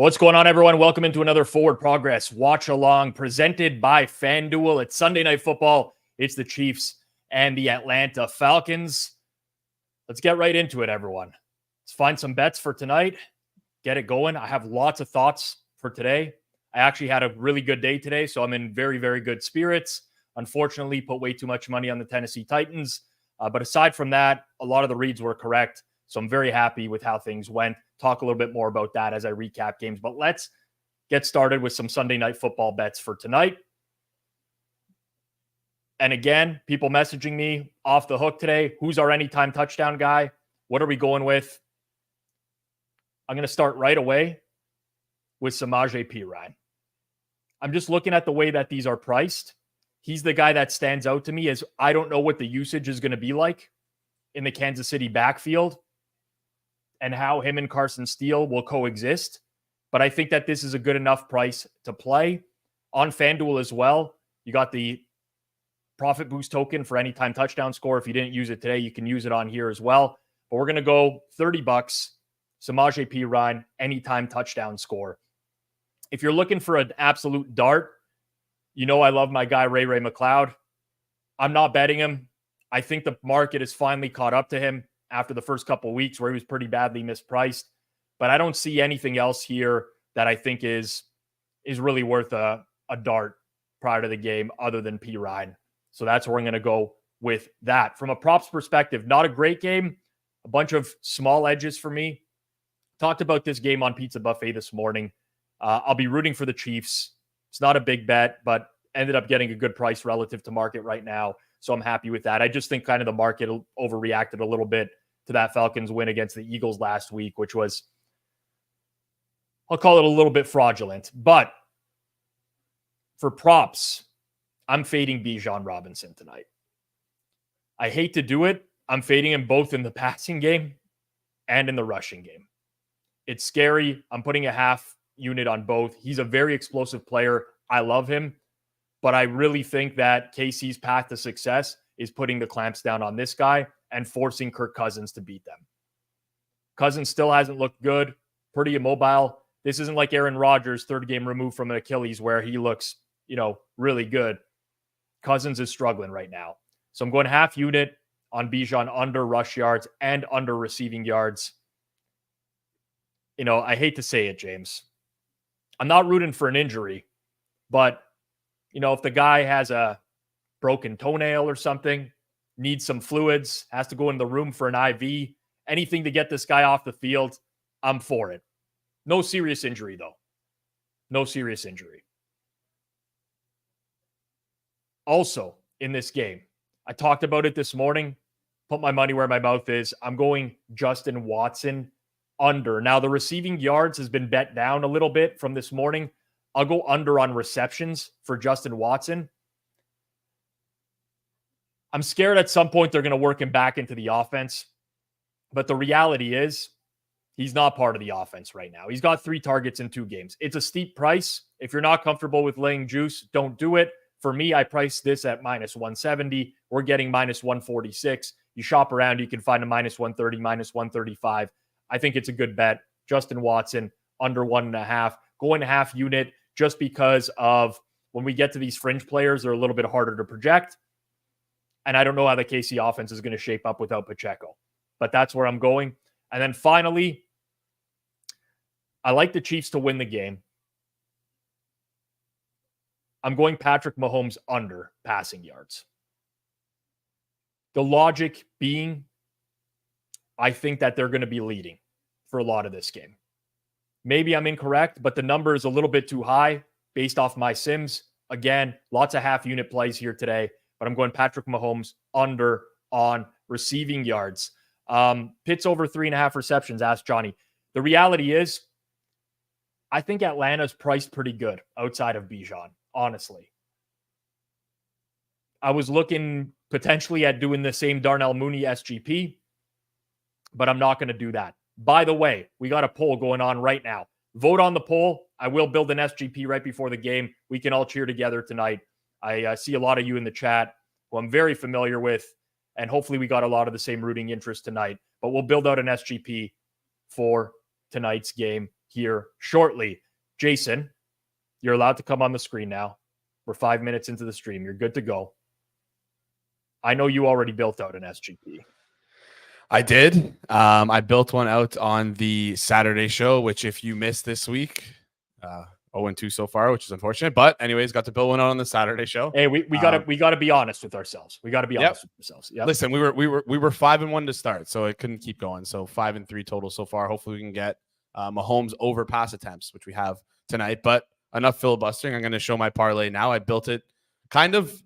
What's going on, everyone? Welcome into another Forward Progress watch along presented by Fanduel. It's Sunday Night Football. It's the Chiefs and the Atlanta Falcons. Let's get right into it, everyone. Let's find some bets for tonight. Get it going. I have lots of thoughts for today. I actually had a really good day today, so I'm in very, very good spirits. Unfortunately, put way too much money on the Tennessee Titans. But aside from that, a lot of the reads were correct. So I'm very happy with how things went. Talk a little bit more about that as I recap games. But let's get started with some Sunday Night Football bets for tonight. And again, people messaging me off the hook today. Who's our anytime touchdown guy? What are we going with? I'm going to start right away with Samaje Perine. I'm just looking at the way that these are priced. He's the guy that stands out to me as I don't know what the usage is going to be like in the Kansas City backfield and how him and Carson Steele will coexist. But I think that this is a good enough price to play. On FanDuel as well, you got the profit boost token for anytime touchdown score. If you didn't use it today, you can use it on here as well. But we're going to go $30, Samaje Perine, anytime touchdown score. If you're looking for an absolute dart, you know I love my guy Ray McLeod. I'm not betting him. I think the market has finally caught up to him after the first couple of weeks where he was pretty badly mispriced. But I don't see anything else here that I think is really worth a dart prior to the game other than Perine. So that's where I'm going to go with that. From a props perspective, not a great game. A bunch of small edges for me. Talked about this game on Pizza Buffet this morning. I'll be rooting for the Chiefs. It's not a big bet, but ended up getting a good price relative to market right now. So I'm happy with that. I just think kind of the market overreacted a little bit to that Falcons win against the Eagles last week, which was, I'll call it a little bit fraudulent. But for props, I'm fading Bijan Robinson tonight. I hate to do it. I'm fading him both in the passing game and in the rushing game. It's scary. I'm putting a half unit on both. He's a very explosive player. I love him. But I really think that KC's path to success is putting the clamps down on this guy and forcing Kirk Cousins to beat them. Cousins still hasn't looked good, pretty immobile. This isn't like Aaron Rodgers, third game removed from an Achilles, where he looks, really good. Cousins is struggling right now. So I'm going half unit on Bijan under rush yards and under receiving yards. I hate to say it, James. I'm not rooting for an injury, but if the guy has a broken toenail or something, needs some fluids, has to go in the room for an IV, anything to get this guy off the field, I'm for it. No serious injury, though. No serious injury. Also, in this game, I talked about it this morning, put my money where my mouth is. I'm going Justin Watson under. Now, the receiving yards has been bet down a little bit from this morning. I'll go under on receptions for Justin Watson. I'm scared at some point they're going to work him back into the offense. But the reality is he's not part of the offense right now. He's got 3 targets in 2 games. It's a steep price. If you're not comfortable with laying juice, don't do it. For me, I priced this at minus 170. We're getting minus 146. You shop around, you can find a minus 130, minus 135. I think it's a good bet. Justin Watson under 1.5. Going half unit just because of when we get to these fringe players, they're a little bit harder to project. And I don't know how the KC offense is going to shape up without Pacheco. But that's where I'm going. And then finally, I like the Chiefs to win the game. I'm going Patrick Mahomes under passing yards. The logic being, I think that they're going to be leading for a lot of this game. Maybe I'm incorrect, but the number is a little bit too high based off my sims. Again, lots of half unit plays here today, but I'm going Patrick Mahomes under on receiving yards. Pitts over 3.5 receptions, asked Johnny. The reality is, I think Atlanta's priced pretty good outside of Bijan, honestly. I was looking potentially at doing the same Darnell Mooney SGP, but I'm not going to do that. By the way, we got a poll going on right now. Vote on the poll. I will build an SGP right before the game. We can all cheer together tonight. I see a lot of you in the chat who I'm very familiar with, and hopefully we got a lot of the same rooting interest tonight. But we'll build out an SGP for tonight's game here shortly. Jason, you're allowed to come on the screen now. We're 5 minutes into the stream. You're good to go. I know you already built out an SGP. I did. I built one out on the Saturday show, which if you missed this week, 0-2 so far, which is unfortunate. But anyways, got to build one out on the Saturday show. Hey, we gotta be honest with ourselves. We gotta be honest with ourselves. Yep. Listen, we were 5-1 to start, so it couldn't keep going. So 5-3 total so far. Hopefully we can get Mahomes over pass attempts, which we have tonight. But enough filibustering. I'm going to show my parlay now. I built it kind of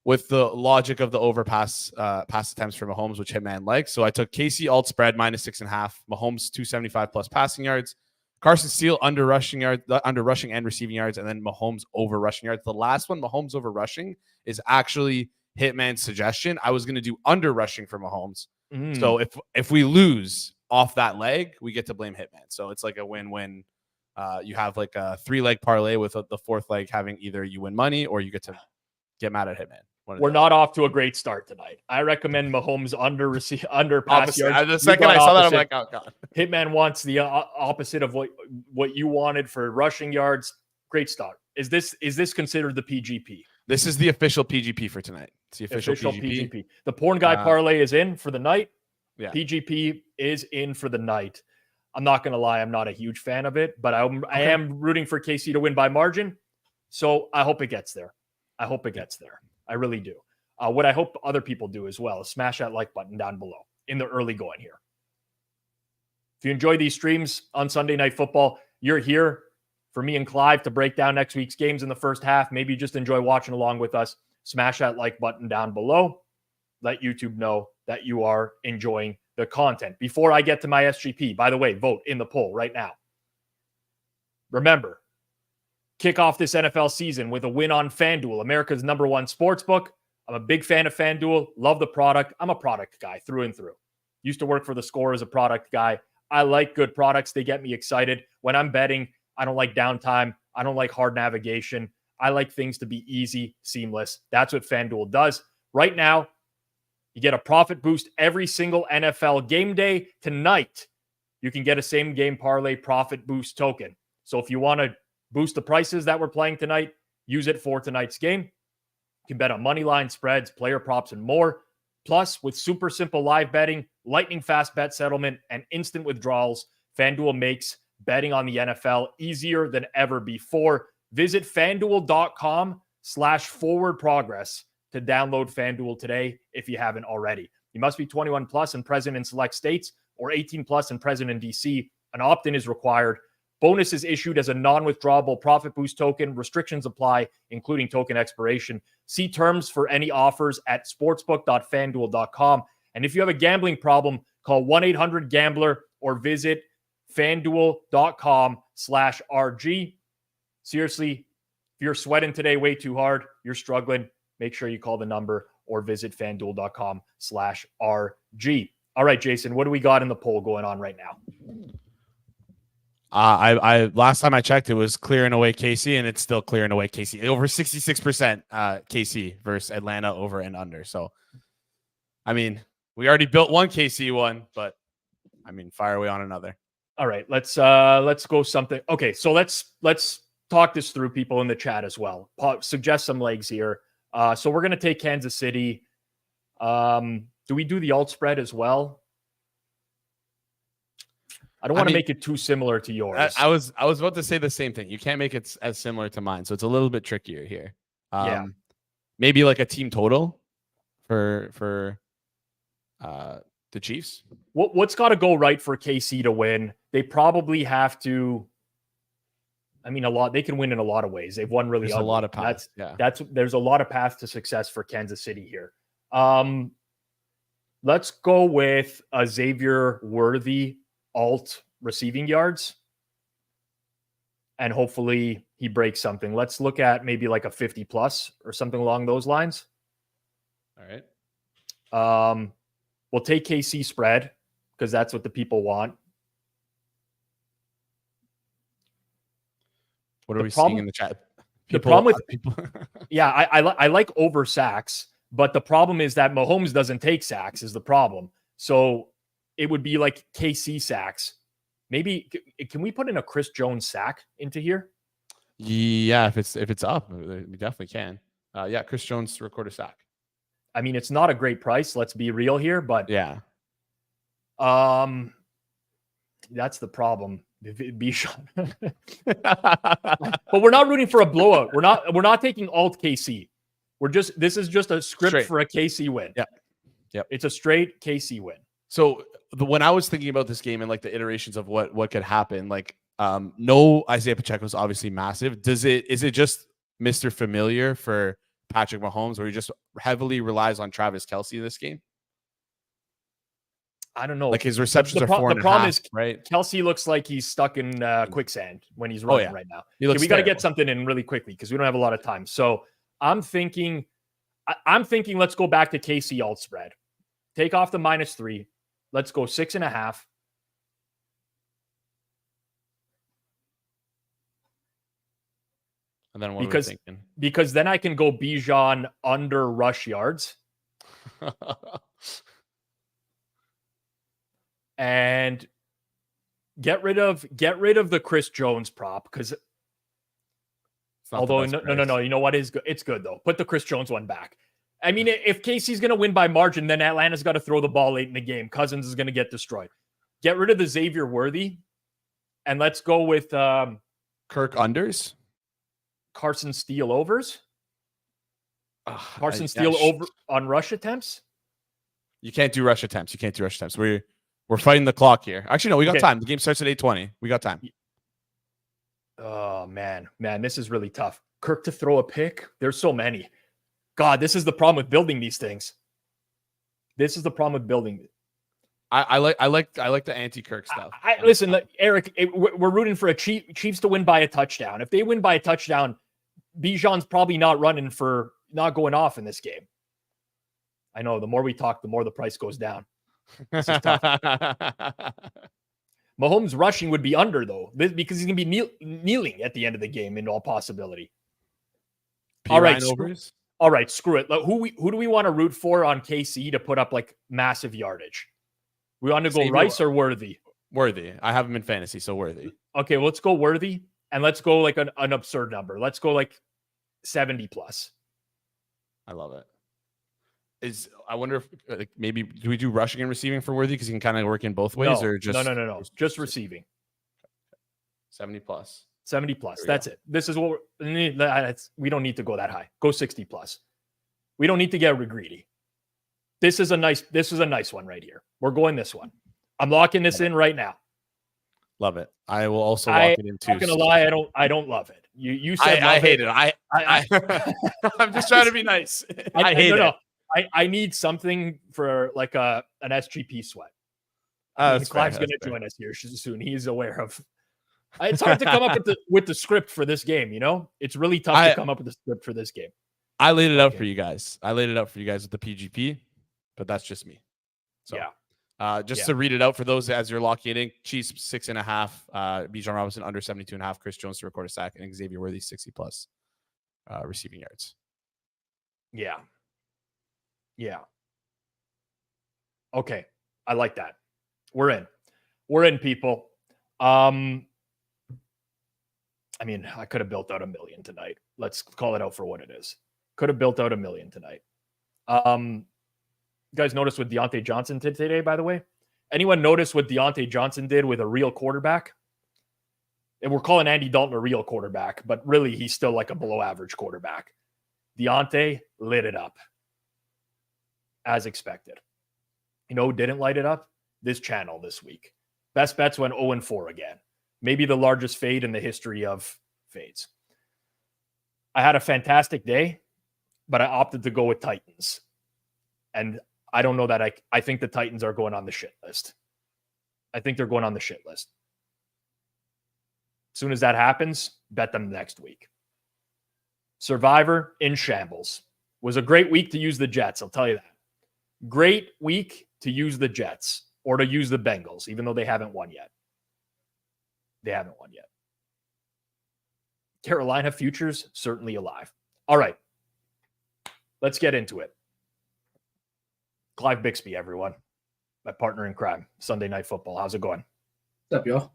with the logic of the overpass pass attempts for Mahomes, which Hitman likes. So I took KC alt spread -6.5, Mahomes 275 plus passing yards, Carson Steele under rushing and receiving yards, and then Mahomes over rushing yards. The last one, Mahomes over rushing, is actually Hitman's suggestion. I was going to do under rushing for Mahomes. So if we lose off that leg, we get to blame Hitman. So it's like a win-win. You have like a 3-leg parlay with the fourth leg having either you win money or you get to get mad at Hitman. We're not off to a great start tonight. I recommend Mahomes under pass yards. The second I saw that, I'm like, oh god. Hitman wants the opposite of what you wanted for rushing yards. Great start. Is this considered the PGP? This is the official PGP for tonight. It's the official PGP. The porn guy parlay is in for the night. Yeah. PGP is in for the night. I'm not going to lie. I'm not a huge fan of it, but I am rooting for KC to win by margin. So I hope it gets there. I really do. What I hope other people do as well is smash that like button down below in the early going here. If you enjoy these streams on Sunday Night Football, you're here for me and Clive to break down next week's games in the first half. Maybe you just enjoy watching along with us. Smash that like button down below. Let YouTube know that you are enjoying the content. Before I get to my SGP, by the way, vote in the poll right now. Remember, kick off this NFL season with a win on Fanduel, America's #1 sportsbook. I'm a big fan of Fanduel. Love the product. I'm a product guy through and through. Used to work for the Score as a product guy. I like good products. They get me excited. When I'm betting, I don't like downtime. I don't like hard navigation. I like things to be easy, seamless. That's what Fanduel does. Right now, you get a profit boost every single NFL game day. Tonight, you can get a same game parlay profit boost token. So if you want to boost the prices that we're playing tonight, use it for tonight's game. You can bet on money line, spreads, player props, and more. Plus, with super simple live betting, lightning fast bet settlement, and instant withdrawals, FanDuel makes betting on the NFL easier than ever before. Visit FanDuel.com/forward-progress to download FanDuel today if you haven't already. You must be 21 plus and present in select states or 18 plus and present in DC. An opt-in is required. Bonus is issued as a non-withdrawable profit boost token. Restrictions apply, including token expiration. See terms for any offers at sportsbook.fanduel.com. And if you have a gambling problem, call 1-800-GAMBLER or visit fanduel.com/RG. Seriously, if you're sweating today way too hard, you're struggling, make sure you call the number or visit fanduel.com/RG. All right, Jason, what do we got in the poll going on right now? I last time I checked, it was clearing away KC, and it's still clearing away KC. Over 66% KC versus Atlanta over and under. So, I mean, we already built one KC one, but I mean, fire away on another. All right, let's go something. Okay, so let's talk this through, people in the chat as well. Suggest some legs here. So we're gonna take Kansas City. Do we do the alt spread as well? I don't want to make it too similar to yours. I was about to say the same thing. You can't make it as similar to mine, so it's a little bit trickier here. Yeah, maybe like a team total for the Chiefs. What's got to go right for KC to win? They probably have to. I mean, they can win in a lot of ways. They've won really. There's a lot of paths. There's a lot of paths to success for Kansas City here. Let's go with a Xavier Worthy alt receiving yards, and hopefully he breaks something. Let's look at maybe like a 50 plus or something along those lines. All right. We'll take KC spread because that's what the people want. What are we seeing in the chat? The problem with people, yeah, I like over sacks, but the problem is that Mahomes doesn't take sacks is the problem. So it would be like KC sacks, Maybe can we put in a Chris Jones sack into here? Yeah, if it's up, we definitely can. Yeah, Chris Jones to record a sack. I mean, it's not a great price. Let's be real here, but yeah, that's the problem. Bijan. But we're not rooting for a blowout. We're not taking alt KC. This is just a script straight for a KC win. Yep. It's a straight KC win. So when I was thinking about this game and like the iterations of what could happen, like no Isaiah Pacheco is obviously massive. Is it just Mr. Familiar for Patrick Mahomes, where he just heavily relies on Travis Kelce in this game? I don't know. Like his receptions are 4.5. The problem is, right? Kelce looks like he's stuck in quicksand when he's running right now. We got to get something in really quickly because we don't have a lot of time. So I'm thinking let's go back to KC alt spread. Take off the -3. Let's go 6.5. And then what are we thinking? Because then I can go Bijan under rush yards. And get rid of the Chris Jones prop, because although no, you know what is good? It's good though. Put the Chris Jones one back. I mean, if Casey's going to win by margin, then Atlanta's got to throw the ball late in the game. Cousins is going to get destroyed. Get rid of the Xavier Worthy, and let's go with Kirk unders, Carson Steele overs. Carson Steele over on rush attempts. You can't do rush attempts. We're fighting the clock here. Actually, no, we got time. The game starts at 8:20. We got time. Oh, man, this is really tough. Kirk to throw a pick. There's so many. God, this is the problem with building these things. I like the anti-Kirk stuff. Listen, Eric, we're rooting for Chiefs to win by a touchdown. If they win by a touchdown, Bijan's probably not going off in this game. I know the more we talk, the more the price goes down. This is tough. Mahomes rushing would be under though, because he's gonna be kneeling at the end of the game in all possibility. All right, screw it. Who do we want to root for on KC to put up like massive yardage? We want to go Rice or Worthy? Worthy. I have him in fantasy, so Worthy. Okay, well, let's go Worthy, and let's go like an absurd number. Let's go like 70 plus. I love it. I wonder if like, maybe do we do rushing and receiving for Worthy because he can kind of work in both ways, or just no, just receiving. 70 plus. 70 plus. That's it. This is what we don't need to go that high. Go 60 plus. We don't need to get greedy. This is a nice one right here. We're going this one. I'm locking this in right now. Love it. I will also lock it in too. I'm not gonna lie, I don't love it. You said I hate it. I'm just trying to be nice. I hate it. I need something for like an SGP sweat. Clive's going to join us here soon. He's aware of. It's hard to come up with the script for this game. You know, it's really tough to come up with the script for this game. I laid it out for you guys. With the PGP, but that's just me. So yeah. To read it out for those as you're locking it in: Chiefs 6.5, Bijan Robinson under 72.5, Chris Jones to record a sack, and Xavier Worthy 60 plus receiving yards. Yeah. Okay. I like that. We're in, people. I mean, I could have built out $1 million tonight. Let's call it out for what it is. Could have built out $1 million tonight. You guys notice what Deontay Johnson did today, by the way? Anyone notice what Deontay Johnson did with a real quarterback? And we're calling Andy Dalton a real quarterback, but really he's still like a below average quarterback. Deontay lit it up. As expected. You know who didn't light it up? This channel this week. Best bets went 0-4 again. Maybe the largest fade in the history of fades. I had a fantastic day, but I opted to go with Titans. And I don't know that I think the Titans are going on the shit list. I think they're going on the shit list. As soon as that happens, bet them next week. Survivor in shambles. Was a great week to use the Jets, I'll tell you that. Great week to use the Jets or to use the Bengals, even though they haven't won yet. Carolina futures, certainly alive. All right. Let's get into it. Clive Bixby, everyone. My partner in crime. Sunday Night Football. How's it going? What's up, y'all?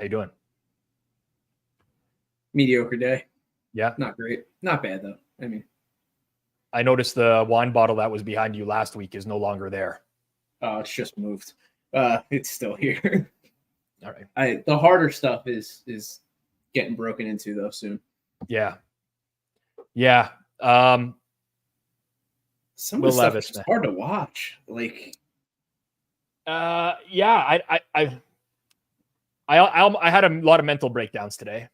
How you doing? Mediocre day. Yeah. Not great. Not bad, though. I mean, I noticed the wine bottle that was behind you last week is no longer there. it's just moved. It's still here. All right. The harder stuff is getting broken into, though, soon. Yeah. Yeah. Some of Will the stuff Levis, is man. hard to watch. Like, yeah, I had a lot of mental breakdowns today.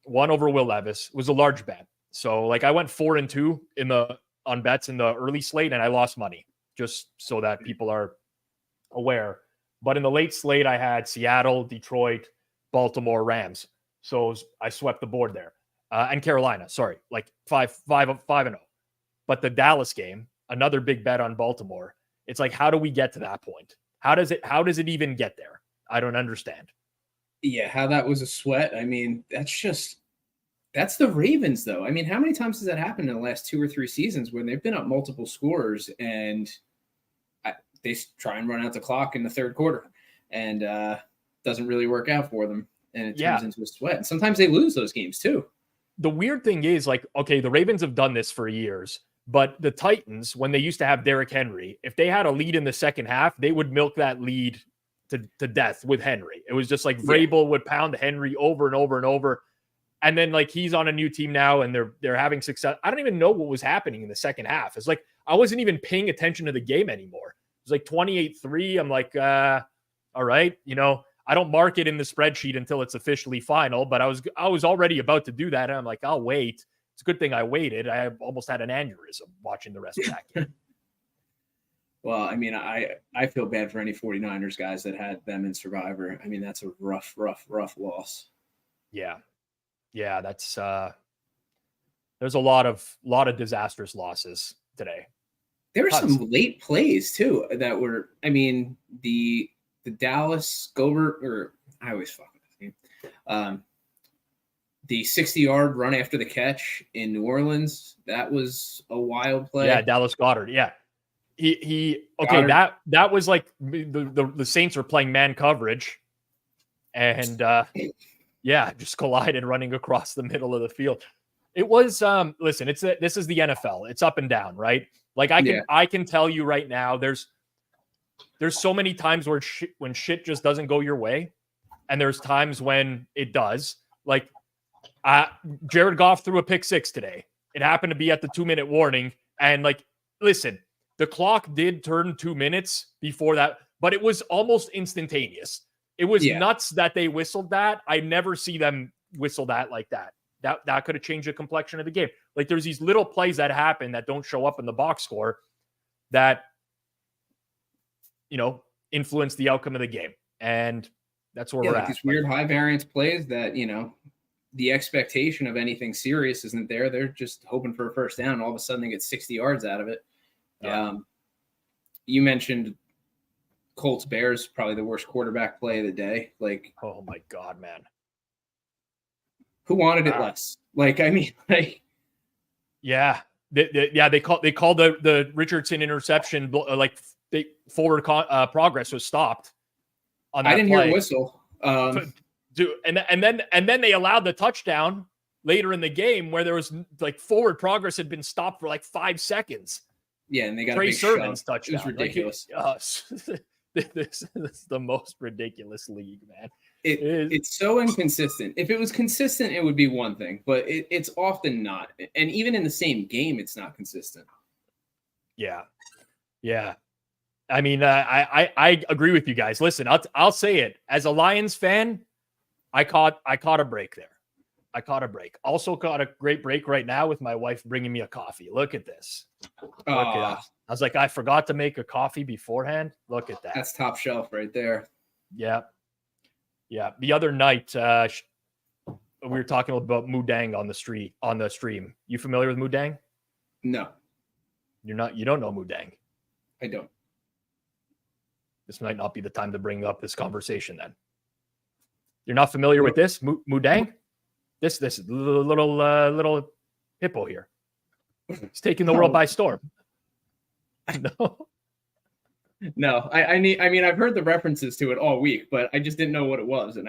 One over Will Levis was a large bet. So like I went 4-2 on bets in the early slate and I lost money, just so that people are aware. But in the late slate, I had Seattle, Detroit, Baltimore, Rams. So I swept the board there. And Carolina, sorry, like 5-0. But the Dallas game, another big bet on Baltimore. It's like, how do we get to that point? How does it even get there? I don't understand. yeah, how that was a sweat. I mean, that's the Ravens, though. I mean, how many times has that happened in the last 2 or 3 seasons when they've been up multiple scores and they try and run out the clock in the third quarter and doesn't really work out for them, and it turns into a sweat. And sometimes they lose those games too. The weird thing is, like, okay, the Ravens have done this for years, but the Titans, when they used to have Derrick Henry, if they had a lead in the second half, they would milk that lead to death with Henry. It was just like Vrabel would pound Henry over and over and over. And then like he's on a new team now and they're having success. I don't even know what was happening in the second half. It's like I wasn't even paying attention to the game anymore. It was like 28-3. I'm like, all right, I don't mark it in the spreadsheet until it's officially final, but I was already about to do that. And I'm like, I'll wait. It's a good thing I waited. I almost had an aneurysm watching the rest of that game. Well, I mean, I feel bad for any 49ers guys that had them in Survivor. I mean, that's a rough loss. Yeah. Yeah, that's there's a lot of disastrous losses today. There were some late plays too that were, I mean, the Dallas Gobert, or I always fuck with his name. The 60-yard run after the catch in New Orleans, that was a wild play. Yeah, Dallas Goedert. Yeah. That was like the Saints were playing man coverage and just collided running across the middle of the field. It was listen, this is the NFL. It's up and down, right? Like I can tell you right now there's so many times where when shit just doesn't go your way, and there's times when it does. Like Jared Goff threw a pick 6 today. It happened to be at the 2-minute warning, and like listen, the clock did turn 2 minutes before that, but it was almost instantaneous. It was nuts that they whistled that. I never see them whistle that like that. That could have changed the complexion of the game. Like there's these little plays that happen that don't show up in the box score that, influence the outcome of the game. And that's where we're at. These weird high variance plays that, the expectation of anything serious isn't there. They're just hoping for a first down. All of a sudden they get 60 yards out of it. Yeah. You mentioned Colts Bears, probably the worst quarterback play of the day. Like, oh my God, man. Who wanted it less? Like, I mean, like, yeah. They called the Richardson interception, like forward progress was stopped on that I didn't play. hear a whistle. And then they allowed the touchdown later in the game where there was like forward progress had been stopped for like 5 seconds. Yeah, and they got Trey a big Sermon's shove. touchdown. It was ridiculous. This is the most ridiculous league, man. It's so inconsistent. If it was consistent, it would be one thing, but it's often not. And even in the same game, it's not consistent. Yeah. I mean, I agree with you guys. Listen, I'll say it as a Lions fan. I caught a break there. I caught a break. Also caught a great break right now with my wife bringing me a coffee. Look at this. I was like, I forgot to make a coffee beforehand. Look at that. That's top shelf right there. Yeah. The other night, we were talking about Mudang on the stream. You familiar with Mudang? No. You're not. You don't know Mudang. I don't. This might not be the time to bring up this conversation then. You're not familiar with this? Mudang? This little hippo here. It's taking the world by storm. No. I mean, I've heard the references to it all week, but I just didn't know what it was. And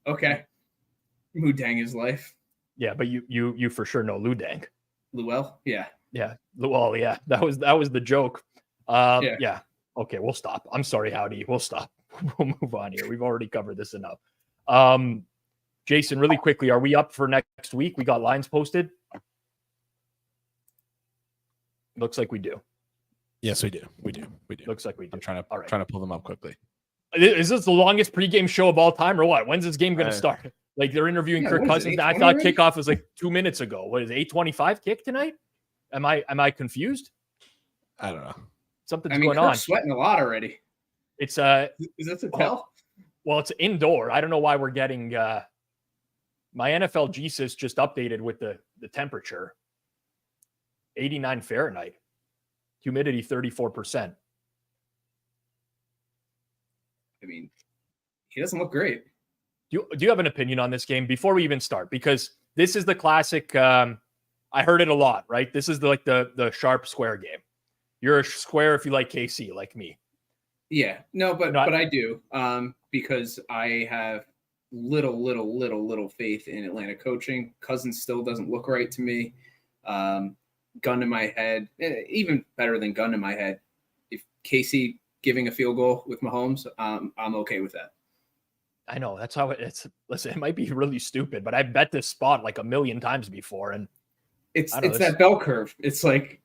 Okay. Mu Dang is life. Yeah, but you for sure know Lu Dang. Luell? Yeah. Yeah. Well, yeah. That was the joke. Yeah. Yeah. Okay, we'll stop. I'm sorry, Howdy. We'll stop. We'll move on here. We've already covered this enough. Jason, really quickly, are we up for next week? We got lines posted. Looks like we do. Yes, we do. We do. Looks like we do. I'm trying All right. to pull them up quickly. Is this the longest pregame show of all time, or what? When's this game going to start? Like they're interviewing Kirk Cousins. I thought kickoff was like 2 minutes ago. What is it, 8:25 kick tonight? Am I confused? I don't know. Something's going on. Sweating a lot already. It's is that a tell? Well, it's indoor. I don't know why we're getting. My NFL Jesus just updated with the temperature. 89 Fahrenheit. Humidity 34%. I mean, he doesn't look great. Do you have an opinion on this game before we even start? Because this is the classic. I heard it a lot, right? This is the sharp square game. You're a square if you like KC, like me. Yeah, no, but I do, because I have little faith in Atlanta coaching. Cousins still doesn't look right to me. Gun to my head, even better than gun to my head. If KC giving a field goal with Mahomes, I'm okay with that. I know that's how it's. Listen, it might be really stupid, but I bet this spot like 1,000,000 times before, and it's that bell curve. It's like,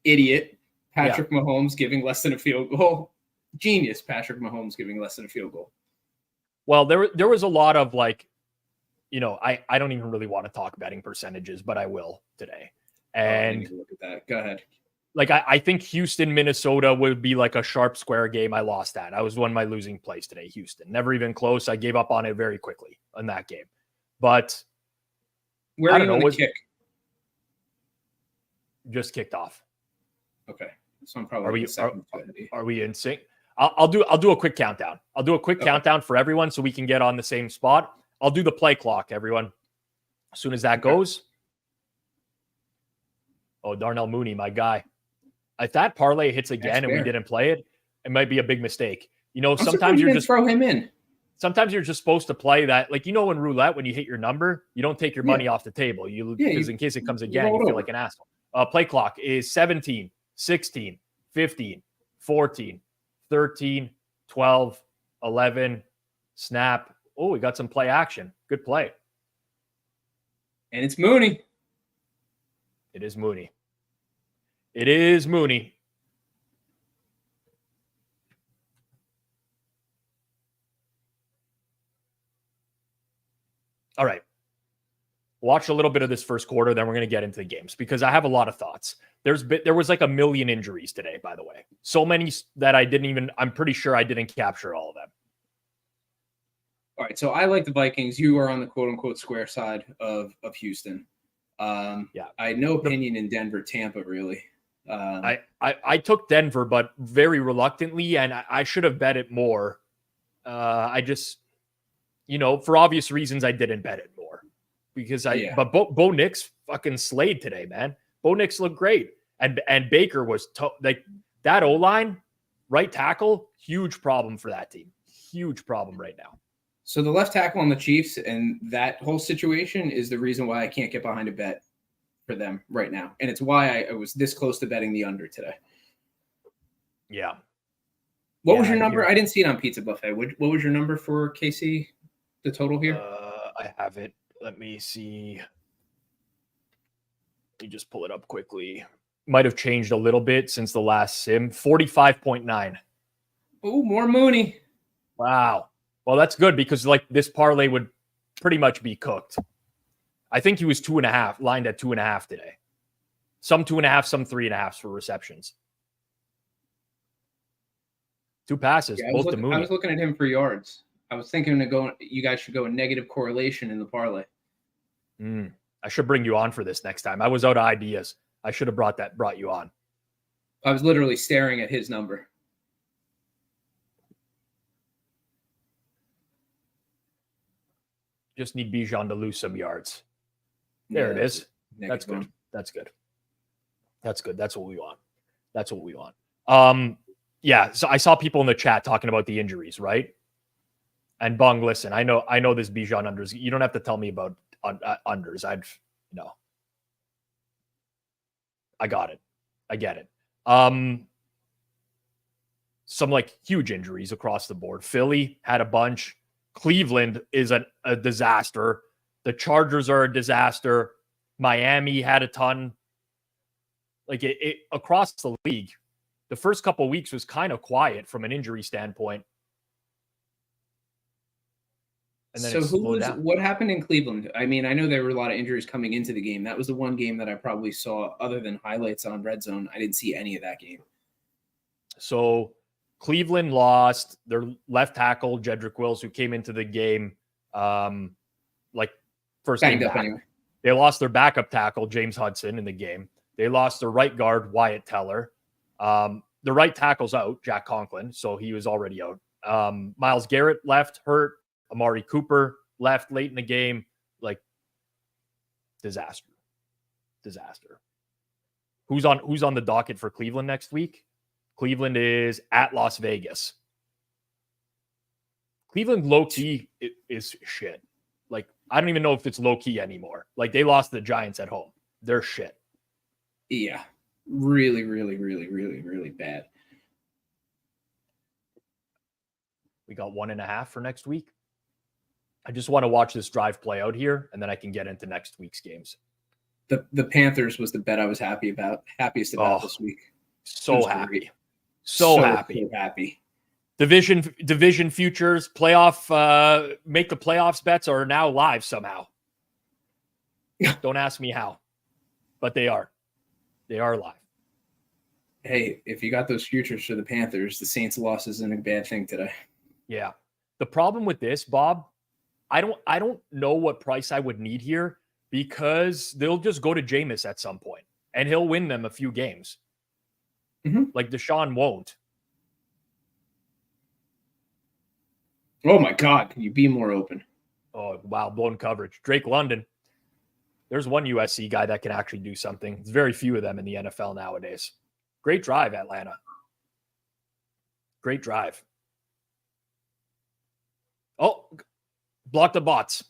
idiot Patrick Mahomes giving less than a field goal. Genius Patrick Mahomes giving less than a field goal. Well, there was a lot of I don't even really want to talk betting percentages, but I will today. And look at that. Go ahead. I think Houston, Minnesota would be like a sharp square game. I lost that. I was one of my losing plays today. Houston, never even close. I gave up on it very quickly in that game. But where are you on the kick? Just kicked off. Okay, so I'm probably are we in sync? I'll do a quick countdown. I'll do a quick countdown for everyone so we can get on the same spot. I'll do the play clock, everyone. As soon as that goes. Oh, Darnell Mooney, my guy. If that parlay hits again and we didn't play it, it might be a big mistake. Sometimes you're just throw him in. Sometimes you're just supposed to play that. In roulette, when you hit your number, you don't take your money off the table. Because in case it comes again, you feel like an asshole. Play clock is 17, 16, 15, 14, 13, 12, 11, snap. Oh, we got some play action. Good play. And it's Mooney. It is Mooney. It is Mooney. All right. Watch a little bit of this first quarter, then we're going to get into the games because I have a lot of thoughts. There was like 1 million injuries today, by the way. So many that I'm pretty sure I didn't capture all of them. All right. So I like the Vikings. You are on the quote unquote square side of Houston. I had no opinion in Denver, Tampa, really. I took Denver, but very reluctantly, and I should have bet it more. I just, for obvious reasons, I didn't bet it more because but Bo Nix fucking slayed today, man. Bo Nix looked great, and Baker was that O-line, right tackle, huge problem for that team, huge problem right now. So the left tackle on the Chiefs and that whole situation is the reason why I can't get behind a bet for them right now. And it's why I was this close to betting the under today. Yeah. What was your number? I didn't see it on Pizza Buffet. What was your number for KC, the total here? I have it. Let me see. Let me just pull it up quickly. Might have changed a little bit since the last sim. 45.9. Oh, more Mooney. Wow. Well, that's good because this parlay would pretty much be cooked. I think he was 2.5, lined at 2.5 today. Some 2.5, some 3.5 for receptions. 2 passes, both to Mooney. I was looking at him for yards. I was thinking you guys should go a negative correlation in the parlay. I should bring you on for this next time. I was out of ideas. I should have brought you on. I was literally staring at his number. Just need Bijan to lose some yards. There it is. That's good. That's good. That's good. That's what we want. That's what we want. Yeah. So I saw people in the chat talking about the injuries, right? And Bung, listen, I know this Bijan unders. You don't have to tell me about unders. I got it. I get it. Some like huge injuries across the board. Philly had a bunch. Cleveland is a disaster. The Chargers are a disaster. Miami had a ton. Like it across the league, the first couple of weeks was kind of quiet from an injury standpoint. And then so down. What happened in Cleveland? I mean, I know there were a lot of injuries coming into the game. That was the one game that I probably saw other than highlights on Red Zone. I didn't see any of that game. So Cleveland lost their left tackle, Jedrick Wills, who came into the game like first game back. Anyway. They lost their backup tackle, James Hudson, in the game. They lost their right guard, Wyatt Teller. The right tackle's out, Jack Conklin, so he was already out. Myles Garrett left, hurt. Amari Cooper left late in the game. Like, disaster. Who's on the docket for Cleveland next week? Cleveland is at Las Vegas. Cleveland low-key is shit. Like, I don't even know if it's low-key anymore. Like, they lost the Giants at home. They're shit. Yeah. Really, really, really, really, really bad. We got 1.5 for next week. I just want to watch this drive play out here, and then I can get into next week's games. The Panthers was the bet I was happiest about this week. So happy. So happy. Division futures, playoff, make the playoffs bets are now live somehow. Don't ask me how, but they are. They are live. Hey, if you got those futures for the Panthers, the Saints loss isn't a bad thing today. Yeah. The problem with this, Bob, I don't know what price I would need here because they'll just go to Jameis at some point and he'll win them a few games. Mm-hmm. Like Deshaun won't. Oh my God. Can you be more open? Oh, wow. Blown coverage. Drake London. There's one USC guy that can actually do something. There's very few of them in the NFL nowadays. Great drive, Atlanta. Great drive. Oh, block the bots.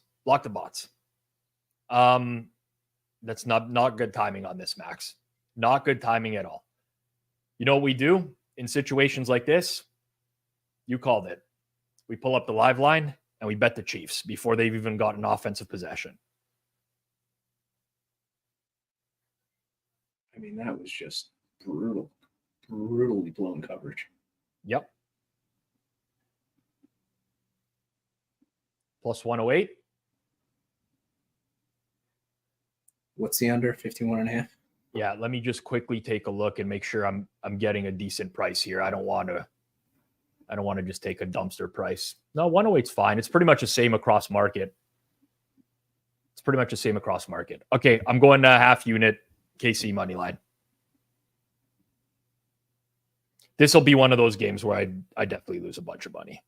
That's not good timing on this, Max. Not good timing at all. You know what we do in situations like this? You called it. We pull up the live line and we bet the Chiefs before they've even gotten offensive possession. I mean, that was just brutally blown coverage. Yep. Plus 108. What's the under? 51.5? Yeah, let me just quickly take a look and make sure I'm getting a decent price here. I don't want to just take a dumpster price. No, 108's fine. It's pretty much the same across market. Okay, I'm going to half unit KC money line. This will be one of those games where I definitely lose a bunch of money.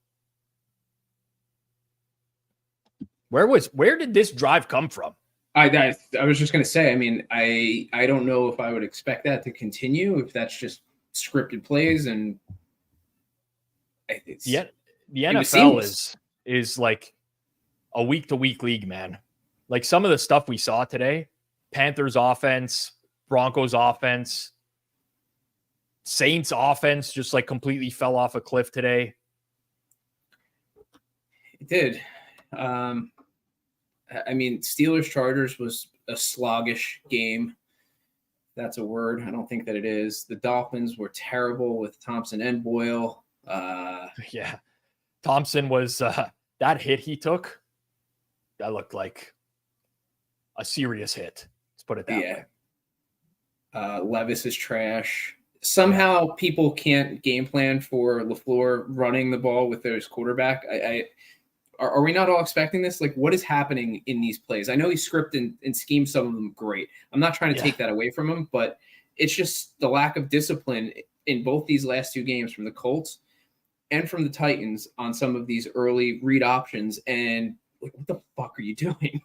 Where did this drive come from? I was just going to say, I mean, I don't know if I would expect that to continue, if that's just scripted plays. And the NFL is like a week-to-week league, man. Like some of the stuff we saw today, Panthers offense, Broncos offense, Saints offense just like completely fell off a cliff today. It did. I mean, Steelers-Chargers was a sluggish game. That's a word. I don't think that it is. The Dolphins were terrible with Thompson and Boyle. Yeah. Thompson was that hit he took. That looked like a serious hit. Let's put it that way. Levis is trash. Somehow people can't game plan for LaFleur running the ball with his quarterback. Are we not all expecting this? Like, what is happening in these plays? I know he scripted and schemed some of them great. I'm not trying to take that away from him, but it's just the lack of discipline in both these last two games from the Colts and from the Titans on some of these early read options. And like, what the fuck are you doing?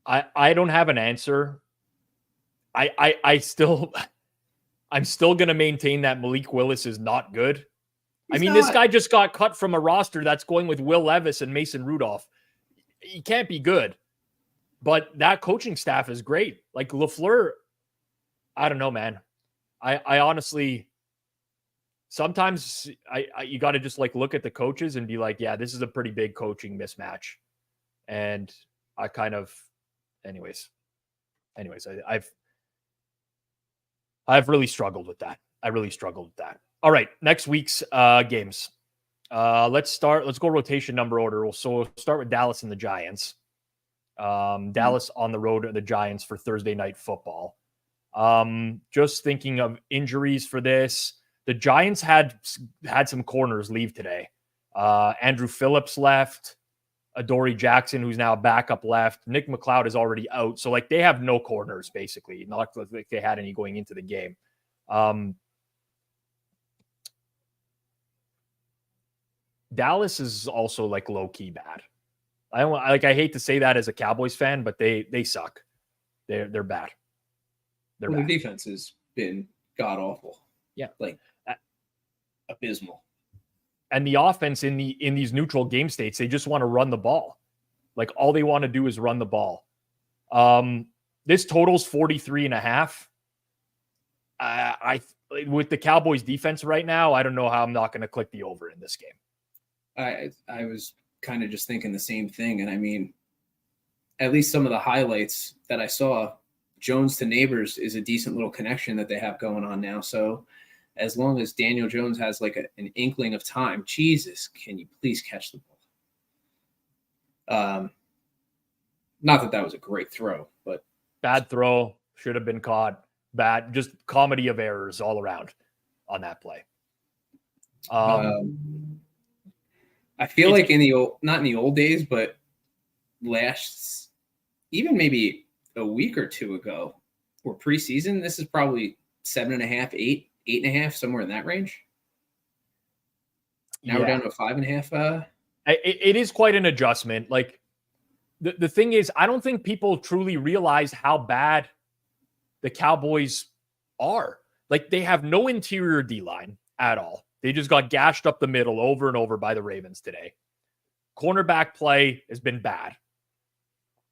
I don't have an answer. I'm still going to maintain that Malik Willis is not good. This guy just got cut from a roster that's going with Will Levis and Mason Rudolph. He can't be good. But that coaching staff is great. Like LaFleur, I don't know, man. I honestly, sometimes you got to just like look at the coaches and be like, yeah, this is a pretty big coaching mismatch. And I kind of, anyways, I've really struggled with that. All right, next week's games. Let's go rotation number order. We'll start with Dallas and the Giants. Dallas on the road at the Giants for Thursday night football. Just thinking of injuries for this. The Giants had some corners leave today. Andrew Phillips left. Adoree Jackson, who's now backup, left. Nick McLeod is already out. So like they have no corners basically. Not like they had any going into the game. Dallas is also like low key bad. I hate to say that as a Cowboys fan, but they suck. They're bad. Their defense has been god awful. Yeah, like abysmal. And the offense in these neutral game states, they just want to run the ball. Like all they want to do is run the ball. This totals 43.5. With the Cowboys defense right now, I don't know how I'm not going to click the over in this game. I was kind of just thinking the same thing. And I mean, at least some of the highlights that I saw, Jones to Neighbors is a decent little connection that they have going on now. So as long as Daniel Jones has like an inkling of time, Jesus, can you please catch the ball? Not that was a great throw, but bad throw, should have been caught. Bad, just comedy of errors all around on that play. I feel like not in the old days, but even maybe a week or two ago or preseason, this is probably 7.5, 8.5, somewhere in that range. Now we're down to a 5.5. It is quite an adjustment. Like the thing is, I don't think people truly realize how bad the Cowboys are. Like they have no interior D-line at all. They just got gashed up the middle over and over by the Ravens today. Cornerback play has been bad.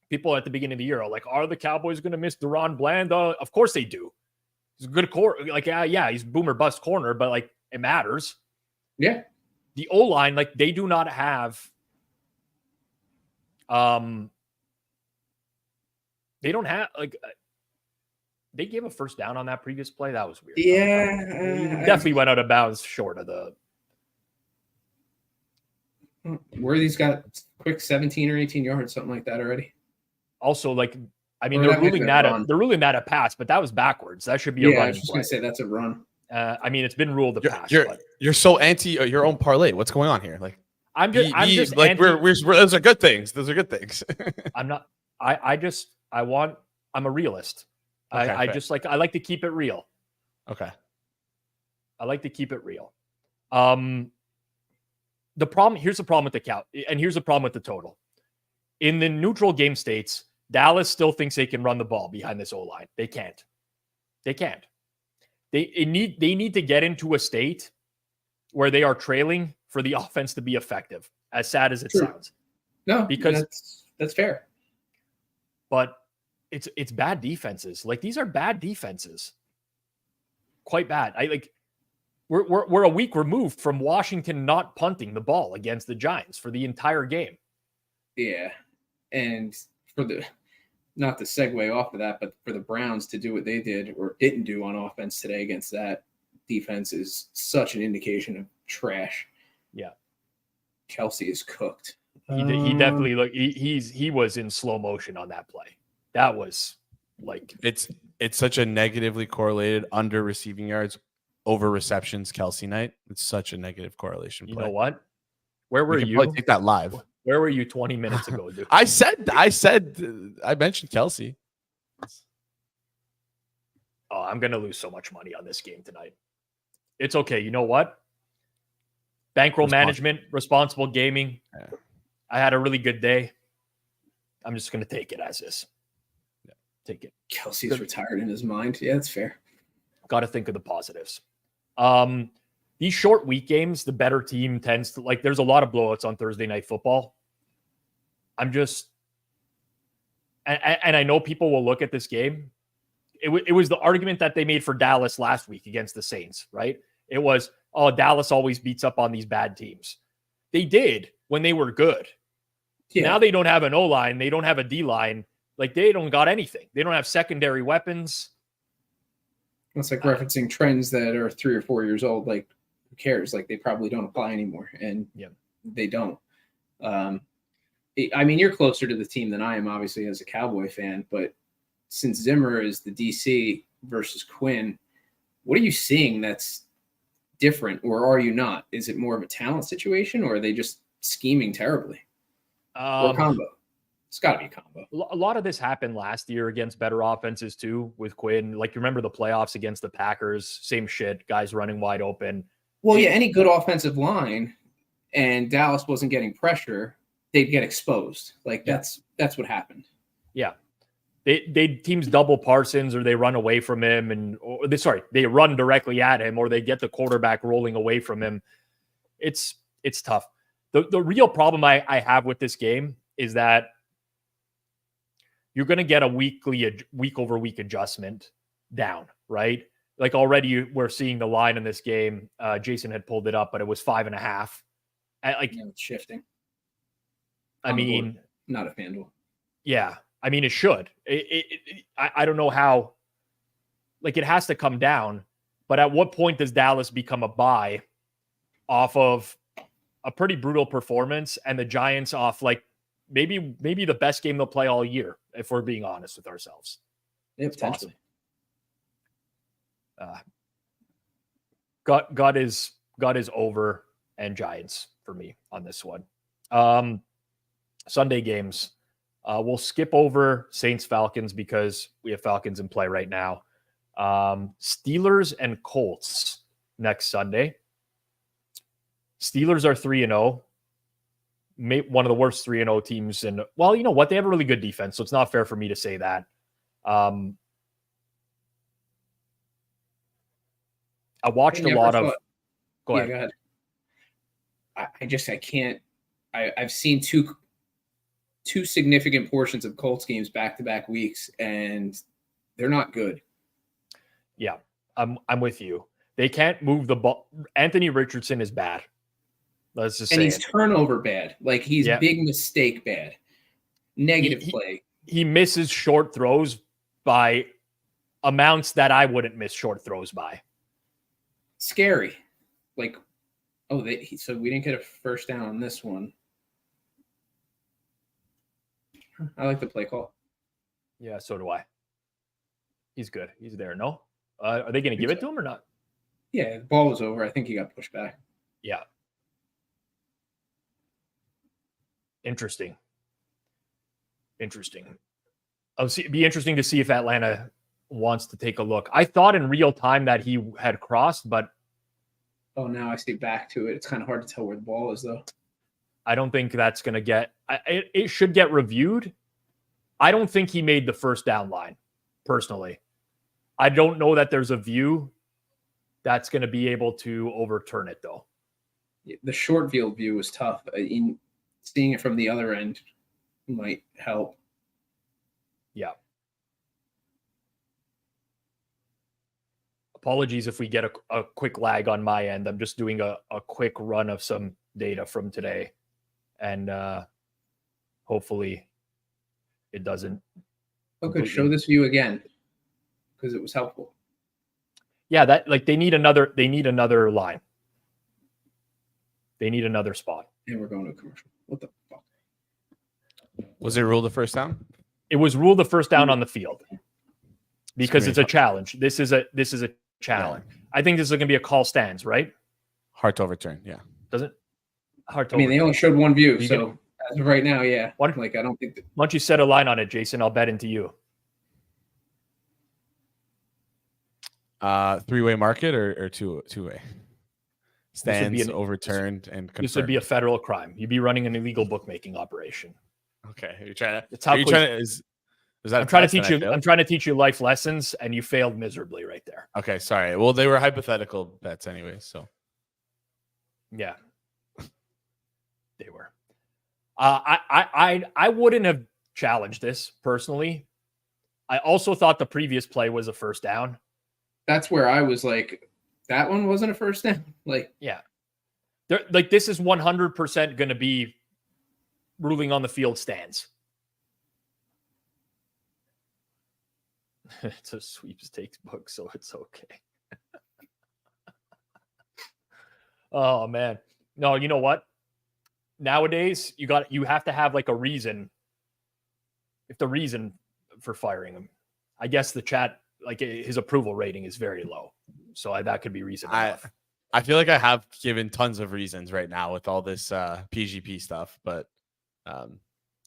People at the beginning of the year are like, are the Cowboys going to miss Deron Bland? Of course they do. He's a good corner. Like, yeah, he's boomer bust corner, but like it matters. Yeah. The O-line, like they do not have, they don't have like, they gave a first down on that previous play. That was weird. Yeah. Definitely went out of bounds short of the. Worthy's got quick 17 or 18 yards, something like that already. Also, like, I mean, they're ruling that a pass, but that was backwards. That should be a run. I was just going to say that's a run. I mean, it's been ruled a pass. You're so anti your own parlay. What's going on here? Like, I'm just like those are good things. Those are good things. I'm not. I'm a realist. Okay, I like to keep it real. Okay. I like to keep it real. Here's the problem with the count, and here's the problem with the total. In the neutral game states, Dallas still thinks they can run the ball behind this O-line. They can't. They need to get into a state where they are trailing for the offense to be effective, as sad as it sounds. No, because that's fair. But it's bad defenses. Like these are bad defenses. Quite bad. We're a week removed from Washington not punting the ball against the Giants for the entire game. Yeah. And not to segue off of that, but for the Browns to do what they did or didn't do on offense today against that defense is such an indication of trash. Yeah. Kelsey is cooked. He definitely he was in slow motion on that play. That was like it's such a negatively correlated under receiving yards over receptions Kelsey night. It's such a negative correlation play. You know what? Where were you? Take that live. Where were you 20 minutes ago, dude? I mentioned Kelsey. Oh, I'm going to lose so much money on this game tonight. It's okay. You know what? Bankroll management, responsible gaming. Yeah. I had a really good day. I'm just going to take it as is. Yeah, take it. Kelsey's retired in his mind. Yeah, that's fair. Got to think of the positives. these short week games, the better team tends to like. There's a lot of blowouts on Thursday Night Football. I'm just, and I know people will look at this game. It was the argument that they made for Dallas last week against the Saints, right? It was, oh, Dallas always beats up on these bad teams. They did when they were good. Yeah. Now they don't have an O-line. They don't have a D-line. Like, they don't got anything. They don't have secondary weapons. It's like referencing trends that are 3 or 4 years old. Like, who cares? Like, they probably don't apply anymore. And they don't. I mean, you're closer to the team than I am, obviously, as a Cowboy fan. But since Zimmer is the DC versus Quinn, what are you seeing that's different, or are you not? Is it more of a talent situation, or are they just scheming terribly? Or a combo? It's got to be a combo. A lot of this happened last year against better offenses too with Quinn. Like, you remember the playoffs against the Packers, same shit, guys running wide open. Well, yeah, any good offensive line and Dallas wasn't getting pressure, they'd get exposed. Like, that's what happened. Yeah. They teams double Parsons, or they run away from him, and they run directly at him, or they get the quarterback rolling away from him. It's tough. The real problem I have with this game is that you're going to get a week over week adjustment down, right? Like, already we're seeing the line in this game. Jason had pulled it up, but it was 5.5. It's shifting. I mean, not a Fanduel. Yeah. I mean, it should. I don't know how. Like, it has to come down. But at what point does Dallas become a buy off of a pretty brutal performance, and the Giants off like maybe the best game they'll play all year, if we're being honest with ourselves? Yeah, potentially. Gut is over, and Giants for me on this one. Sunday games. We'll skip over Saints Falcons because we have Falcons in play right now. Steelers and Colts next Sunday. Steelers are 3-0. One of the worst 3-0 teams. And, well, you know what? They have a really good defense, so it's not fair for me to say that. I watched a lot of... Go ahead. I can't... I've seen two significant portions of Colts games back-to-back weeks, and they're not good. Yeah, I'm with you. They can't move the ball. Anthony Richardson is bad. Let's just say. And he's turnover bad. Like, he's big mistake bad. Negative play. He misses short throws by amounts that I wouldn't miss short throws by. Scary. Like, so we didn't get a first down on this one. I like the play call. Yeah, so do I. He's good. He's there. No? Are they going to give it to him or not? Yeah, the ball was over. I think he got pushed back. Yeah. Interesting. It'd be interesting to see if Atlanta wants to take a look. I thought in real time that he had crossed, but... Oh, now I see back to it. It's kind of hard to tell where the ball is, though. I don't think that's going to get... It should get reviewed. I don't think he made the first down line, personally. I don't know that there's a view that's going to be able to overturn it, though. The short field view was tough. Seeing it from the other end might help. Yeah. Apologies if we get a quick lag on my end. I'm just doing a quick run of some data from today. And hopefully it doesn't. Okay, show this view again because it was helpful. Yeah, they need another line. They need another spot. And we're going to a commercial. What the fuck? Was it ruled the first down? It was ruled the first down on the field because it's a challenge. This is a challenge. Yeah. I think this is going to be a call stands, right? Hard to overturn. Yeah. Does it? Hard to overturn. They only showed one view, so as of right now, yeah. I don't think. Why don't you set a line on it, Jason? I'll bet into you. Three-way market or two-way? Stands overturned and confirmed. This would be a federal crime. You'd be running an illegal bookmaking operation. Okay, you're trying to. It's how is that? I'm trying to teach you. I'm trying to teach you life lessons, and you failed miserably right there. Okay, sorry. Well, they were hypothetical bets anyway, so Yeah, they were. I wouldn't have challenged this personally. I also thought the previous play was a first down. That's where I was like, that one wasn't a first down. Like, yeah, like this is 100% going to be ruling on the field stands. It's a sweepstakes book, so it's okay. Oh man, no, you know what? Nowadays, you have to have like a reason. If the reason for firing him, I guess the chat, like his approval rating is very low, so that could be reason enough. I feel like I have given tons of reasons right now with all this PGP stuff, but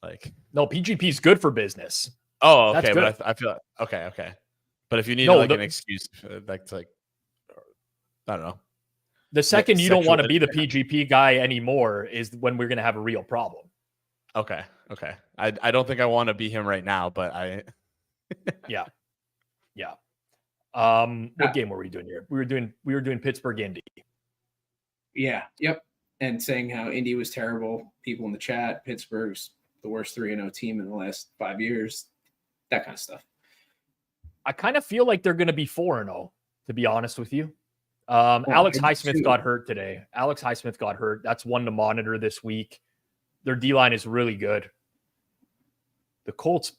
like no, PGP is good for business. Oh, okay, but I feel okay. But if you need an excuse, that's like I don't know. The second you don't want to be the PGP guy anymore is when we're going to have a real problem. Okay. I don't think I want to be him right now, but I. Yeah. What game were we doing here? We were doing Pittsburgh Indy. Yeah. Yep. And saying how Indy was terrible. People in the chat, Pittsburgh's the worst 3-0 team in the last 5 years. That kind of stuff. I kind of feel like they're going to be 4-0, to be honest with you. Alex Highsmith got hurt today. That's one to monitor this week. Their D-line is really good. The Colts,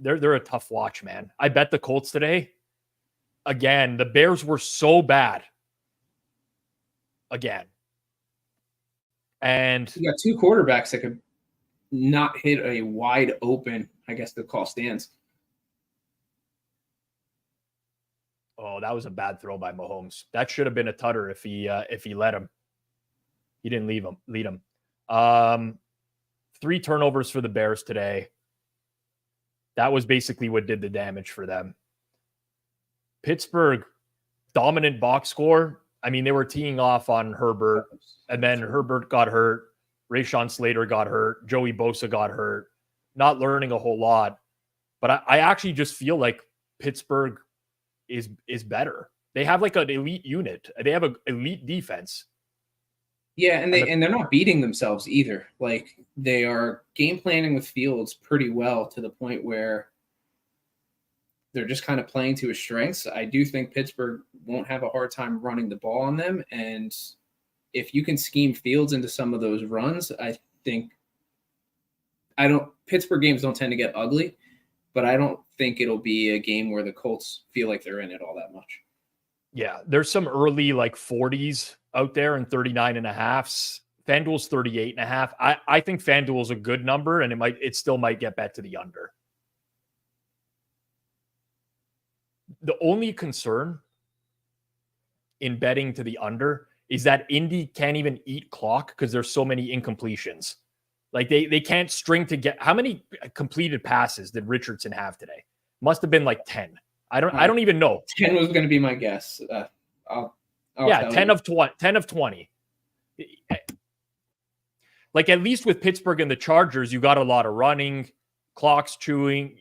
they're a tough watch, man. I bet the Colts today. Again, the Bears were so bad. Again. And you got two quarterbacks that could not hit a wide open, I guess the call stands. Oh, that was a bad throw by Mahomes. That should have been a tutter if he let him. He didn't lead him. 3 turnovers for the Bears today. That was basically what did the damage for them. Pittsburgh, dominant box score. I mean, they were teeing off on Herbert, and then Herbert got hurt. Rashawn Slater got hurt. Joey Bosa got hurt. Not learning a whole lot. But I actually just feel like Pittsburgh is better. They have like an elite unit. They have an elite defense. Yeah, and they're not beating themselves either. Like they are game planning with Fields pretty well to the point where they're just kind of playing to his strengths. I do think Pittsburgh won't have a hard time running the ball on them. And if you can scheme Fields into some of those runs, I think Pittsburgh games don't tend to get ugly, but I don't think it'll be a game where the Colts feel like they're in it all that much. Yeah, there's some early like 40s out there and 39.5s. FanDuel's 38.5. I think FanDuel's a good number, and it still might get bet to the under. The only concern in betting to the under is that Indy can't even eat clock because there's so many incompletions. Like they can't string to get. How many completed passes did Richardson have today? Must have been like 10. I don't even know. 10 was going to be my guess. I'll 10 of 20. 10 of 20. Like at least with Pittsburgh and the Chargers, you got a lot of running, clocks chewing,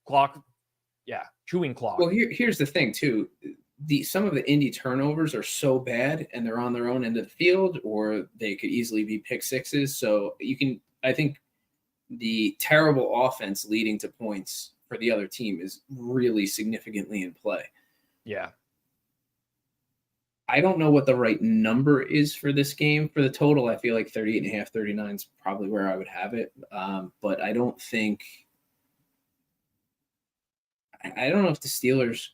clock. Yeah, chewing clock. Well, here's the thing too. Some of the Indy turnovers are so bad and they're on their own end of the field, or they could easily be pick sixes. So I think the terrible offense leading to points for the other team is really significantly in play. Yeah. I don't know what the right number is for this game. For the total, I feel like 38.5, 39 is probably where I would have it. But I don't know if the Steelers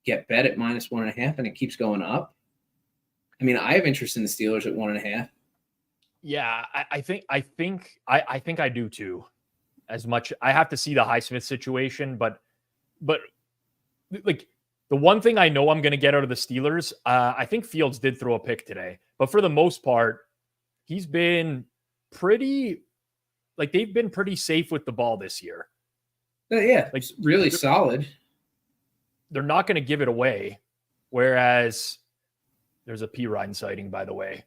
get bet at -1.5 and it keeps going up. I mean, I have interest in the Steelers at 1.5. Yeah, I think I do too. As much I have to see the Highsmith situation, but like the one thing I know I'm going to get out of the Steelers, I think Fields did throw a pick today, but for the most part, he's been they've been pretty safe with the ball this year. Yeah, like really solid. They're not going to give it away. Whereas there's a P. Ryan sighting, by the way.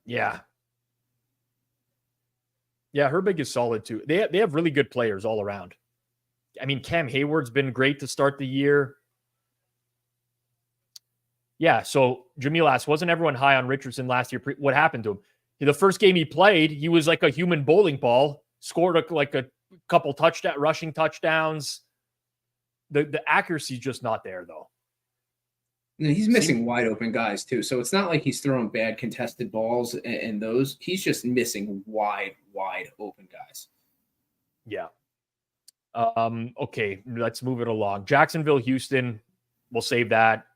Yeah. Yeah, Herbig is solid too. They have really good players all around. I mean, Cam Hayward's been great to start the year. Yeah, so Jamil asks, wasn't everyone high on Richardson last year? What happened to him? The first game he played, he was like a human bowling ball, scored a couple rushing touchdowns. The accuracy's just not there, though. He's missing wide open guys, too. So it's not like he's throwing bad contested balls and those. He's just missing wide open guys. Yeah. Okay, let's move it along. Jacksonville, Houston, we'll save that.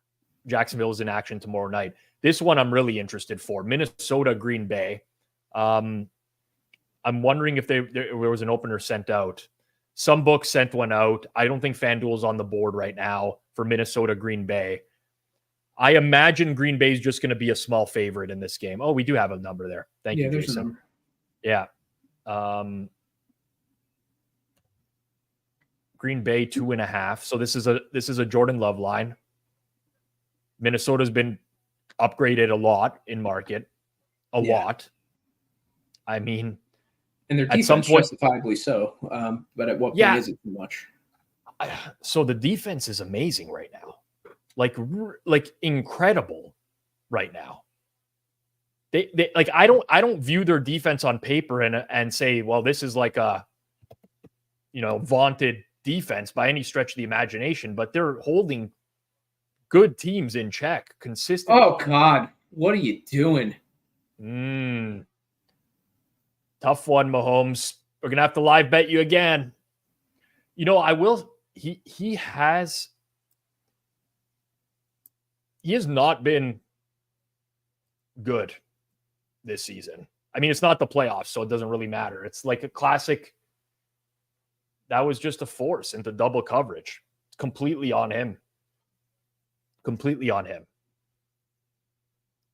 Jacksonville is in action tomorrow night. This one I'm really interested for. Minnesota, Green Bay. I'm wondering if there was an opener sent out. Some books sent one out. I don't think FanDuel's on the board right now for Minnesota, Green Bay. I imagine Green Bay is just going to be a small favorite in this game. Oh, we do have a number there. Thank you, Jason. Yeah. Green Bay 2.5. So this is a Jordan Love line. Minnesota's been upgraded a lot in market. A lot. I mean, and their defense, at some point, justifiably so. But at what point is it too much? So the defense is amazing right now. Like incredible right now. They like I don't view their defense on paper and say, well, this is like a vaunted defense by any stretch of the imagination, but they're holding good teams in check consistently. Oh God, what are you doing? Tough one, Mahomes. We're gonna have to live bet you again. I will. He has not been good this season. I mean, it's not the playoffs, so it doesn't really matter. It's like a classic. That was just a force into double coverage. It's completely on him. Completely on him.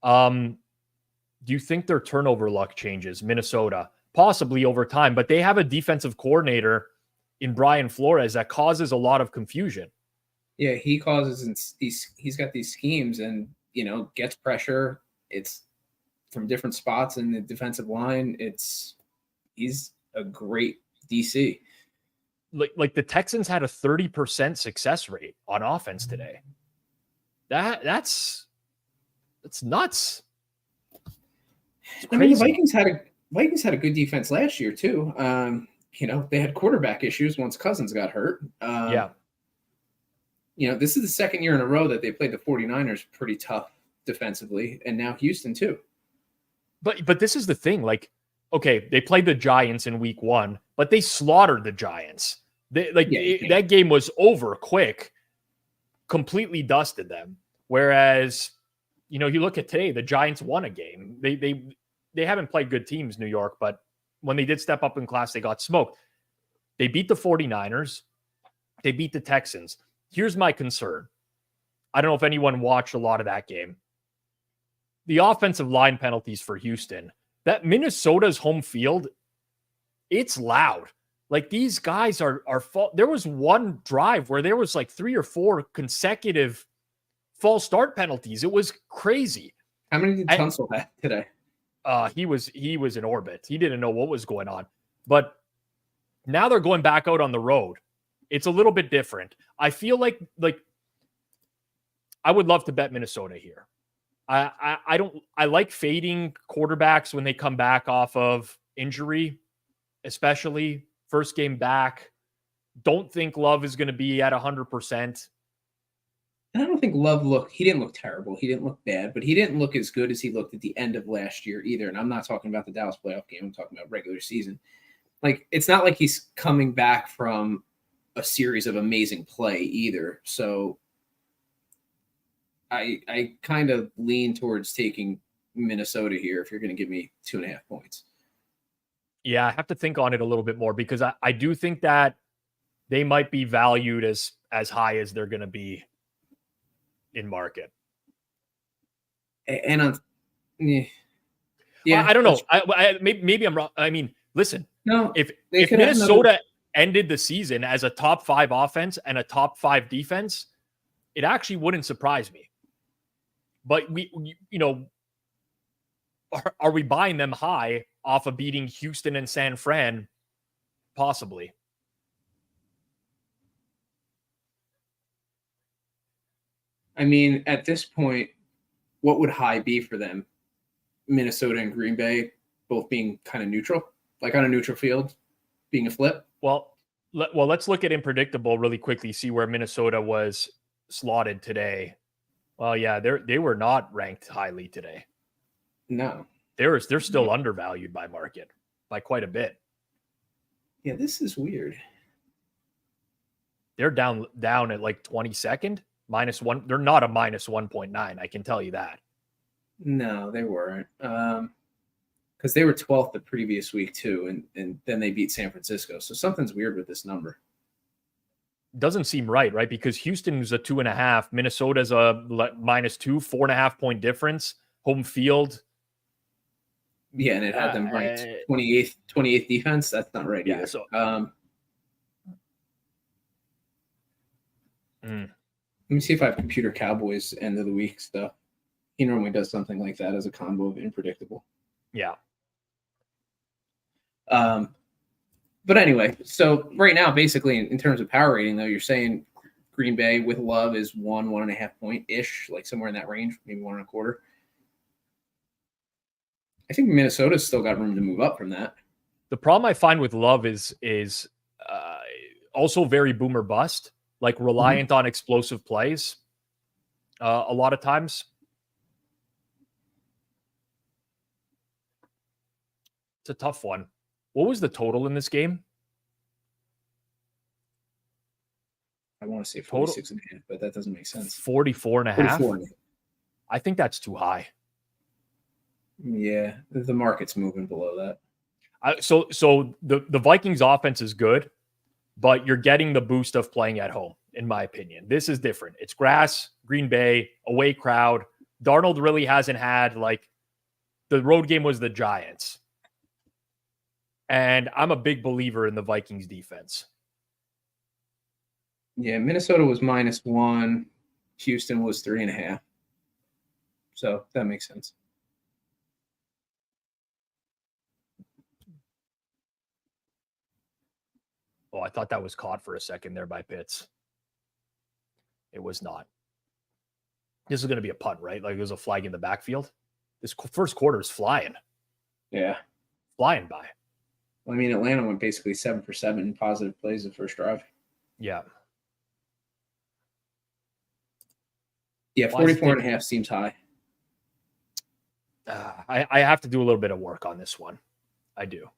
Do you think their turnover luck changes? Minnesota, possibly over time, but they have a defensive coordinator in Brian Flores that causes a lot of confusion. Yeah, he causes he's got these schemes and gets pressure. It's from different spots in the defensive line. He's a great DC. Like the Texans had a 30% success rate on offense today. That's nuts. I mean, the Vikings had a good defense last year too. They had quarterback issues once Cousins got hurt. This is the second year in a row that they played the 49ers pretty tough defensively, and now Houston too. But this is the thing. Like, okay, they played the Giants in week 1, but they slaughtered the Giants. That game was over quick, completely dusted them. Whereas, you look at today, the Giants won a game. They haven't played good teams, New York, but when they did step up in class, they got smoked. They beat the 49ers. They beat the Texans. Here's my concern. I don't know if anyone watched a lot of that game. The offensive line penalties for Houston. That Minnesota's home field, it's loud. Like these guys are there was one drive where there was like 3 or 4 consecutive false start penalties. It was crazy. How many did Tunsil have today? He was in orbit. He didn't know what was going on. But now they're going back out on the road. It's a little bit different. I feel like I would love to bet Minnesota here. I like fading quarterbacks when they come back off of injury, especially first game back. Don't think Love is going to be at 100%. I don't think Love he didn't look terrible. He didn't look bad, but he didn't look as good as he looked at the end of last year either. And I'm not talking about the Dallas playoff game. I'm talking about regular season. Like, it's not like he's coming back from a series of amazing play either. So I kind of lean towards taking Minnesota here if you're going to give me 2.5 points. Yeah, I have to think on it a little bit more because I do think that they might be valued as high as they're going to be in market. And I don't know. Maybe I'm wrong. I mean, listen, no, if Minnesota ended the season as a top 5 offense and a top 5 defense, it actually wouldn't surprise me. But are we buying them high off of beating Houston and San Fran? Possibly. I mean, at this point, what would high be for them? Minnesota and Green Bay both being kind of neutral, like on a neutral field, being a flip. Well, let's look at unpredictable really quickly. See where Minnesota was slotted today. Well, yeah, they were not ranked highly today. No, They're still undervalued by market by quite a bit. Yeah, this is weird. They're down at like 22nd, -1. They're not a -1.9. I can tell you that. No, they weren't. Because they were 12th the previous week too, and then they beat San Francisco. So something's weird with this number. Doesn't seem right? Because Houston's a 2.5, Minnesota's a -2, 4.5 point difference, home field. Yeah, and it had them ranked 28th defense. That's not right either. So, let me see if I have Computer Cowboys end of the week stuff. He normally does something like that as a combo of unpredictable. Yeah. But anyway, so right now, basically, in terms of power rating, though, you're saying Green Bay with Love is 1.5 point ish, like somewhere in that range, maybe 1.25. I think Minnesota's still got room to move up from that. The problem I find with Love is also very boomer bust, like reliant on explosive plays a lot of times. It's a tough one. What was the total in this game? I want to say 46.5, but that doesn't make sense. 44.5? 44. I think that's too high. Yeah, the market's moving below that. So the Vikings offense is good, but you're getting the boost of playing at home, in my opinion. This is different. It's grass, Green Bay, away crowd. Darnold really hasn't had, like, the road game was the Giants. And I'm a big believer in the Vikings defense. Yeah, Minnesota was -1. Houston was 3.5. So that makes sense. Oh, I thought that was caught for a second there by Pitts. It was not. This is going to be a punt, right? Like, there's a flag in the backfield. This first quarter is flying. Yeah. Flying by. I mean, Atlanta went basically 7 for 7 in positive plays the first drive. Yeah. Yeah, 44.5 seems high. I have to do a little bit of work on this one. I do.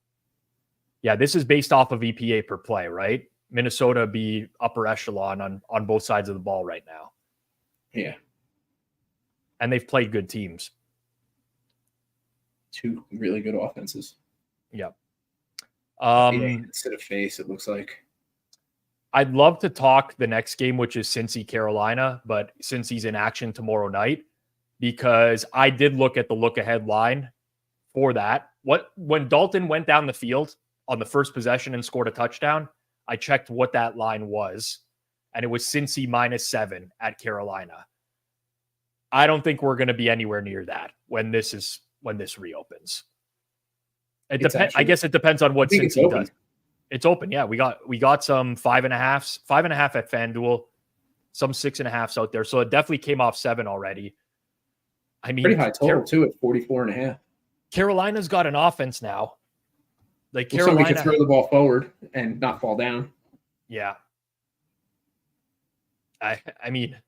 Yeah, this is based off of EPA per play, right? Minnesota be upper echelon on both sides of the ball right now. Yeah. And they've played good teams. Two really good offenses. Yeah. Instead of face, it looks like. I'd love to talk the next game, which is Cincy, Carolina, but since he's in action tomorrow night, because I did look at the look-ahead line for that. When Dalton went down the field on the first possession and scored a touchdown, I checked what that line was, and it was Cincy -7 at Carolina. I don't think we're going to be anywhere near that when this reopens. It depends. I guess it depends on what Cincy does. It's open. Yeah, we got some 5.5 at Fanduel, some 6.5s out there. So it definitely came off 7 already. I mean, pretty high total too at 44.5. Carolina's got an offense now. Like Carolina, we can throw the ball forward and not fall down. Yeah. I mean,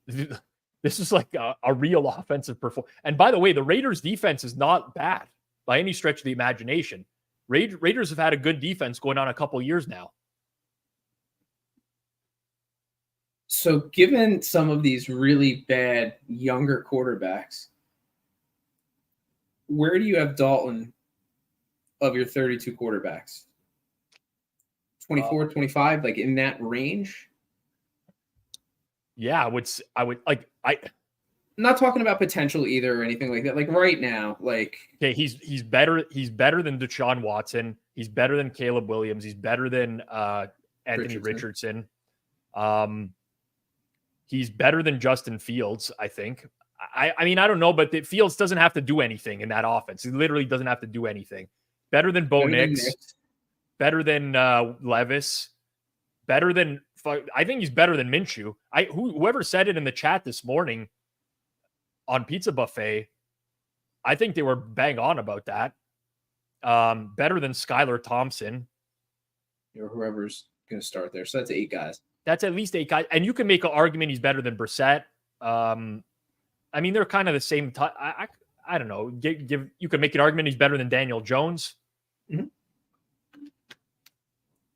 this is like a real offensive performance. And by the way, the Raiders defense is not bad by any stretch of the imagination. Raiders have had a good defense going on a couple years now. So given some of these really bad younger quarterbacks, where do you have Dalton of your 32 quarterbacks? 24, 25, like in that range? Yeah, I would like I'm not talking about potential either or anything like that. Like right now, like okay, he's better than Deshaun Watson. He's better than Caleb Williams. He's better than Anthony Richardson. He's better than Justin Fields, I think. I mean, I don't know, but Fields doesn't have to do anything in that offense. He literally doesn't have to do anything. Better than Bo Nix. Better than Levis. Better than I think he's better than Minshew. Whoever said it in the chat this morning on Pizza Buffet, I think they were bang on about that. Better than Skylar Thompson. Or whoever's going to start there. So that's 8 guys. That's at least 8 guys. And you can make an argument he's better than Brissett. I mean, they're kind of the same. I don't know. You could make an argument he's better than Daniel Jones. Mm-hmm.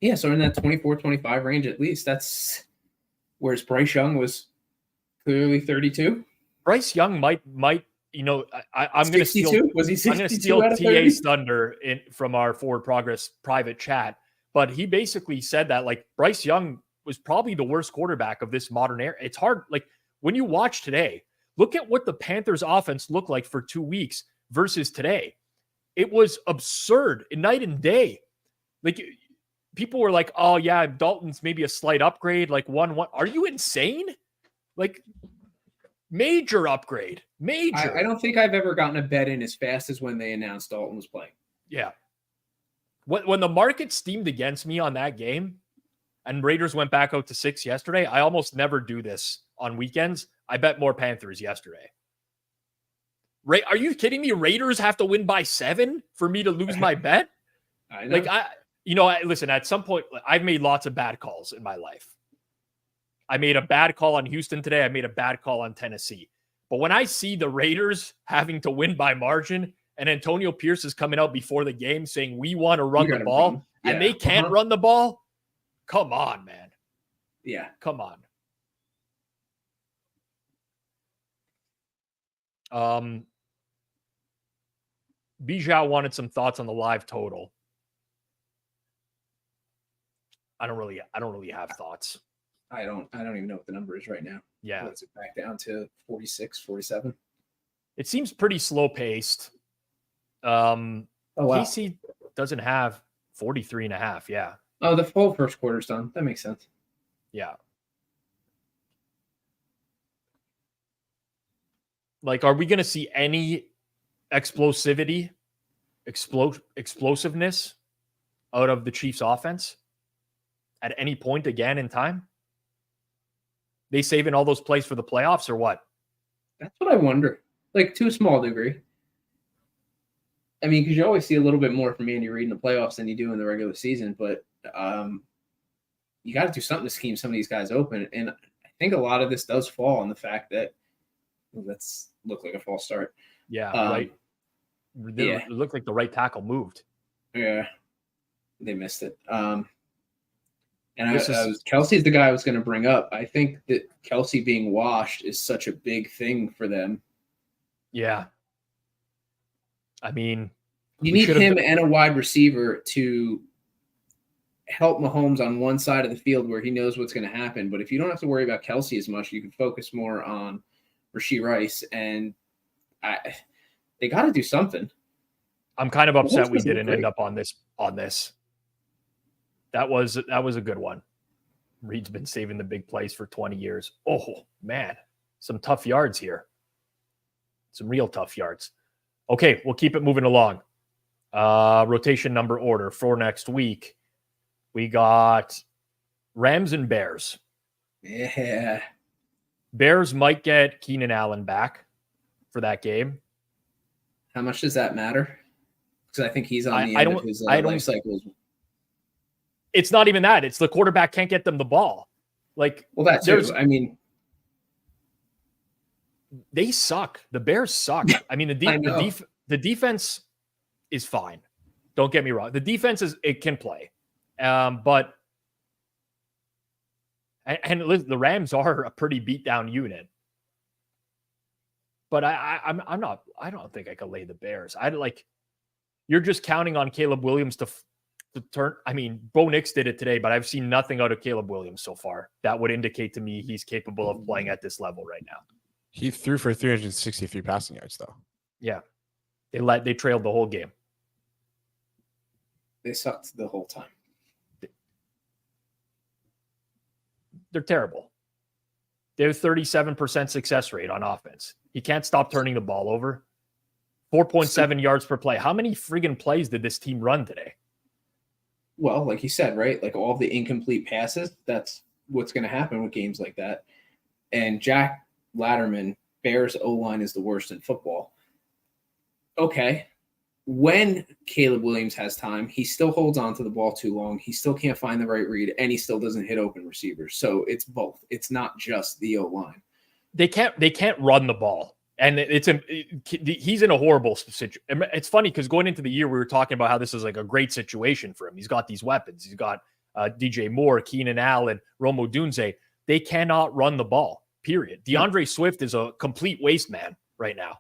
Yeah, so in that 24-25 range at least. That's whereas Bryce Young was clearly 32. Bryce Young might I'm going to steal. Was he 62? I'm going to steal TA's thunder from our Forward Progress private chat. But he basically said that like Bryce Young was probably the worst quarterback of this modern era. It's hard. Like when you watch today, look at what the Panthers offense looked like for 2 weeks versus today. It was absurd, night and day. Like people were like, oh yeah, Dalton's maybe a slight upgrade, like 1-1. Are you insane? Like major upgrade. Major. I don't think I've ever gotten a bet in as fast as when they announced Dalton was playing. Yeah. When the market steamed against me on that game and Raiders went back out to 6 yesterday, I almost never do this on weekends. I bet more Panthers yesterday. Are you kidding me? Raiders have to win by 7 for me to lose my bet? I know. Like listen, at some point, I've made lots of bad calls in my life. I made a bad call on Houston today. I made a bad call on Tennessee. But when I see the Raiders having to win by margin and Antonio Pierce is coming out before the game saying we want to run the ball and they can't run the ball, come on, man. Yeah. Come on. Bijou wanted some thoughts on the live total. I don't really have thoughts. I don't even know what the number is right now. Yeah. What's it back down to 46, 47? It seems pretty slow paced. Wow. KC doesn't have 43.5. Yeah. Oh, the full first quarter's done. That makes sense. Yeah. Like, are we going to see any explosiveness out of the Chiefs offense at any point again in time? They saving all those plays for the playoffs or what? That's what I wonder. Like, to a small degree. I mean, because you always see a little bit more from Andy Reid in the playoffs than you do in the regular season, but you got to do something to scheme some of these guys open. And I think a lot of this does fall on the fact that let's look like a false start. Yeah, right. It looked like the right tackle moved. Yeah, they missed it. Kelsey's the guy I was going to bring up. I think that Kelsey being washed is such a big thing for them. Yeah. I mean, you need him and a wide receiver to help Mahomes on one side of the field where he knows what's going to happen. But if you don't have to worry about Kelsey as much, you can focus more on Rashee Rice. And they got to do something. I'm kind of upset we didn't end up on this. That was a good one. Reed's been saving the big plays for 20 years. Oh, man. Some tough yards here. Some real tough yards. Okay, we'll keep it moving along. Rotation number order for next week. We got Rams and Bears. Yeah. Bears might get Keenan Allen back for that game. How much does that matter? Because I think he's on the end of his life cycle. It's not even that. It's the quarterback can't get them the ball. Like, well, that's too. I mean, they suck. The Bears suck. I mean, the defense is fine. Don't get me wrong. The defense it can play, but the Rams are a pretty beat down unit. But I don't think I could lay the Bears. You're just counting on Caleb Williams to turn. I mean, Bo Nix did it today, but I've seen nothing out of Caleb Williams so far that would indicate to me he's capable of playing at this level right now. He threw for 363 passing yards, though. Yeah. They trailed the whole game. They sucked the whole time. They're terrible. They have 37% success rate on offense. He can't stop turning the ball over. 4.7 yards per play. How many friggin' plays did this team run today? Well, like you said, right? Like all the incomplete passes, that's what's going to happen with games like that. And Jack Latterman, Bears O-line is the worst in football. Okay. When Caleb Williams has time, he still holds on to the ball too long. He still can't find the right read, and he still doesn't hit open receivers. So it's both. It's not just the O-line. They can't run the ball. And he's in a horrible situation. It's funny because going into the year, we were talking about how this is like a great situation for him. He's got these weapons. He's got DJ Moore, Keenan Allen, Rome Odunze. They cannot run the ball, period. DeAndre Swift is a complete waste man right now.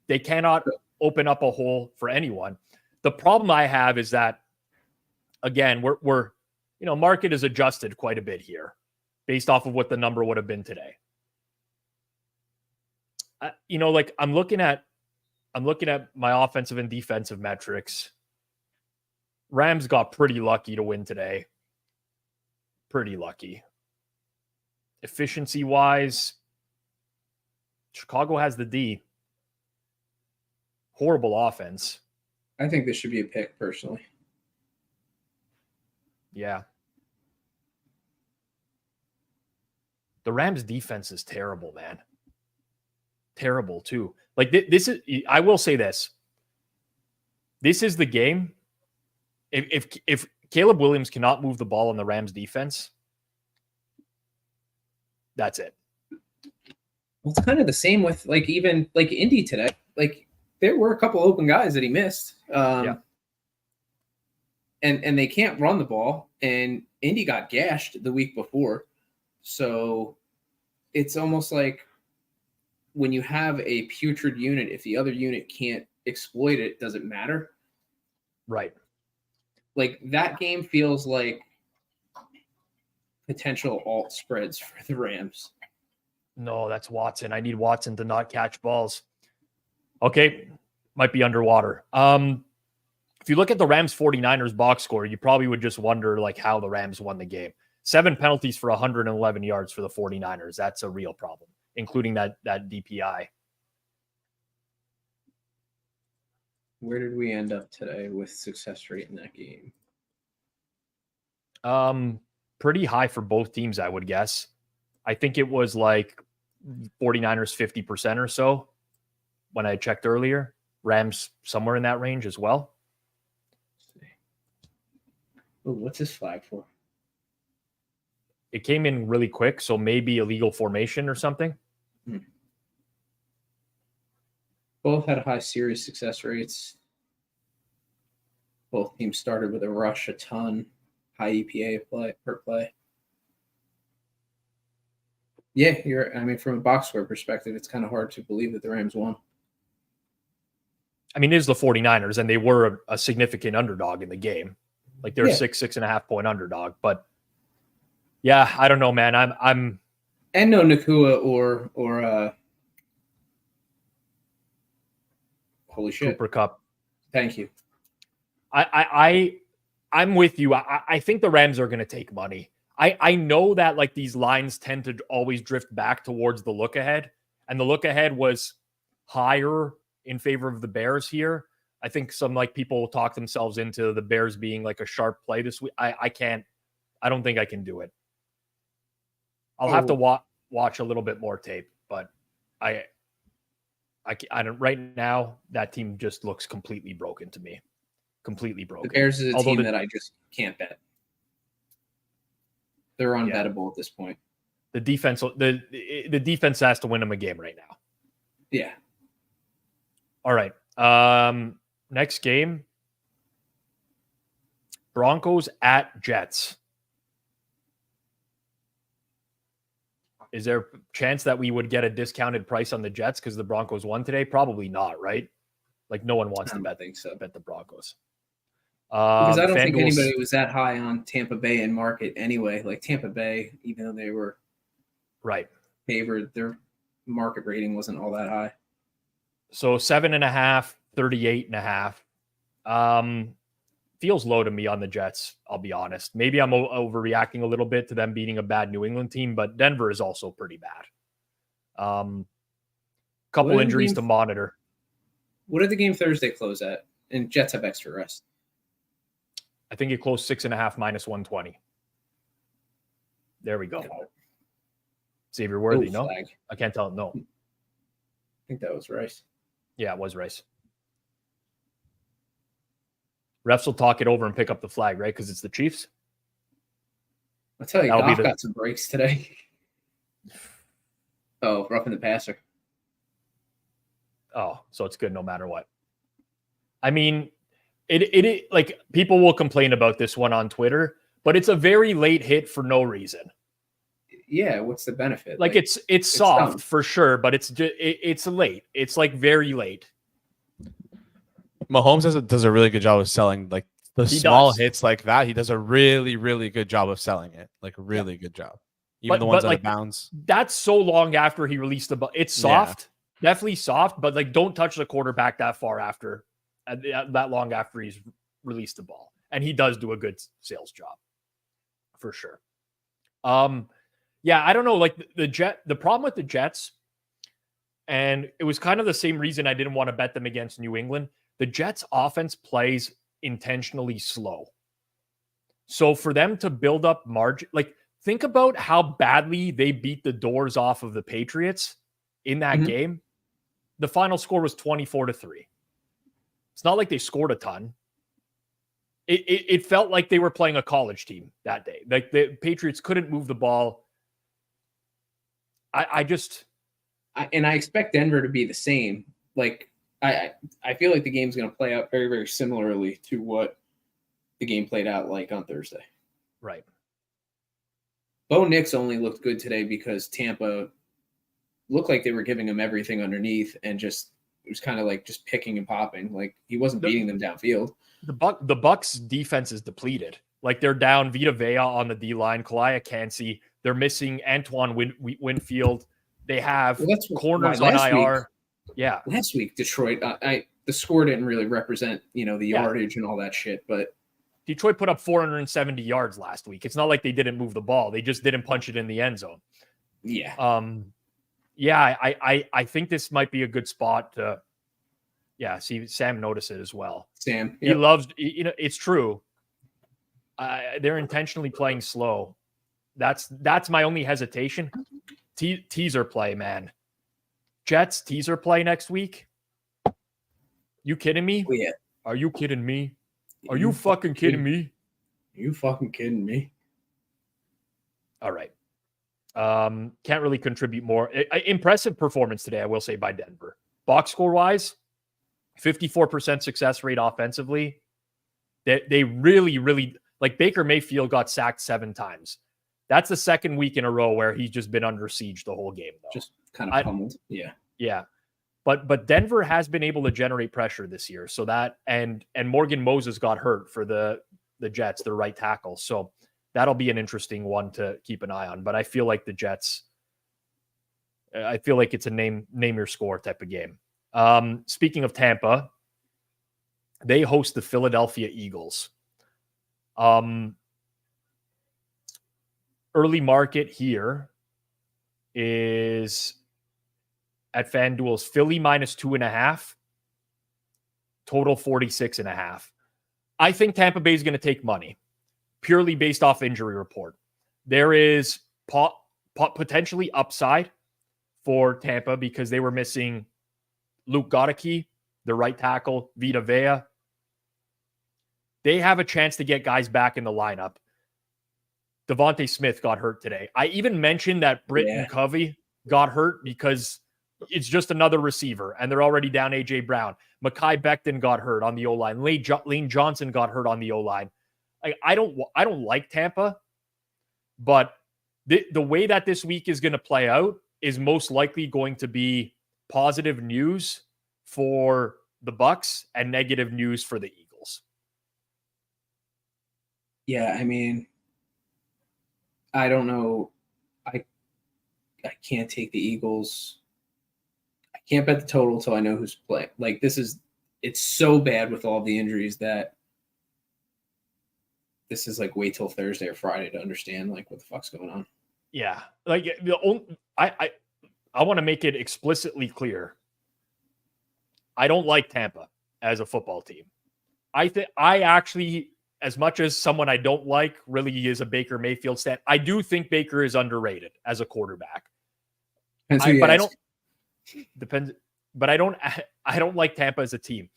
They cannot open up a hole for anyone. The problem I have is that, again, we're market is adjusted quite a bit here based off of what the number would have been today. I'm looking at my offensive and defensive metrics. Rams got pretty lucky to win today. Pretty lucky. Efficiency wise, Chicago has the D. Horrible offense. I think this should be a pick, personally. Yeah. The Rams defense is terrible, man. Terrible too. Like this is, I will say this. This is the game. If Caleb Williams cannot move the ball on the Rams defense, that's it. Well, it's kind of the same with even Indy today. There were a couple open guys that he missed. And they can't run the ball, and Indy got gashed the week before. So it's almost like when you have a putrid unit, if the other unit can't exploit it, does it matter? Right. Like that game feels like potential alt spreads for the Rams. No, that's Watson. I need Watson to not catch balls. Okay. Might be underwater. If you look at the Rams 49ers box score, you probably would just wonder how the Rams won the game. 7 penalties for 111 yards for the 49ers. That's a real problem, including that DPI. Where did we end up today with success rate in that game? Pretty high for both teams, I would guess. I think it was 49ers 50% or so when I checked earlier. Rams somewhere in that range as well. Oh, what's this flag for? It came in really quick, so maybe illegal formation or something. Both had high series success rates. Both teams started with a rush a ton, high EPA per play. Yeah, from a box score perspective, it's kind of hard to believe that the Rams won. I mean, it is the 49ers, and they were a significant underdog in the game. They're 6.5 point underdog. But yeah, I don't know, man. I'm and no Nakua or holy shit, Cooper Kupp. Thank you. I'm with you. I think the Rams are going to take money. I know that these lines tend to always drift back towards the look ahead, and the look ahead was higher in favor of the Bears here. I think some people talk themselves into the Bears being a sharp play this week. I don't think I can do it. I'll have to watch a little bit more tape, but I don't right now. That team just looks completely broken to me. Completely broken. The Bears is a team that I just can't bet. They're unbettable at this point. The defense has to win them a game right now. Yeah. All right. Next game. Broncos at Jets. Is there a chance that we would get a discounted price on the Jets because the Broncos won today? Probably not, right? No one wants to bet the Broncos. Because I don't think anybody was that high on Tampa Bay in market anyway. Tampa Bay, even though they were favored, their market rating wasn't all that high. So 7.5, 38.5. Feels low to me on the Jets, I'll be honest. Maybe I'm overreacting a little bit to them beating a bad New England team, but Denver is also pretty bad. Couple injuries to monitor. What did the game Thursday close at? And Jets have extra rest. I think it closed 6.5 minus 120. There we go. Got it. Xavier Worthy, Oh, no? flag. I can't tell. No. I think that was Rice. Yeah, it was Rice. Refs will talk it over and pick up the flag, right? Because it's the Chiefs. I'll tell you, That'll be Goff the- got some breaks today. Oh, roughing the passer. Oh, so it's good no matter what. I mean, it like people will complain about this one on Twitter, but it's a very late hit for no reason. Yeah, what's the benefit? Like it's soft dumb. for sure, but it's late. It's like very late. Mahomes does a really good job of selling like the He small does. hits like that. He does a really, really good job of selling it. Like a really good job. Even the ones out of bounds. That's so long after he released the ball. It's soft, definitely soft, but like don't touch the quarterback that far after that long after he's released the ball. And he does do a good sales job for sure. Yeah, I don't know. Like the problem with the Jets, and it was kind of the same reason I didn't want to bet them against New England. The Jets offense plays intentionally slow. So for them to build up margin, like think about how badly they beat the doors off of the Patriots in that game. The final score was 24-3. It's not like they scored a ton. It felt like they were playing a college team that day. Like the Patriots couldn't move the ball. I expect Denver to be the same. Like I feel like the game's going to play out very, very similarly to what the game played out like on Thursday. Right. Bo Nix only looked good today because Tampa looked like they were giving him everything underneath and just it was kind of like just picking and popping. Like he wasn't beating them downfield. The Bucks defense is depleted. Like they're down Vita Vea on the D line, Kalaya Cansey. They're missing Antoine Winfield. They have corners on IR. Yeah. Last week, Detroit, the score didn't really represent, the yardage and all that shit, but Detroit put up 470 yards last week. It's not like they didn't move the ball. They just didn't punch it in the end zone. Yeah. I think this might be a good spot to, see Sam notice it as well. Sam. He loves, it's true. They're intentionally playing slow. That's my only hesitation. Teaser play, man. Jets teaser play next week. You kidding me? Oh, yeah. Are you kidding me? Are you fucking kidding me? Are you fucking kidding me? All right. Can't really contribute more. Impressive performance today, I will say, by Denver. Box score wise, 54% success rate offensively. They really, really like Baker Mayfield got sacked 7 times. That's the second week in a row where he's just been under siege the whole game, though. Just kind of pummeled. Yeah. Yeah. But Denver has been able to generate pressure this year. So that and Morgan Moses got hurt for the Jets, the right tackle. So that'll be an interesting one to keep an eye on. But I feel like the Jets, I feel like it's a name your score type of game. Speaking of Tampa, they host the Philadelphia Eagles. Early market here is at FanDuel's Philly -2.5, total 46.5. I think Tampa Bay is going to take money purely based off injury report. There is potentially upside for Tampa because they were missing Luke Goedeke, the right tackle, Vita Vea. They have a chance to get guys back in the lineup. Devontae Smith got hurt today. I even mentioned that Britton Covey got hurt because it's just another receiver, and they're already down A.J. Brown. Mekhi Becton got hurt on the O-line. Lane Johnson got hurt on the O-line. I don't like Tampa, but the way that this week is going to play out is most likely going to be positive news for the Bucks and negative news for the Eagles. Yeah, I mean, I don't know. I can't take the Eagles. I can't bet the total until I know who's playing. Like it's so bad with all the injuries that this is like wait till Thursday or Friday to understand like what the fuck's going on. Yeah, like I want to make it explicitly clear. I don't like Tampa as a football team. I actually as much as someone I don't like really is a Baker Mayfield stan, I do think Baker is underrated as a quarterback. But I don't like Tampa as a team.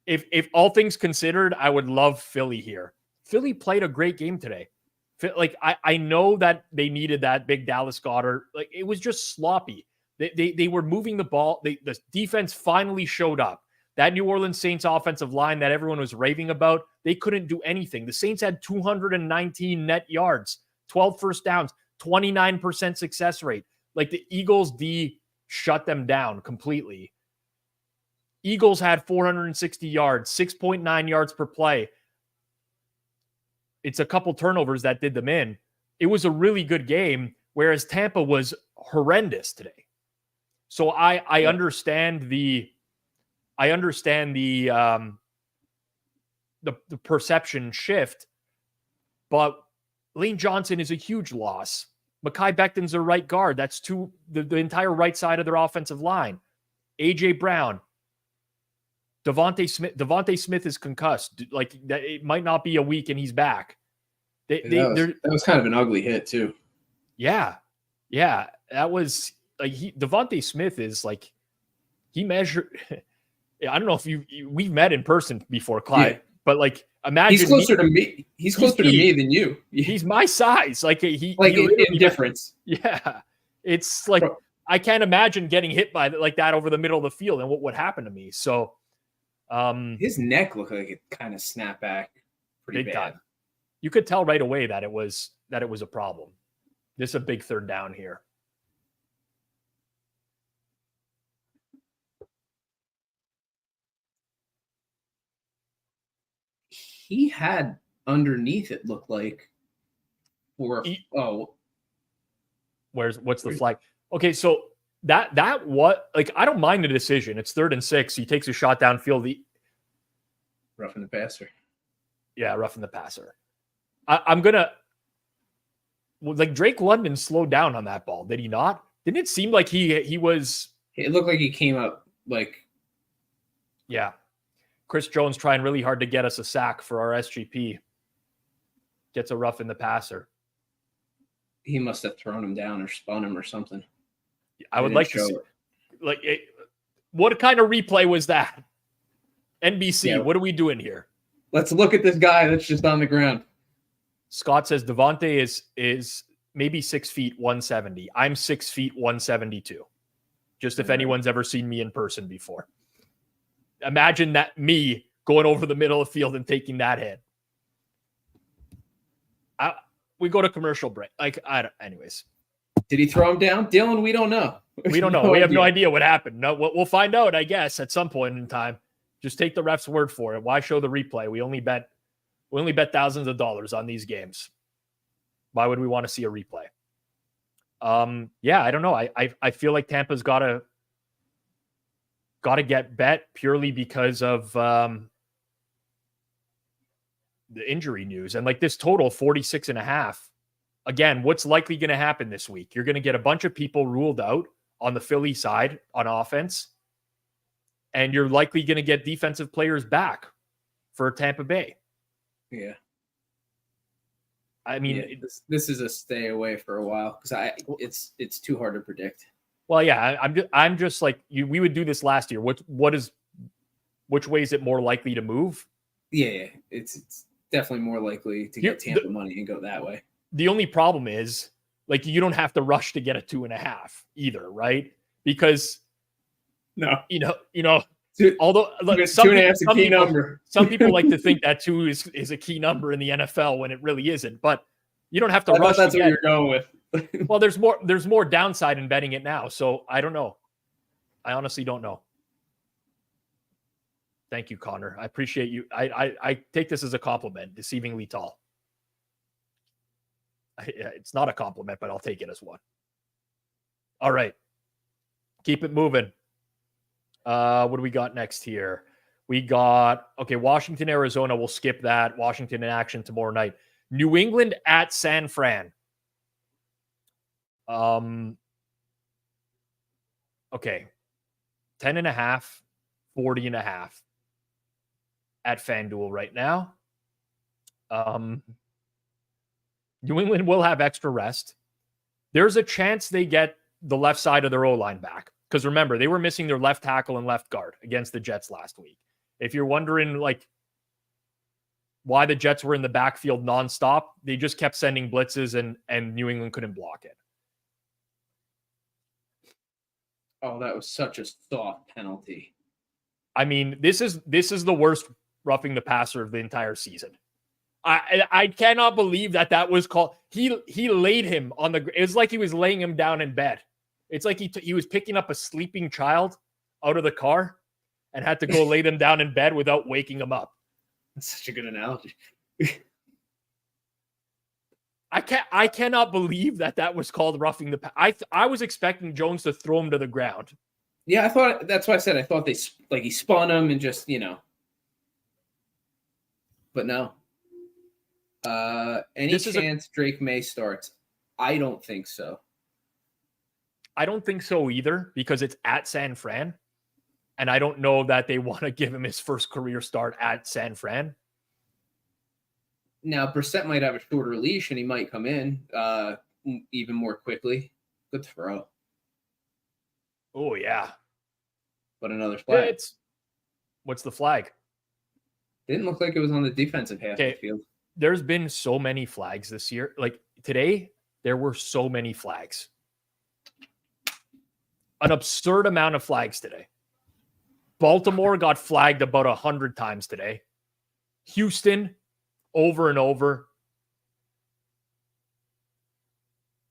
If all things considered, I would love Philly here. Philly played a great game today. Like I know that they needed that big Dallas Goedert. Like it was just sloppy. They were moving the ball. The defense finally showed up. That New Orleans Saints offensive line that everyone was raving about, they couldn't do anything. The Saints had 219 net yards, 12 first downs, 29% success rate. Like the Eagles D shut them down completely. Eagles had 460 yards, 6.9 yards per play. It's a couple turnovers that did them in. It was a really good game, whereas Tampa was horrendous today. So I understand the perception shift, but Lane Johnson is a huge loss. Mekhi Becton's a right guard. That's the entire right side of their offensive line. AJ Brown, Devontae Smith is concussed. Like that, it might not be a week and he's back. That was kind of an ugly hit too. Yeah. That was like Devontae Smith is like he measured. I don't know if we've met in person before, Clyde, but like imagine he's closer to me. He's closer to me than you. He's my size. Like he in difference. Yeah, it's like I can't imagine getting hit by like that over the middle of the field and what would happen to me. So, his neck looked like it kind of snapped back pretty bad. Time. You could tell right away that it was a problem. This is a big third down here. He had underneath it looked like what's the flag? Okay, so that what like I don't mind the decision. It's 3rd and 6. He takes a shot downfield. Roughing the passer. Yeah, roughing the passer. I'm gonna like Drake London slowed down on that ball. Did he not? Didn't it seem like he was? It looked like he came up like. Yeah. Chris Jones trying really hard to get us a sack for our SGP. Gets a rough in the passer. He must have thrown him down or spun him or something. I would like to see, what kind of replay was that? NBC, yeah. What are we doing here? Let's look at this guy that's just on the ground. Scott says Devontae is maybe 6 feet 170. I'm 6 feet 172. Just if anyone's ever seen me in person before. Imagine that me going over the middle of the field and taking that hit. We go to commercial break. Anyways. Did he throw him down? Dylan, we don't know. We don't know. We have no idea what happened. No, we'll find out, I guess, at some point in time. Just take the ref's word for it. Why show the replay? We only bet thousands of dollars on these games. Why would we want to see a replay? Yeah, I don't know. I feel like Tampa's got to get bet purely because of the injury news. And like this total 46.5. Again, what's likely going to happen this week? You're going to get a bunch of people ruled out on the Philly side on offense. And you're likely going to get defensive players back for Tampa Bay. Yeah. I mean, yeah, this is a stay away for a while because it's too hard to predict. Well, yeah, I'm just like you. We would do this last year. Which way is it more likely to move? Yeah, it's definitely more likely to get Tampa money and go that way. The only problem is like you don't have to rush to get a 2.5 either, right? Because you know, although like, 2.5 is a key number. Some people like to think that 2 is a key number in the NFL when it really isn't. But you don't have to rush. That's what you're going with. Well, there's more downside in betting it now. So I don't know. I honestly don't know. Thank you, Connor. I appreciate you. I take this as a compliment, deceivingly tall. It's not a compliment, but I'll take it as one. All right. Keep it moving. What do we got next here? We got, Washington, Arizona. We'll skip that. Washington in action tomorrow night. New England at San Fran. 10.5, 40.5 at Fanduel right now. New England will have extra rest. There's a chance they get the left side of their O-line back. Because remember, they were missing their left tackle and left guard against the Jets last week. If you're wondering, like, why the Jets were in the backfield nonstop, they just kept sending blitzes and New England couldn't block it. Oh, that was such a soft penalty. I mean, this is the worst roughing the passer of the entire season. I cannot believe that was called. He laid him on the. It was like he was laying him down in bed. It's like he was picking up a sleeping child out of the car and had to go lay them down in bed without waking them up. That's such a good analogy. I cannot believe that was called roughing the. I was expecting Jones to throw him to the ground. Yeah, I thought that's why I said I thought he spun him and just but no. Any chance Drake May starts? I don't think so. I don't think so either because it's at San Fran. And I don't know that they want to give him his first career start at San Fran. Now, Brissett might have a shorter leash and he might come in even more quickly. Good throw. Oh, yeah. But another flag. What's the flag? Didn't look like it was on the defensive half of the field. There's been so many flags this year. Like today, there were so many flags. An absurd amount of flags today. Baltimore got flagged about 100 times today. Houston, over and over.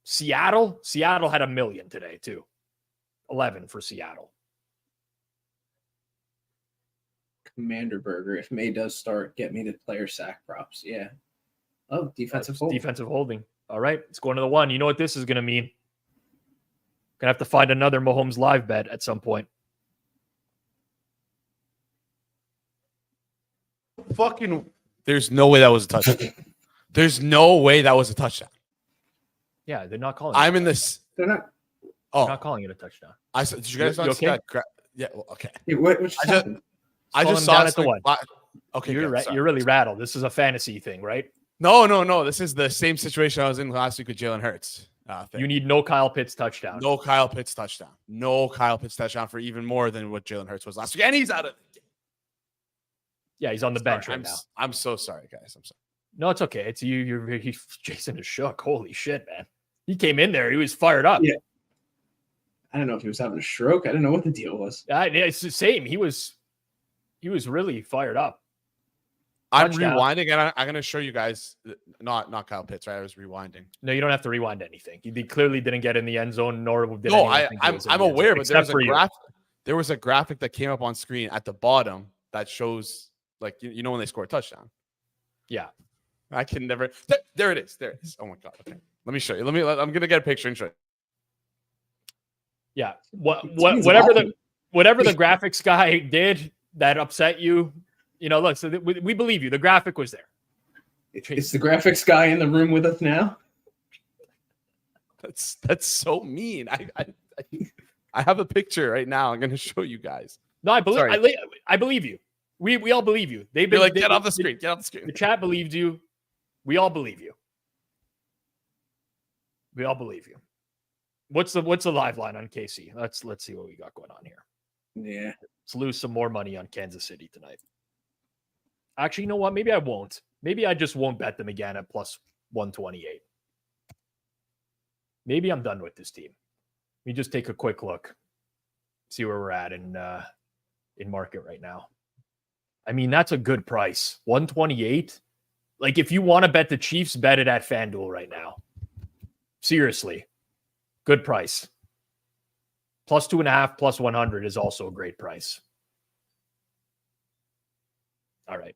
Seattle had 1 million today too. 11 for Seattle. Commander Burger. If May does start, get me the player sack props. Yeah. Oh, defensive holding. Defensive holding. All right. It's going to the one. You know what this is going to mean? Gonna have to find another Mahomes live bet at some point. Fucking, there's no way that was a touchdown. There's no way that was a touchdown. Yeah, they're not calling. I'm in this. They're not. Oh, not calling it a touchdown. I said, did you guys not see that? Yeah. Well, okay. Hey, what just happened? I just saw it at the one. Okay, you're really rattled. This is a fantasy thing, right? No. This is the same situation I was in last week with Jalen Hurts. You need no Kyle Pitts touchdown. No Kyle Pitts touchdown. No Kyle Pitts touchdown for even more than what Jalen Hurts was last week. And he's out of the game. Yeah, he's on the bench right now. I'm so sorry, guys. I'm sorry. No, it's okay. It's you. Jason is shook. Holy shit, man. He came in there. He was fired up. Yeah. I don't know if he was having a stroke. I didn't know what the deal was. It's the same. He was really fired up. I'm rewinding, and I'm going to show you guys. Not Kyle Pitts, right? I was rewinding. No, you don't have to rewind anything. He clearly didn't get in the end zone, nor did I'm aware, but there was a graphic that came up on screen at the bottom that shows, like, you know when they score a touchdown. Yeah, I can never. There it is. There it is. Oh my god. Okay, let me show you. I'm going to get a picture and show you. Yeah. Whatever the graphics guy did that upset you. Look, so we believe you. The graphic was there. Is the graphics guy in the room with us now? That's so mean. I have a picture right now. I'm going to show you guys. No, I believe you. We all believe you. Get off the screen. Get off the screen. The chat believed you. We all believe you. We all believe you. What's the live line on KC? Let's see what we got going on here. Yeah. Let's lose some more money on Kansas City tonight. Actually, you know what? Maybe I won't. Maybe I just won't bet them again at plus 128. Maybe I'm done with this team. Let me just take a quick look. See where we're at in market right now. I mean, that's a good price. 128. Like, if you want to bet the Chiefs, bet it at Fanduel right now. Seriously. Good price. Plus 2.5, plus 100 is also a great price. All right.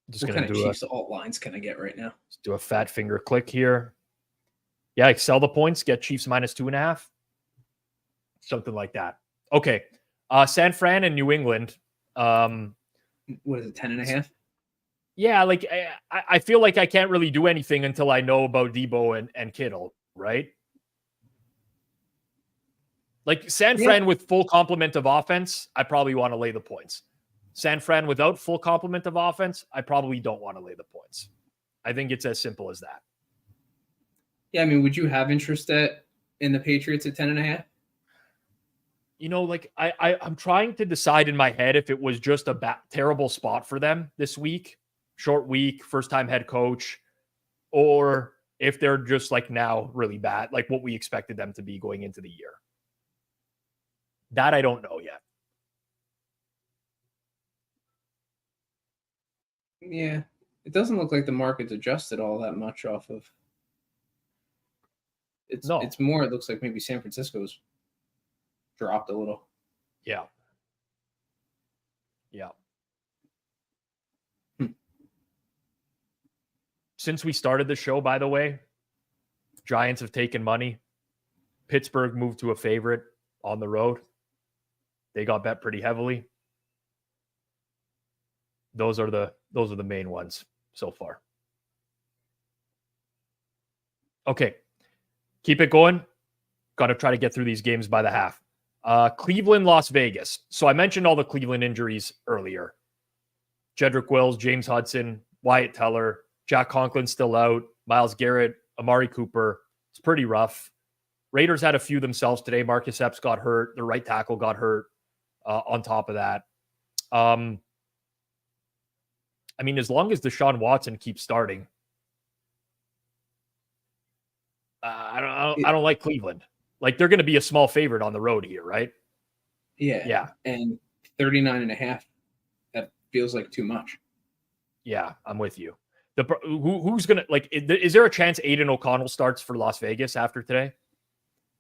What kind of Chiefs alt lines can I get right now? Let's do a fat finger click here. Yeah, sell the points, get Chiefs minus 2.5. Something like that. Okay. San Fran and New England. What is it, 10.5? Yeah, like I feel like I can't really do anything until I know about Debo and Kittle, right? Like San Fran with full complement of offense, I probably want to lay the points. San Fran without full complement of offense, I probably don't want to lay the points. I think it's as simple as that. Yeah, I mean, would you have interest in the Patriots at 10.5? You know, like I'm trying to decide in my head if it was just a terrible spot for them this week, short week, first time head coach, or if they're just like now really bad, like what we expected them to be going into the year. That I don't know yet. Yeah, it doesn't look like the market's adjusted all that much off of. It's more. It looks like maybe San Francisco's dropped a little. Yeah. Yeah. Since we started the show, by the way, Giants have taken money. Pittsburgh moved to a favorite on the road. They got bet pretty heavily. Those are the main ones so far. Okay. Keep it going. Got to try to get through these games by the half. Cleveland, Las Vegas. So I mentioned all the Cleveland injuries earlier. Jedrick Wills, James Hudson, Wyatt Teller, Jack Conklin's still out, Myles Garrett, Amari Cooper. It's pretty rough. Raiders had a few themselves today. Marcus Epps got hurt. The right tackle got hurt on top of that. I mean, as long as Deshaun Watson keeps starting, I don't like Cleveland. Like, they're going to be a small favorite on the road here, right? Yeah. Yeah. And 39.5, that feels like too much. Yeah, I'm with you. Who's going to, like, is there a chance Aiden O'Connell starts for Las Vegas after today?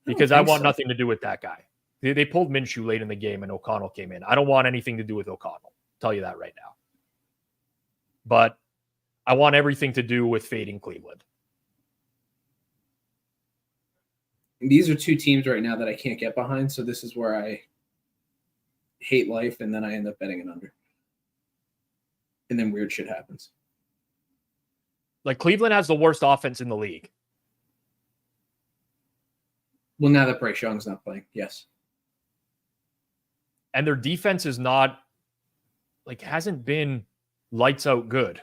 Because I want nothing to do with that guy. They pulled Minshew late in the game and O'Connell came in. I don't want anything to do with O'Connell. I'll tell you that right now. But I want everything to do with fading Cleveland. These are two teams right now that I can't get behind. So this is where I hate life. And then I end up betting it under. And then weird shit happens. Like, Cleveland has the worst offense in the league. Well, now that Bryce Young's not playing, yes. And their defense is not, like, hasn't been lights out good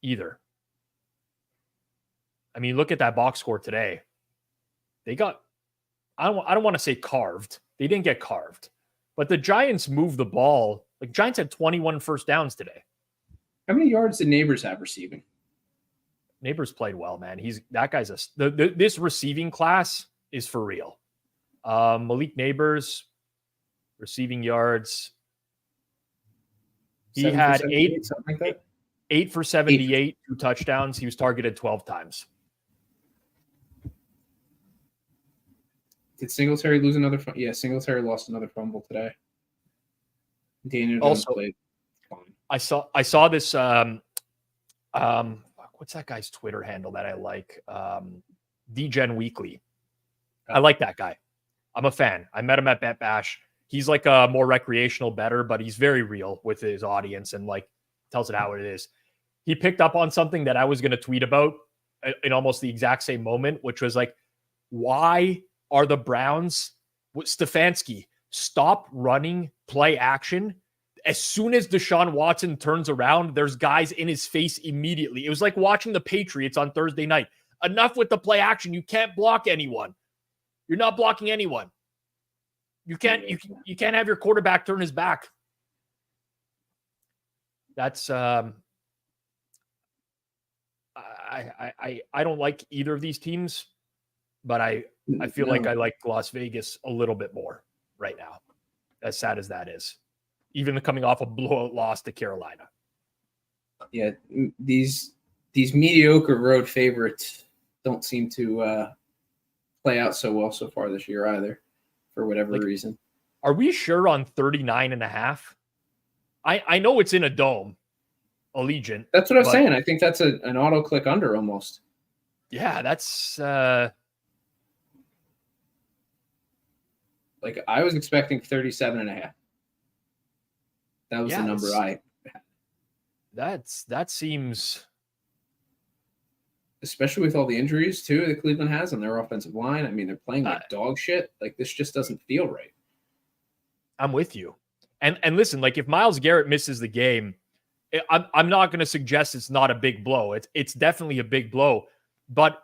either. I mean, look at that box score today. They got, I don't want to say carved. They didn't get carved. But the Giants moved the ball. Like, Giants had 21 first downs today. How many yards did Neighbors have receiving? Neighbors played well, man. That guy's this receiving class is for real. Malik Neighbors, receiving yards. He had 8 for 78, 2 touchdowns. He was targeted 12 times. Did Singletary lose another? Yeah, Singletary lost another fumble today. Daniel Jones Also, played fine. I saw this. What's that guy's Twitter handle that I like? DGen Weekly. I like that guy. I'm a fan. I met him at Bet Bash. He's like a more recreational bettor, but he's very real with his audience and like tells it how it is. He picked up on something that I was going to tweet about in almost the exact same moment, which was like, why are the Browns, Stefanski, stop running play action? As soon as Deshaun Watson turns around, there's guys in his face immediately. It was like watching the Patriots on Thursday night. Enough with the play action. You can't block anyone. You're not blocking anyone. You can't have your quarterback turn his back. That's I don't like either of these teams, but I feel like I like Las Vegas a little bit more right now. As sad as that is. Even coming off a blowout loss to Carolina. Yeah, these mediocre road favorites don't seem to play out so well so far this year either, for whatever reason. Are we sure on 39.5? I know it's in a dome, Allegiant. That's what I was saying. I think that's an auto click under almost. Yeah, that's like I was expecting 37.5. That was the number I had. That seems, especially with all the injuries too that Cleveland has on their offensive line. I mean, they're playing like dog shit. Like, this just doesn't feel right. I'm with you. And listen, like, if Myles Garrett misses the game, I'm not going to suggest it's not a big blow. It's definitely a big blow, but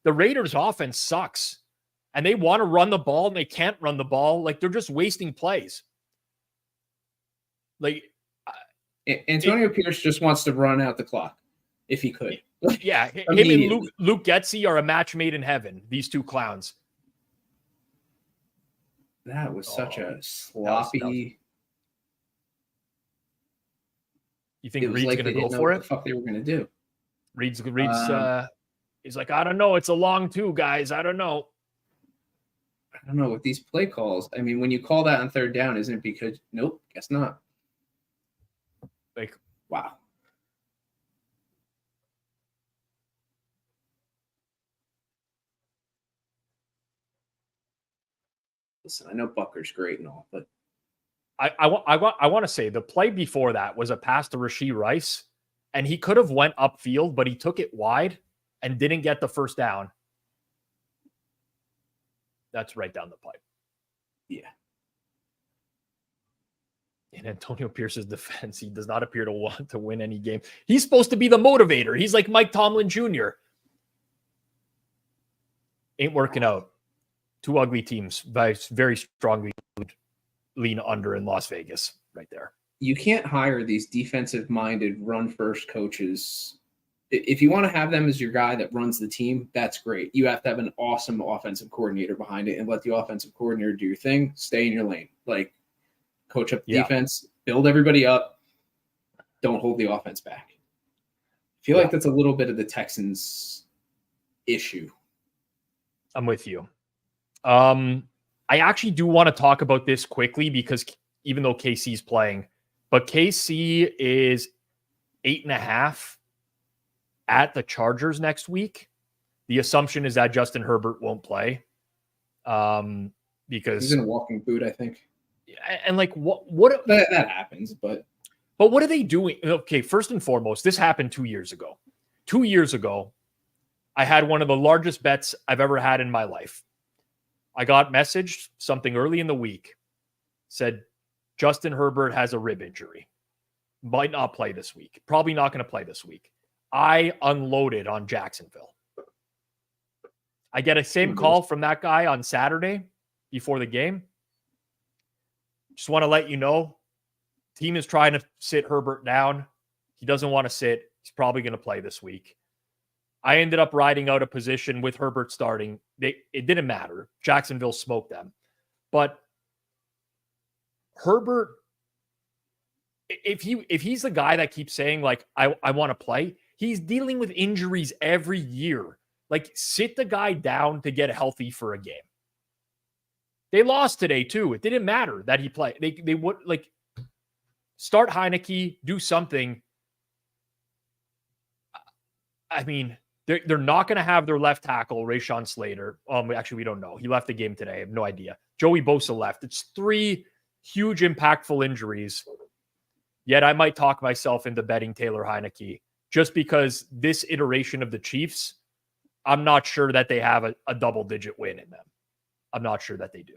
the Raiders offense sucks and they want to run the ball and they can't run the ball. Like they're just wasting plays. Like Antonio Pierce just wants to run out the clock if he could. Yeah. Him and Luke Getsy are a match made in heaven. These two clowns. That was such a sloppy. You think Reed's going to go for it? What the fuck they were going to do? Reed's he's like, I don't know. It's a long two, guys. I don't know. I don't know with these play calls. I mean, when you call that on third down, isn't it because nope, guess not. Like, wow. Listen, I know Bucker's great and all, but I want to say the play before that was a pass to Rashee Rice, and he could have went upfield, but he took it wide and didn't get the first down. That's right down the pipe. Yeah. In Antonio Pierce's defense, he does not appear to want to win any game. He's supposed to be the motivator. He's like Mike Tomlin Jr. Ain't working out. Two ugly teams, very strongly lean under in Las Vegas right there. You can't hire these defensive-minded, run-first coaches. If you want to have them as your guy that runs the team, that's great. You have to have an awesome offensive coordinator behind it and let the offensive coordinator do your thing. Stay in your lane. Like, coach up the defense, build everybody up. Don't hold the offense back. I feel like that's a little bit of the Texans' issue. I'm with you. I actually do want to talk about this quickly because even though KC's playing, but KC is 8.5 at the Chargers next week. The assumption is that Justin Herbert won't play. Because he's in a walking boot, I think. And like what that happens, but what are they doing? Okay, first and foremost, this happened 2 years ago. 2 years ago, I had one of the largest bets I've ever had in my life. I got messaged something early in the week, said Justin Herbert has a rib injury, might not play this week, probably not going to play this week. I unloaded on Jacksonville. I get a same call from that guy on Saturday before the game. Just want to let you know, team is trying to sit Herbert down. He doesn't want to sit. He's probably going to play this week. I ended up riding out a position with Herbert starting. It didn't matter. Jacksonville smoked them. But Herbert, if he's the guy that keeps saying, like, I want to play, he's dealing with injuries every year. Like, sit the guy down to get healthy for a game. They lost today, too. It didn't matter that he played. They would, like, start Heineke, do something. I mean, they're not going to have their left tackle, Rashawn Slater. Actually, we don't know. He left the game today. I have no idea. Joey Bosa left. It's 3 huge, impactful injuries. Yet I might talk myself into betting Taylor Heineke just because this iteration of the Chiefs, I'm not sure that they have a double-digit win in them. I'm not sure that they do.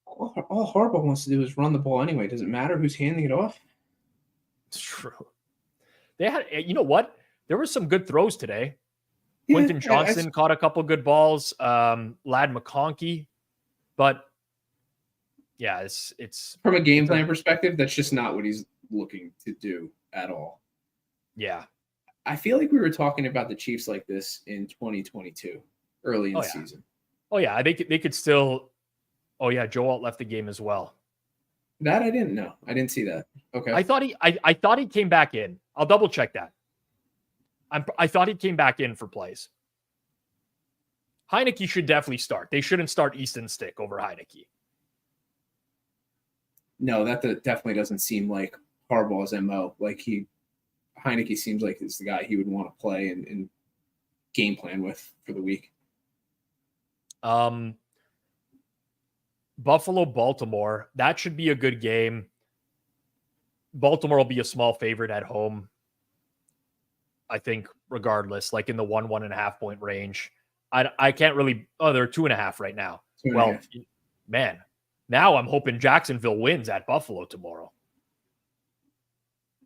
All Harbaugh wants to do is run the ball anyway. Does it matter who's handing it off? It's true. They had, you know what? There were some good throws today. Quentin Johnson caught a couple good balls. Lad McConkey, but yeah, it's from a game plan perspective, that's just not what he's looking to do at all. Yeah, I feel like we were talking about the Chiefs like this in 2022, early in the season. Oh yeah, they could still. Oh yeah, Joe Alt left the game as well. That I didn't know. I didn't see that. Okay, I thought he came back in. I'll double check that. I thought he came back in for plays. Heineke should definitely start. They shouldn't start Easton Stick over Heineke. No, that definitely doesn't seem like Harbaugh's MO. Like Heineke seems like it's the guy he would want to play and game plan with for the week. Buffalo, Baltimore. That should be a good game. Baltimore will be a small favorite at home. I think regardless, like in the 1.5 point range. I can't really, they're 2.5 right now. Well, man, now I'm hoping Jacksonville wins at Buffalo tomorrow.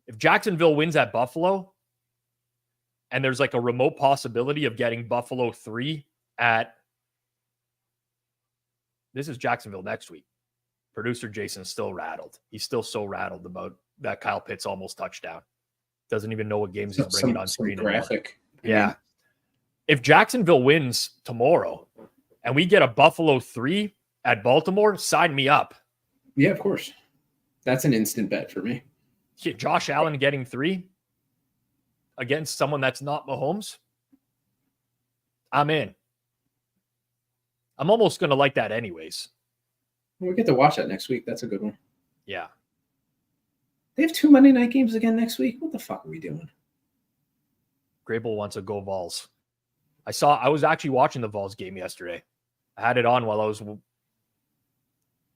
If Jacksonville wins at Buffalo, and there's like a remote possibility of getting Buffalo 3 at, this is Jacksonville next week. Producer Jason's still rattled. He's still so rattled about that Kyle Pitts almost touchdown. Doesn't even know what games he's bringing on screen graphic. Yeah. If Jacksonville wins tomorrow and we get a Buffalo 3 at Baltimore, sign me up. Yeah, of course. That's an instant bet for me. Josh Allen getting 3 against someone that's not Mahomes, I'm in. I'm almost going to like that anyways. We get to watch that next week. That's a good one. Yeah. They have 2 Monday night games again next week. What the fuck are we doing? Grable wants to go Vols. I was actually watching the Vols game yesterday. I had it on while I was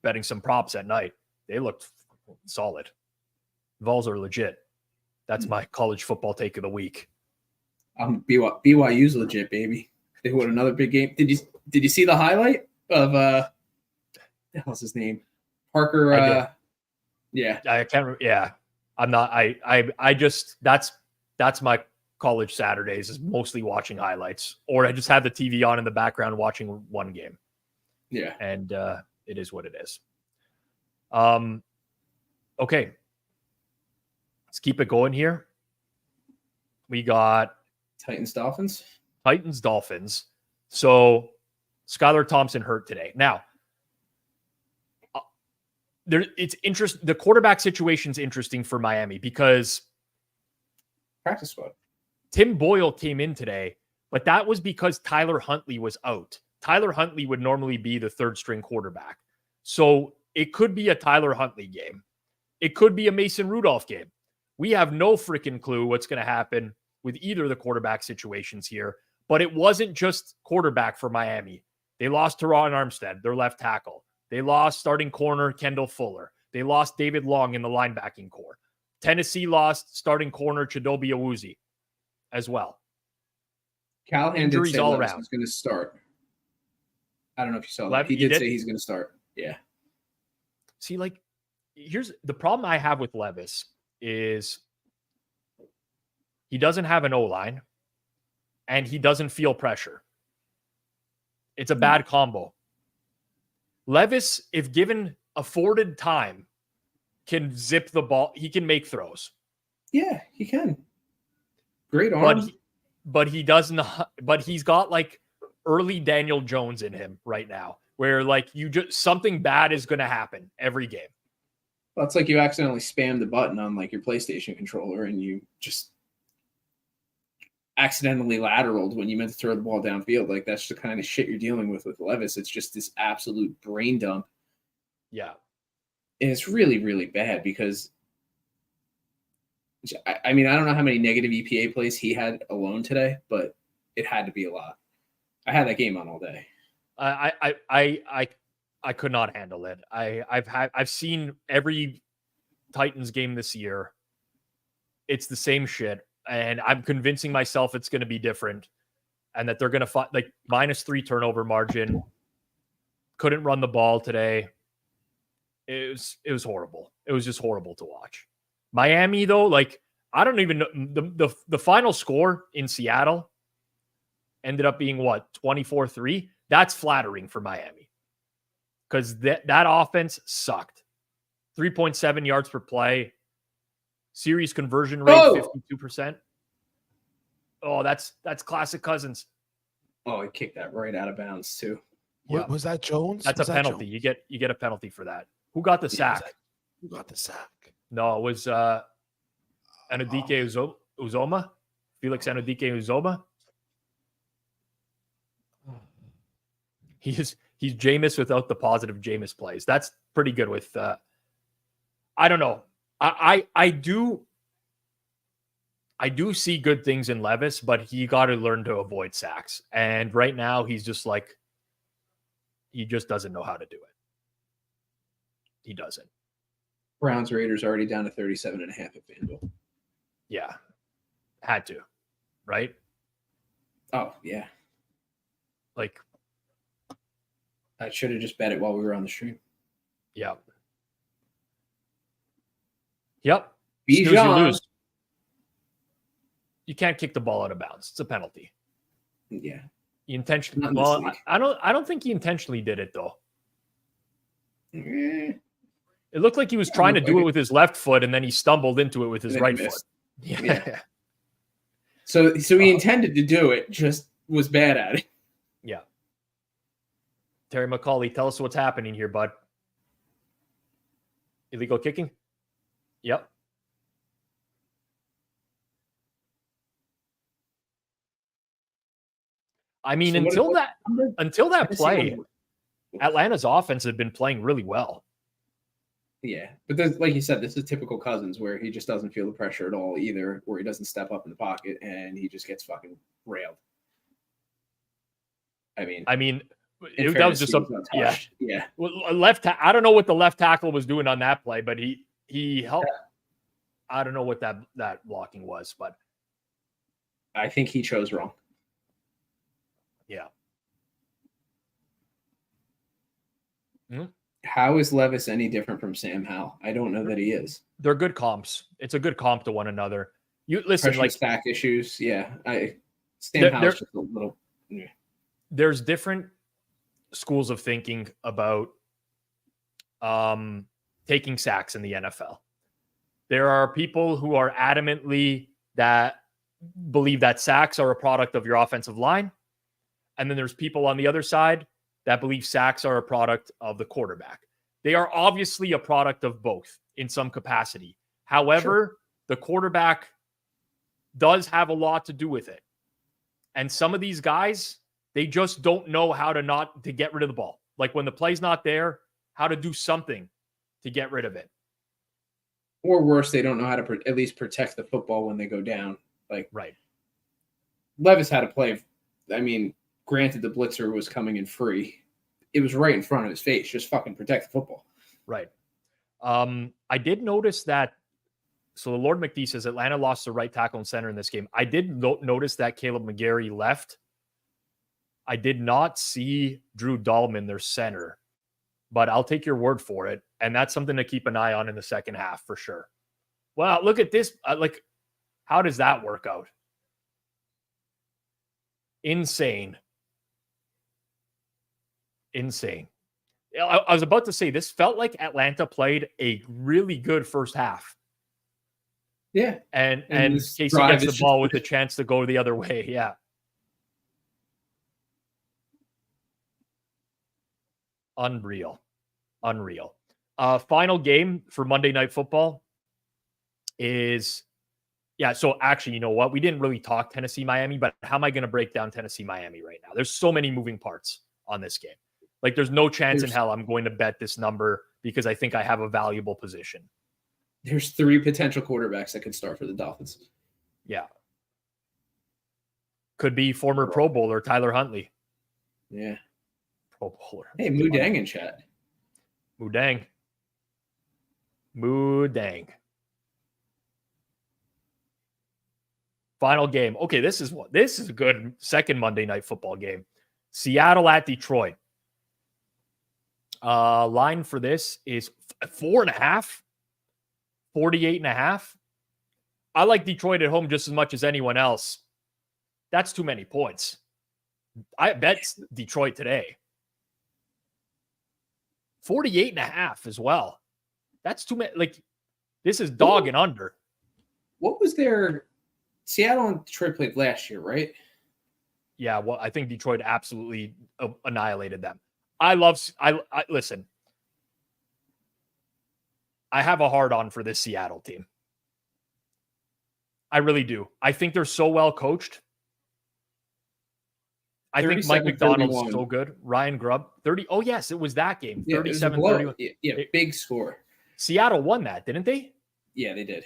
betting some props at night. They looked solid. Vols are legit. That's my college football take of the week. BYU's legit, baby. They won another big game. Did you see the highlight of what the hell's his name? Parker. Yeah. I can't remember. Yeah. I'm not. I just that's my college Saturdays is mostly watching highlights, or I just have the TV on in the background watching one game. Yeah. And it is what it is. Okay. Let's keep it going here. We got Titans Dolphins. So Skylar Thompson hurt today. Now, it's interesting. The quarterback situation is interesting for Miami because Practice squad. Tim Boyle came in today, but that was because Tyler Huntley was out. Tyler Huntley would normally be the third string quarterback. So it could be a Tyler Huntley game. It could be a Mason Rudolph game. We have no freaking clue what's going to happen with either of the quarterback situations here, but it wasn't just quarterback for Miami. They lost Teron Armstead, their left tackle. They lost starting corner Kendall Fuller. They lost David Long in the linebacking core. Tennessee lost starting corner Chidobe Awuzie as well. Callahan did Injuries say all Levis around. was going to start. I don't know if you saw Lev- that. He you did did? say he's going to start. Yeah. See, like, here's the problem I have with Levis is he doesn't have an O-line and he doesn't feel pressure. It's a bad combo. Levis, if given afforded time, can zip the ball. He can make throws. Yeah, he can. Great arm. But he doesn't. But he's got like early Daniel Jones in him right now, where like something bad is going to happen every game. Well, it's like you accidentally spammed the button on like your PlayStation controller and you just accidentally lateraled when you meant to throw the ball downfield. Like that's the kind of shit you're dealing with Levis. It's just this absolute brain dump. Yeah. And it's really, really bad because I mean, I don't know how many negative EPA plays he had alone today, but it had to be a lot. I had that game on all day. I could not handle it. I've seen every Titans game this year. It's the same shit. And I'm convincing myself it's going to be different and that they're going to fight like -3 turnover margin. Couldn't run the ball today. It was horrible. It was just horrible to watch. Miami though, like I don't even know the final score in Seattle ended up being what 24-3. That's flattering for Miami because that offense sucked. 3.7 yards per play. Series conversion rate 52%. Oh, that's classic Cousins. Oh, he kicked that right out of bounds too. What was that, Jones? That's a penalty. Jones? You get a penalty for that. Who got the sack? Who got the sack? No, it was Anudike Uzoma. Felix Anudike Uzoma. He's Jameis without the positive Jameis plays. That's pretty good with I don't know. I do see good things in Levis, but he got to learn to avoid sacks. And right now he's just like he just doesn't know how to do it. He doesn't. Browns Raiders already down to 37.5 at Fanduel. Yeah. Had to. Right? Oh, yeah. Like I should have just bet it while we were on the stream. yeah. Yep. Snooze, you Bijan. lose. You can't kick the ball out of bounds. It's a penalty. Yeah. He intentionally. Not in this Well, league. I don't think he intentionally did it though. Eh, It looked like he was trying to do it with his left foot, and then he stumbled into it with his right foot. Yeah. So he intended to do it, just was bad at it. Yeah. Terry McCauley, tell us what's happening here, bud. Illegal kicking? Yep. I mean, So until that play, Atlanta's offense had been playing really well. Yeah, but like you said, this is typical Cousins, where he just doesn't feel the pressure at all either, where he doesn't step up in the pocket and he just gets fucking railed. I mean, that was just yeah. Well, I don't know what the left tackle was doing on that play, but he helped. Yeah. I don't know what that blocking was, but I think he chose wrong. Yeah. Mm-hmm. How is Levis any different from Sam Howell? I don't know that he is. They're good comps. It's a good comp to one another. You listen, pressure like stack issues. Yeah, Sam Howell's just a little. Yeah. There's different schools of thinking about taking sacks in the NFL. There are people who are adamantly that believe that sacks are a product of your offensive line. And then there's people on the other side that believe sacks are a product of the quarterback. They are obviously a product of both in some capacity. However, the quarterback does have a lot to do with it. And some of these guys, they just don't know how to get rid of the ball. Like when the play's not there, how to do something to get rid of it. Or worse, they don't know how to at least protect the football when they go down. Like, right. Levis had to play. I mean, granted, the blitzer was coming in free. It was right in front of his face. Just fucking protect the football. Right. I did notice that. So the Lord McD says Atlanta lost the right tackle and center in this game. I did notice that Caleb McGarry left. I did not see Drew Dahlman, their center, but I'll take your word for it. And that's something to keep an eye on in the second half for sure. Wow, look at this. How does that work out? Insane. I was about to say, this felt like Atlanta played a really good first half. Yeah. And Casey gets the ball with a chance to go the other way. Yeah. Unreal. Final game for Monday Night Football is, so actually, you know what? We didn't really talk Tennessee-Miami, but how am I going to break down Tennessee-Miami right now? There's so many moving parts on this game. Like, there's no chance in hell I'm going to bet this number because I think I have a valuable position. There's 3 potential quarterbacks that could start for the Dolphins. Yeah. Could be former Pro Bowler Tyler Huntley. Yeah. Pro Bowler. Hey, Moodang in chat. Moodang. Final game. Okay, this is a good second Monday Night Football game. Seattle at Detroit. Line for this is 4.5. 48.5. I like Detroit at home just as much as anyone else. That's too many points. I bet Detroit today. 48.5 as well. That's too many. Like, this is dog and under. What was their Seattle and Detroit played last year, right? Yeah, well, I think Detroit absolutely annihilated them. Listen. I have a hard-on for this Seattle team. I really do. I think they're so well coached. I think Mike McDonald's so good. Ryan Grubb, 30. Oh, yes, it was that game. 37-31. Yeah, big score. Seattle won that, didn't they? Yeah, they did.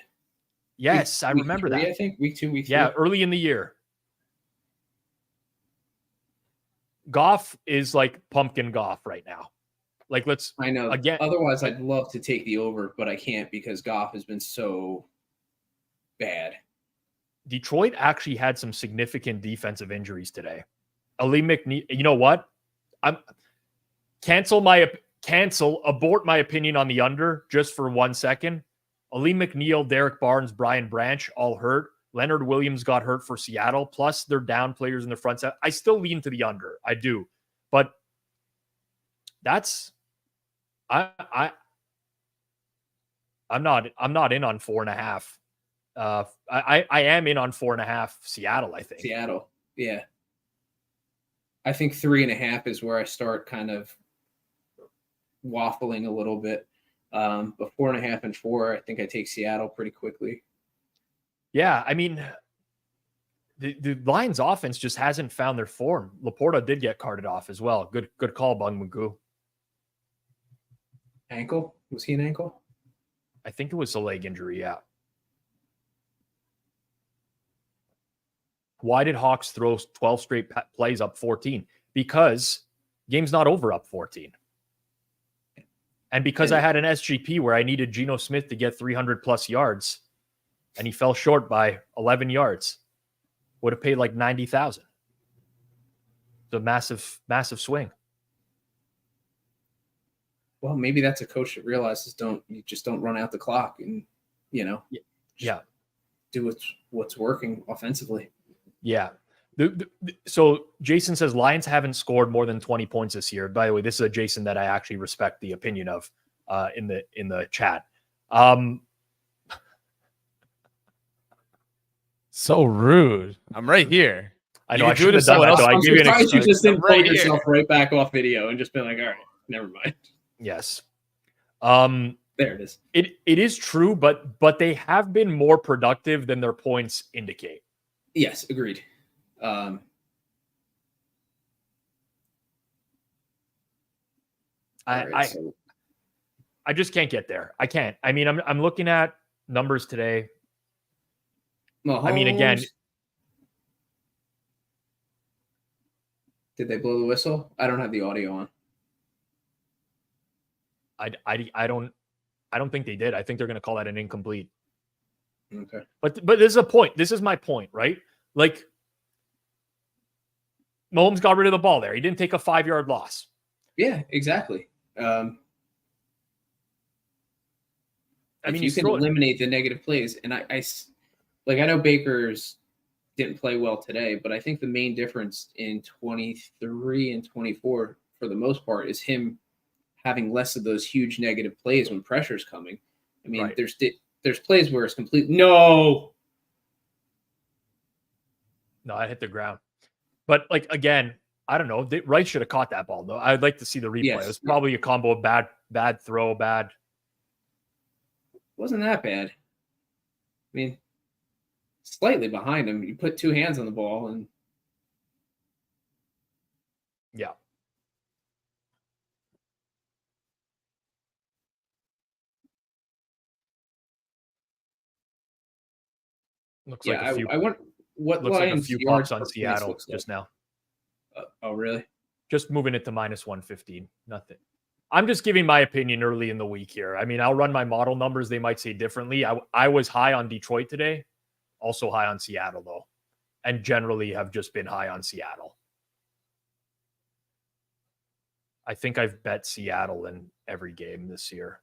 Yes, I remember that. I think week 2, week 3. Yeah, early in the year. Goff is like pumpkin Goff right now. Like, I know. Again. Otherwise, I'd love to take the over, but I can't because Goff has been so bad. Detroit actually had some significant defensive injuries today. Ali McNeil, you know what? Abort my opinion on the under just for 1 second. Ali McNeil, Derek Barnes, Brian Branch, all hurt. Leonard Williams got hurt for Seattle. Plus, they're down players in the front side. I still lean to the under. I do. But that's I'm not in on 4.5. I am in on 4.5 Seattle, I think. Seattle. Yeah. I think 3.5 is where I start kind of waffling a little bit. But 4.5 and 4, I think I take Seattle pretty quickly. Yeah, I mean, the Lions offense just hasn't found their form. Laporta did get carted off as well. Good call, Bung Magoo. Ankle? Was he an ankle? I think it was a leg injury, yeah. Why did Hawks throw 12 straight plays up 14? Because game's not over up 14. And because I had an SGP where I needed Geno Smith to get 300 plus yards and he fell short by 11 yards, would have paid like 90,000. It's a massive swing. Well, maybe that's a coach that realizes you just don't run out the clock and, do what's working offensively. Yeah. So Jason says Lions haven't scored more than 20 points this year. By the way, this is a Jason that I actually respect the opinion of in the chat. So rude. I'm right here. I know I should have done that. I'm surprised you just didn't pull right yourself right back off video and just been like, all right, never mind. Yes. There it is. It is true, but they have been more productive than their points indicate. Yes, agreed. I just can't get there. I can't. I mean, I'm looking at numbers today. Mahomes, I mean, again, did they blow the whistle? I don't have the audio on. I don't think they did. I think they're going to call that an incomplete. Okay. But this is a point. This is my point, right? Like, Mahomes got rid of the ball there. He didn't take a 5-yard loss. Yeah, exactly. I mean, you can eliminate the negative plays, and I know Baker's didn't play well today, but I think the main difference in 23 and 24, for the most part, is him having less of those huge negative plays when pressure's coming. I mean, right. There's plays where it's complete. No, I hit the ground. But like, again, I don't know. Rice should have caught that ball though. I'd like to see the replay. Yes. It was probably a combo of bad throw, bad. Wasn't that bad. I mean, slightly behind him. You put two hands on the ball and. Yeah. Looks like a few. I want what looks like a Lions few yards pops on Seattle looks like. just now. Oh, really? Just moving it to -115. Nothing. I'm just giving my opinion early in the week here. I mean, I'll run my model numbers. They might say differently. I was high on Detroit today, also high on Seattle though, and generally have just been high on Seattle. I think I've bet Seattle in every game this year.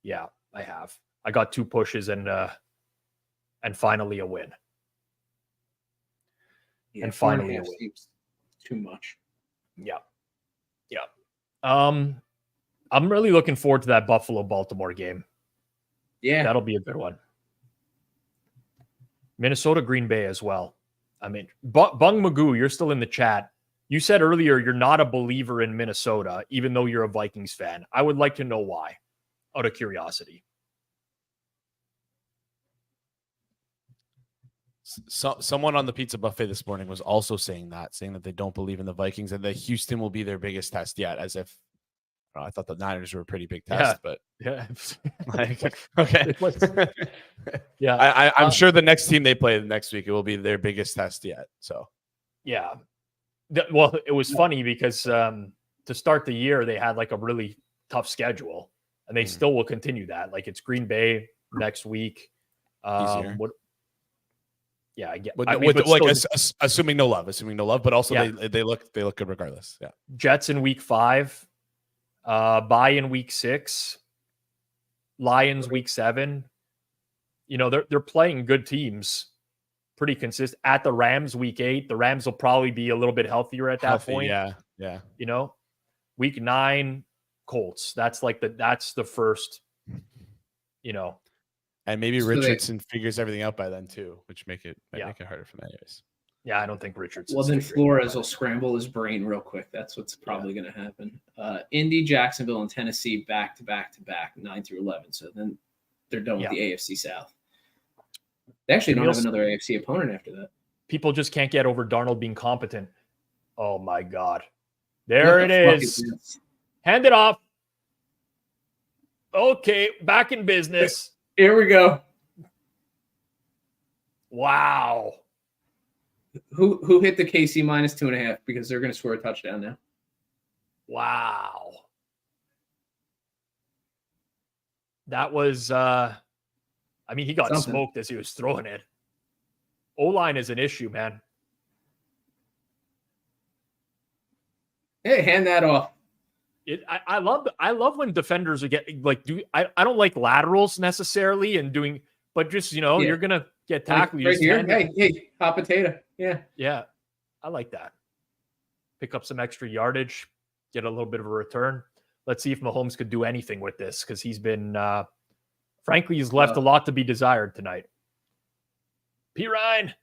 Yeah, I have. I got 2 pushes and finally a win. Yeah, and finally a win. Seems too much. Yeah. I'm really looking forward to that Buffalo-Baltimore game. Yeah. That'll be a good one. Minnesota-Green Bay as well. I mean, Bung Magoo, you're still in the chat. You said earlier you're not a believer in Minnesota, even though you're a Vikings fan. I would like to know why, out of curiosity. So, someone on the pizza buffet this morning was also saying that they don't believe in the Vikings and that Houston will be their biggest test yet, as if I thought the Niners were a pretty big test, but like, okay. Yeah. I'm sure the next team they play the next week, it will be their biggest test yet. So, yeah. Well, it was funny because to start the year, they had like a really tough schedule and they still will continue that. Like it's Green Bay next week. Yeah, I get. Assuming no love, but also they look good regardless. Yeah. Jets in week 5, bye in week 6, Lions week 7, you know, they're playing good teams pretty consistent. At the Rams week 8, the Rams will probably be a little bit healthier at that point. Yeah. You know, week 9, Colts. That's the first, you know. And maybe So Richardson figures everything out by then too, which might make it harder for them anyways. Yeah, I don't think Richardson. Well, then Flores will scramble his brain real quick. That's what's probably going to happen. Indy, Jacksonville, and Tennessee back to back, 9 through 11. So then they're done with the AFC South. They actually don't have another AFC opponent after that. People just can't get over Darnold being competent. Oh my God. There it is. Hand it off. Okay, back in business. Here we go. Wow. Who hit the KC minus 2.5 because they're going to score a touchdown now? Wow. That was I mean, he got smoked as he was throwing it. O-line is an issue, man. Hey, hand that off. I love when defenders are getting I don't like laterals necessarily and doing, but just, you know, you're gonna get tackled. Right here. Hey, hot potato. Yeah. Yeah. I like that. Pick up some extra yardage, get a little bit of a return. Let's see if Mahomes could do anything with this, because he's been frankly, he's left a lot to be desired tonight. P. Ryan.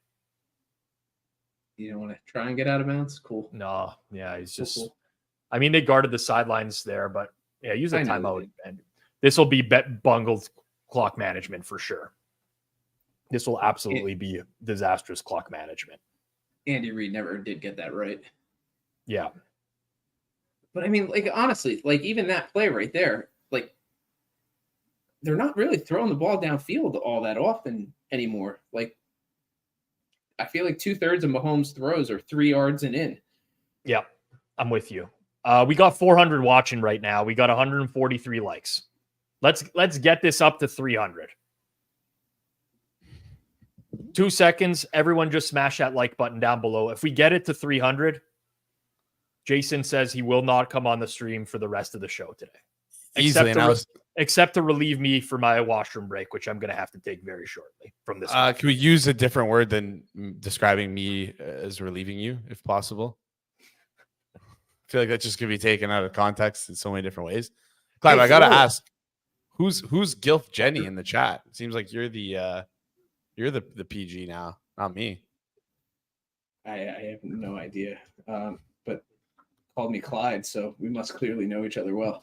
You don't want to try and get out of bounds? Cool. No, yeah, he's just cool. I mean, they guarded the sidelines there, but yeah, use a timeout. And this will be bungled clock management for sure. This will absolutely be disastrous clock management. Andy Reid never did get that right. Yeah. But I mean, like, honestly, like, even that play right there, like, they're not really throwing the ball downfield all that often anymore. Like, I feel like 2/3 of Mahomes' throws are 3 yards and in. Yeah, I'm with you. We got 400 watching right now. We got 143 likes. Let's get this up to 300. 2 seconds. Everyone just smash that like button down below. If we get it to 300, Jason says he will not come on the stream for the rest of the show today. Except to relieve me for my washroom break, which I'm going to have to take very shortly from this. Can we use a different word than describing me as relieving you, if possible? I feel like that's just going to be taken out of context in so many different ways. Clive, I got to ask, who's Gilf Jenny in the chat? It seems like you're the PG now, not me. I have no idea, but called me Clyde, so we must clearly know each other well.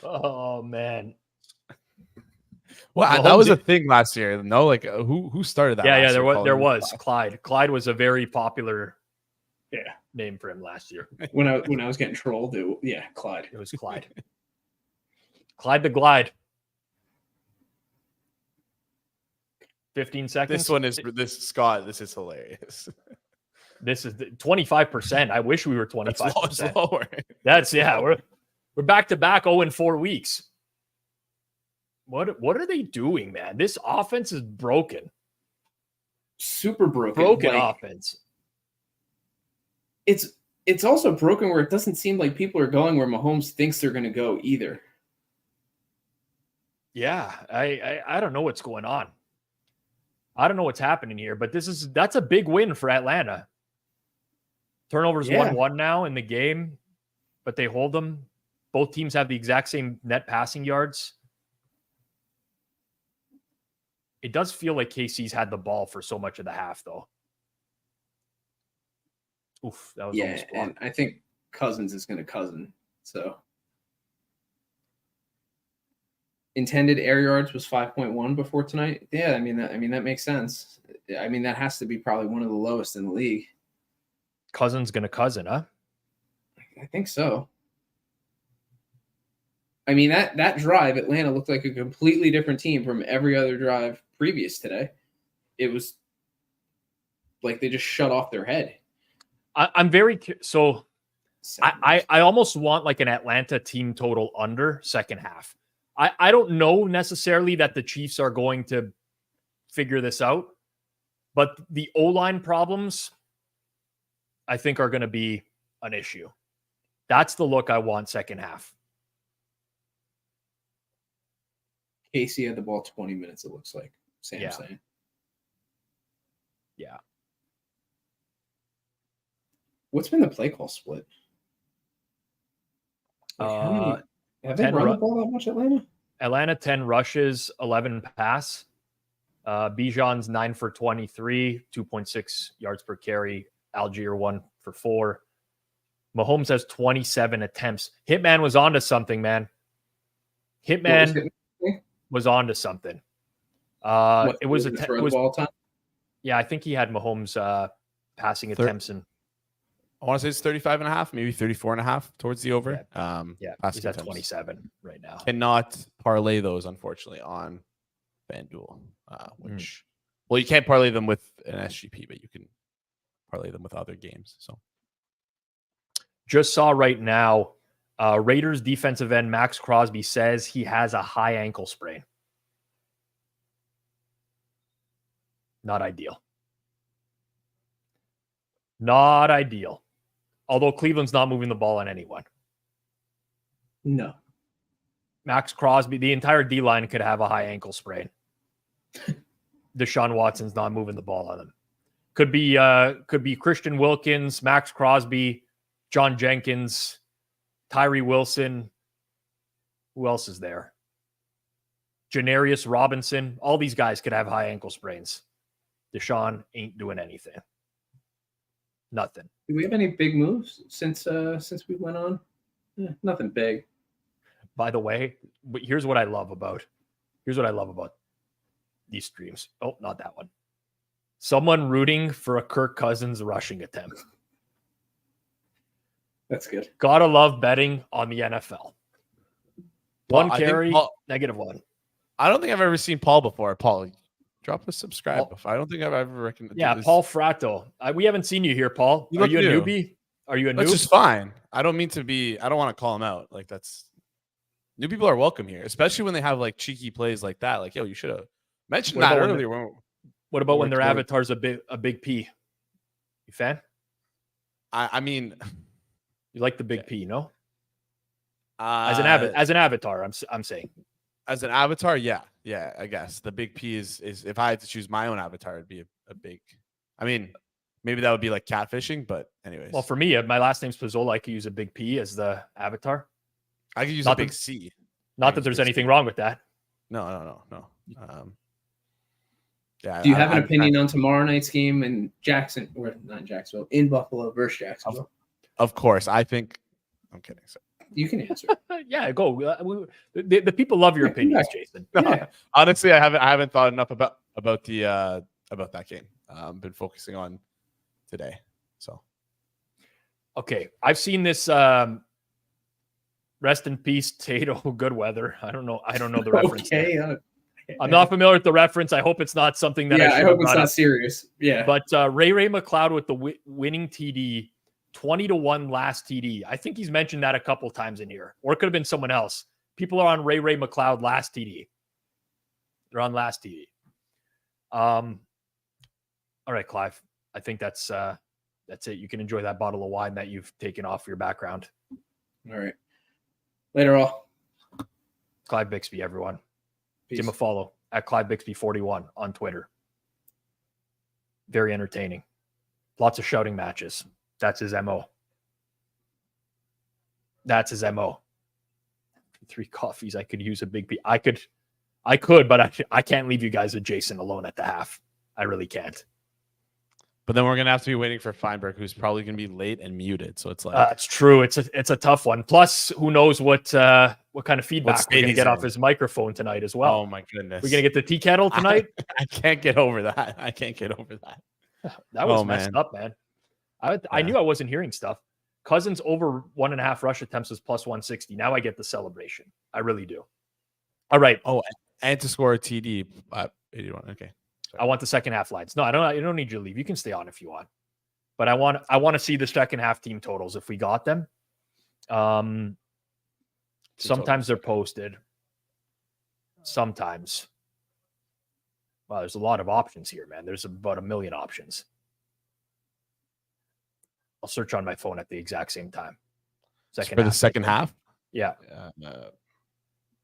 Oh man! Well, that was a thing last year. No, like who started that? Yeah, there was Clyde. Clyde was a very popular name for him last year. When I was getting trolled, Clyde. It was Clyde. Clyde the Glide. 15 seconds. Scott. This is hilarious. This is 25%. I wish we were 25%. That's lower. That's we're back to back 0-4 weeks. What are they doing, man? This offense is broken. Super broken. Broken offense. It's also broken where it doesn't seem like people are going where Mahomes thinks they're going to go either. Yeah, I don't know what's going on. I don't know what's happening here, but that's a big win for Atlanta. Turnovers 1-1 now in the game, but they hold them. Both teams have the exact same net passing yards. It does feel like KC's had the ball for so much of the half, though. Oof, that was almost blocked. And I think Cousins is going to cousin. So intended air yards was 5.1 before tonight. Yeah, I mean that makes sense. I mean, that has to be probably one of the lowest in the league. Cousins going to cousin, huh? I think so. I mean, that drive, Atlanta looked like a completely different team from every other drive previous today. It was like they just shut off their head. I'm very so. I almost want like an Atlanta team total under second half. I don't know necessarily that the Chiefs are going to figure this out, but the O-line problems, I think, are going to be an issue. That's the look I want second half. Casey had the ball 20 minutes, it looks like. Sam's Yeah. saying. Yeah. What's been the play call split? Like, how many have they 10 run the ball that much, Atlanta? Atlanta 10 rushes, 11 pass. Bijan's 9 for 23, 2.6 yards per carry. Algier 1 for 4. Mahomes has 27 attempts. Hitman was onto something, man. Hitman was onto something. It was a throw the ball time. Yeah, I think he had Mahomes passing attempts and I want to say it's 35 and a half, maybe 34 and a half towards the over. Yeah, he's at 27 right now. Cannot parlay those, unfortunately, on Fanduel, which, well, you can't parlay them with an SGP, but you can parlay them with other games. So just saw right now, Raiders defensive end Max Crosby says he has a high ankle sprain. Not ideal. Not ideal. Although Cleveland's not moving the ball on anyone. No. Max Crosby, the entire D-line could have a high ankle sprain. Deshaun Watson's not moving the ball on them. Could be Christian Wilkins, Max Crosby, John Jenkins, Tyree Wilson. Who else is there? Janarius Robinson. All these guys could have high ankle sprains. Deshaun ain't doing anything. Nothing. Do we have any big moves since we went on? Nothing big. By the way, but here's what I love about these streams. Oh, not that one. Someone rooting for a Kirk Cousins rushing attempt. That's good. Gotta love betting on the NFL. One carry, Paul, -1. I don't think I've ever seen Paul before. Paul, drop a subscribe. I don't think I've ever recognized. Yeah, Paul Fratto. We haven't seen you here, Paul. Are you a newbie? Are you a noob? That's just fine. I don't mean to be. I don't want to call him out. Like, that's new people are welcome here, especially when they have like cheeky plays like that. Like, yo, you should have mentioned that earlier. What about when their avatar's a big P? You fan? I mean, you like the big P, no? As an avatar, I'm saying. As an avatar, yeah, I guess the big P is if I had to choose my own avatar, it'd be a big. I mean, maybe that would be like catfishing, but anyways. Well, for me, my last name's Pizzola. I could use a big P as the avatar. I could use a big C. Not that there's anything wrong with that. No. Yeah. Do you have an opinion on tomorrow night's game in in Buffalo versus Jacksonville? Of course, I think. I'm kidding. So. You can answer. Yeah, go. The people love your opinions, Jason. No, honestly, I haven't thought enough about that game. Been focusing on today. So, okay, I've seen this. Rest in peace, Tato Goodweather. I don't know the reference. Okay, I'm not familiar with the reference. I hope it's not something that. I hope it's not serious. Yeah, but Ray McLeod with the winning TD. 20-1 last TD. I think he's mentioned that a couple times in here, or it could have been someone else. People are on Ray McLeod last TD. They're on last TD. All right, Clive. I think that's it. You can enjoy that bottle of wine that you've taken off your background. All right. Later, all. Clive Bixby, everyone. Peace. Give him a follow at Clive Bixby 41 on Twitter. Very entertaining. Lots of shouting matches. That's his MO. That's his MO. 3 coffees. I could use a big P. I could, but I can't leave you guys with Jason alone at the half. I really can't. But then we're gonna have to be waiting for Feinberg, who's probably gonna be late and muted. So it's like it's true. It's a tough one. Plus, who knows what kind of feedback we're gonna get off his microphone tonight as well. Oh my goodness. We're gonna get the tea kettle tonight. I can't get over that. That was messed up, man. I knew I wasn't hearing stuff. Cousins over 1.5 rush attempts is plus 160. Now I get the celebration. I really do. All right. Oh, and to score a TD 81. Okay. Sorry. I want the second half lines. No, I don't need you to leave. You can stay on if you want. But I want to see the second half team totals if we got them. Sometimes they're posted. Sometimes. Wow, there's a lot of options here, man. There's about 1 million options. I'll search on my phone at the exact same time. For the second half? Yeah.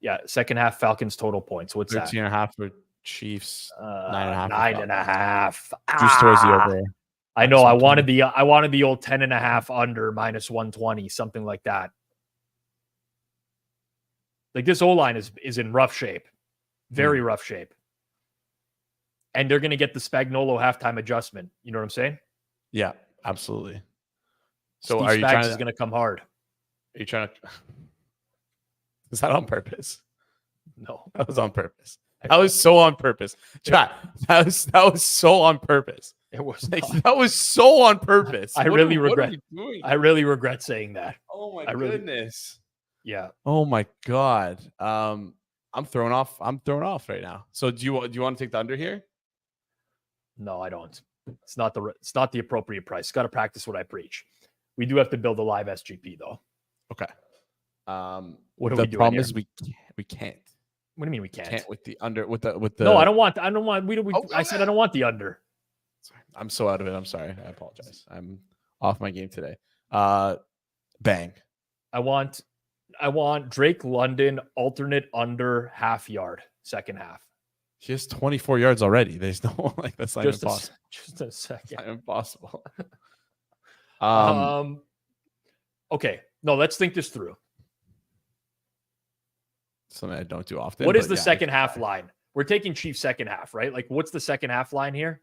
Yeah, second half Falcons total points. What's 13.5 for Chiefs. that? 9.5. 9.5. Juice towards the over. I know. I wanted -120. the old 10.5 under -120, something like that. Like this O-line is in rough shape, very rough shape, and they're going to get the Spagnuolo halftime adjustment. You know what I'm saying? Yeah, absolutely. So Steve are you Spags trying is going to come hard? Are you trying to? Is that on purpose? No, That was on purpose. That was so on purpose. Chat. That was so on purpose. it was. Like, Not. that was so on purpose. I What really are we regret. doing? I really regret saying that. Oh my really- goodness. Yeah. Oh my god. I'm thrown off. I'm thrown off right now. So do you want to take the under here? No, I don't. It's not the appropriate price. Got to practice what I preach. We do have to build a live SGP though. Okay. What are the we doing problem here? is we can't. What do you mean we can't? Can't with the under with the. No, I don't want. We don't. Oh, I said I don't want the under. Sorry. I'm so out of it. I'm sorry. I apologize. I'm off my game today. Bang. I want Drake London alternate under half yard second half. He has 24 yards already. There's no like that's not Just impossible. just a second. It's not impossible. Okay. No, let's think this through. Something I don't do often. What is but the yeah, second half line? We're taking Chiefs second half, right? Like, what's the second half line here?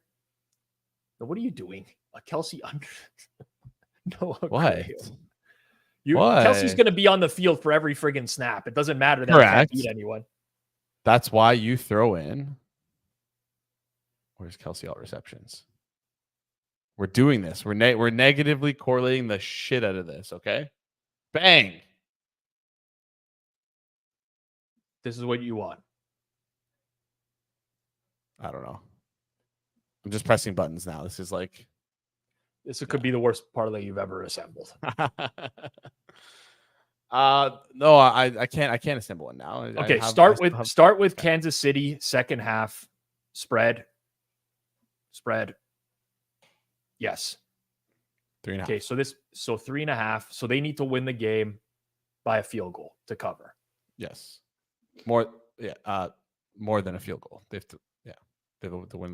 No, what are you doing? A Kelsey under? No. What? What? Kelsey's going to be on the field for every friggin' snap. It doesn't matter that he can't Correct. beat anyone. That's why you throw in. Where's Kelsey out receptions? We're doing this. We're negatively correlating the shit out of this. Okay. Bang. This is what you want. I don't know. I'm just pressing buttons now. This is like. This could be the worst parlay you've ever assembled. No, I can't assemble it now. Okay, start with Kansas City second half spread. Yes. 3.5. Okay, so 3.5. So they need to win the game by a field goal to cover. Yes. More than a field goal. They have to win.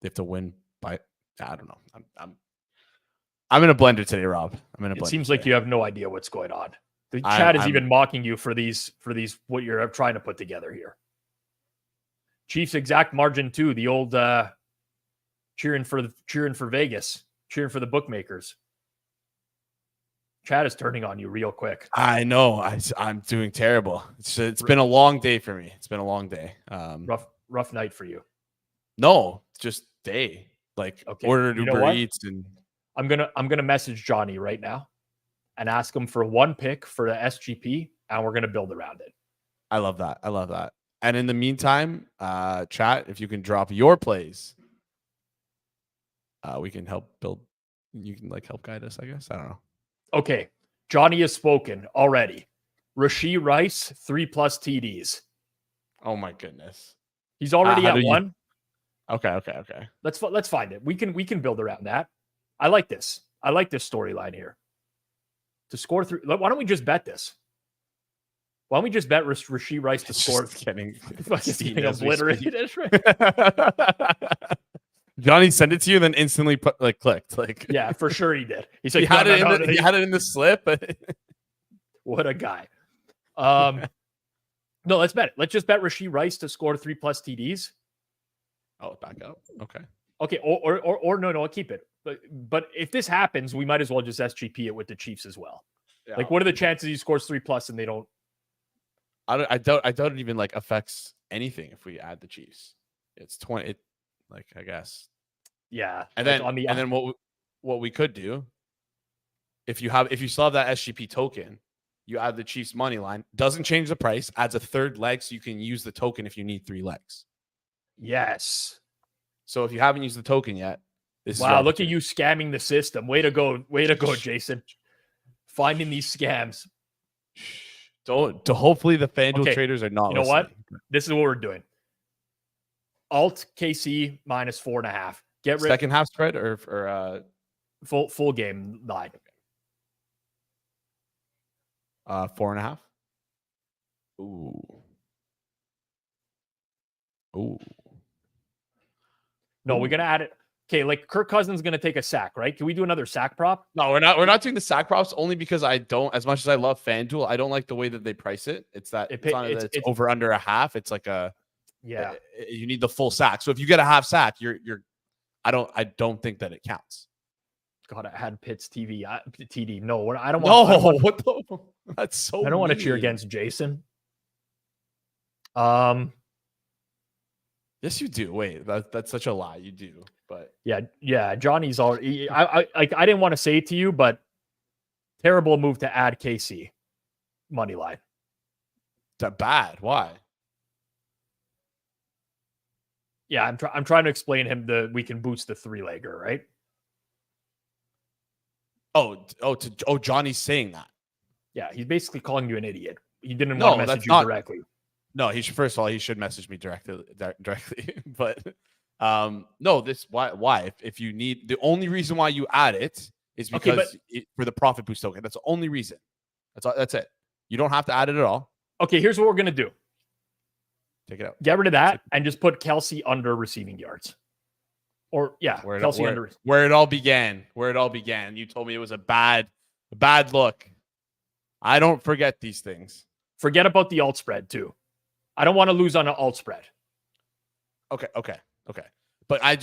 They have to win by. I don't know. I'm in a blender today, Rob. It seems like you have no idea what's going on. The chat is even mocking you for these what you're trying to put together here. Chiefs exact margin too. The old cheering for Vegas, cheering for the bookmakers. Chat is turning on you real quick. I know. I'm doing terrible. It's been a long day for me. It's been a long day. Rough night for you. No, just day. Like okay. Ordered Uber Eats and. I'm gonna message Johnny right now and ask him for one pick for the SGP, and we're gonna build around it. I love that. And in the meantime, chat, if you can drop your plays, we can help build. You can help guide us, I guess. I don't know. Okay, Johnny has spoken already. Rashee Rice 3+ TDs. Oh my goodness, he's already at one. Okay. Let's find it. We can build around that. I like this. I like this storyline here. To score through. Why don't we just bet this? Why don't we just bet Rashee Rice to score? Getting obliterated. Johnny sent it to you, and then instantly clicked. Yeah, for sure he did. He said he had it in the slip. What a guy. No, let's bet it. Let's just bet Rashee Rice to score 3+ TDs. Oh, back up. Okay. Okay. Or no, I'll keep it. But if this happens, we might as well just SGP it with the Chiefs as well. Yeah. Like, what are the chances he scores 3+ and they don't? I don't even affects anything if we add the Chiefs. It's 20. I guess. Yeah. And then what we could do, if you still have that SGP token, you add the Chiefs money line. Doesn't change the price. Adds a third leg, so you can use the token if you need 3 legs. Yes. So if you haven't used the token yet, wow, look at you scamming the system. Way to go, Jason. Finding these scams. Hopefully the FanDuel traders are not. You know what? This is what we're doing. Alt KC -4.5. Get rid second half spread or full game line. 4.5. Ooh. Ooh. No, we're Ooh. gonna add it. Okay, like Kirk Cousins is gonna take a sack, right? Can we do another sack prop? No, we're not. We're not doing the sack props only because I don't. As much as I love FanDuel, I don't like the way that they price it. It's that It it's pay- not that it's it's over under a half. It's like yeah. you need the full sack. So if you get a half sack, you're. I don't think that it counts. God, I had Pitt's TD. No, I don't No, want. what the? That's so. I don't want to cheer mean. against Jason. Yes, you do. Wait, that's such a lie. You do, but yeah. Johnny's already. I didn't want to say it to you, but terrible move to add KC money line. that bad. Why? Yeah, I'm trying to explain him we can boost the 3-legger, right? Johnny's saying that. Yeah, he's basically calling you an idiot. He didn't No, want to that's message you not- directly. No, first of all, he should message me directly. But no, why? If you need, the only reason why you add it is because for the profit boost token. That's the only reason. That's it. You don't have to add it at all. Okay, here's what we're gonna do. Take it out. Get rid of that and just put Kelsey under receiving yards. Or Kelsey under. Where it all began. You told me it was a bad look. I don't forget these things. Forget about the alt spread too. I don't want to lose on an alt spread. Okay. But I'm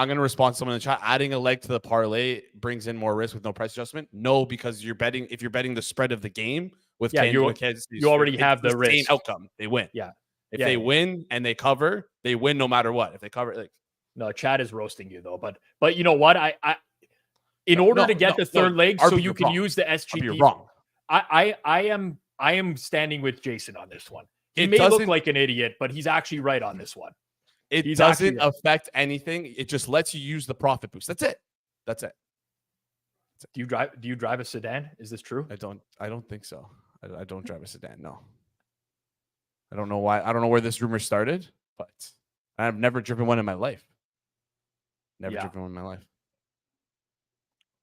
going to respond to someone in the chat. Adding a leg to the parlay brings in more risk with no price adjustment. No, because if you're betting the spread of the game with Kansas City, you already have the same risk outcome. They win. Yeah. If they win and they cover, they win no matter what. If they cover, no, Chad is roasting you though. But you know what? In order to get the third leg, so you can use the SGP. You're wrong. I am standing with Jason on this one. He may look like an idiot, but he's actually right on this one. It doesn't affect anything. It just lets you use the profit boost. That's it. Do you drive a sedan? Is this true? I don't think so. I don't drive a sedan. No. I don't know why. I don't know where this rumor started, but I've never driven one in my life. Driven one in my life.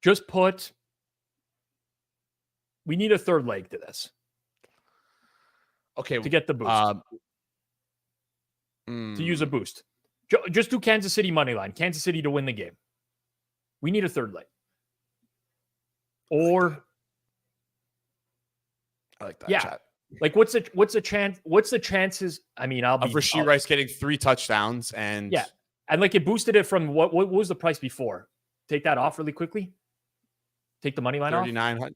Just we need a third leg to this. Okay. To get the boost. To use a boost. Just do Kansas City money line. Kansas City to win the game. We need a third leg. Or I like that. Yeah. Chat. Like what's the chance? What's the chances? I mean, of Rashee Rice getting 3 touchdowns and and like it boosted it from what was the price before? Take that off really quickly. Take the money line off. 3,900.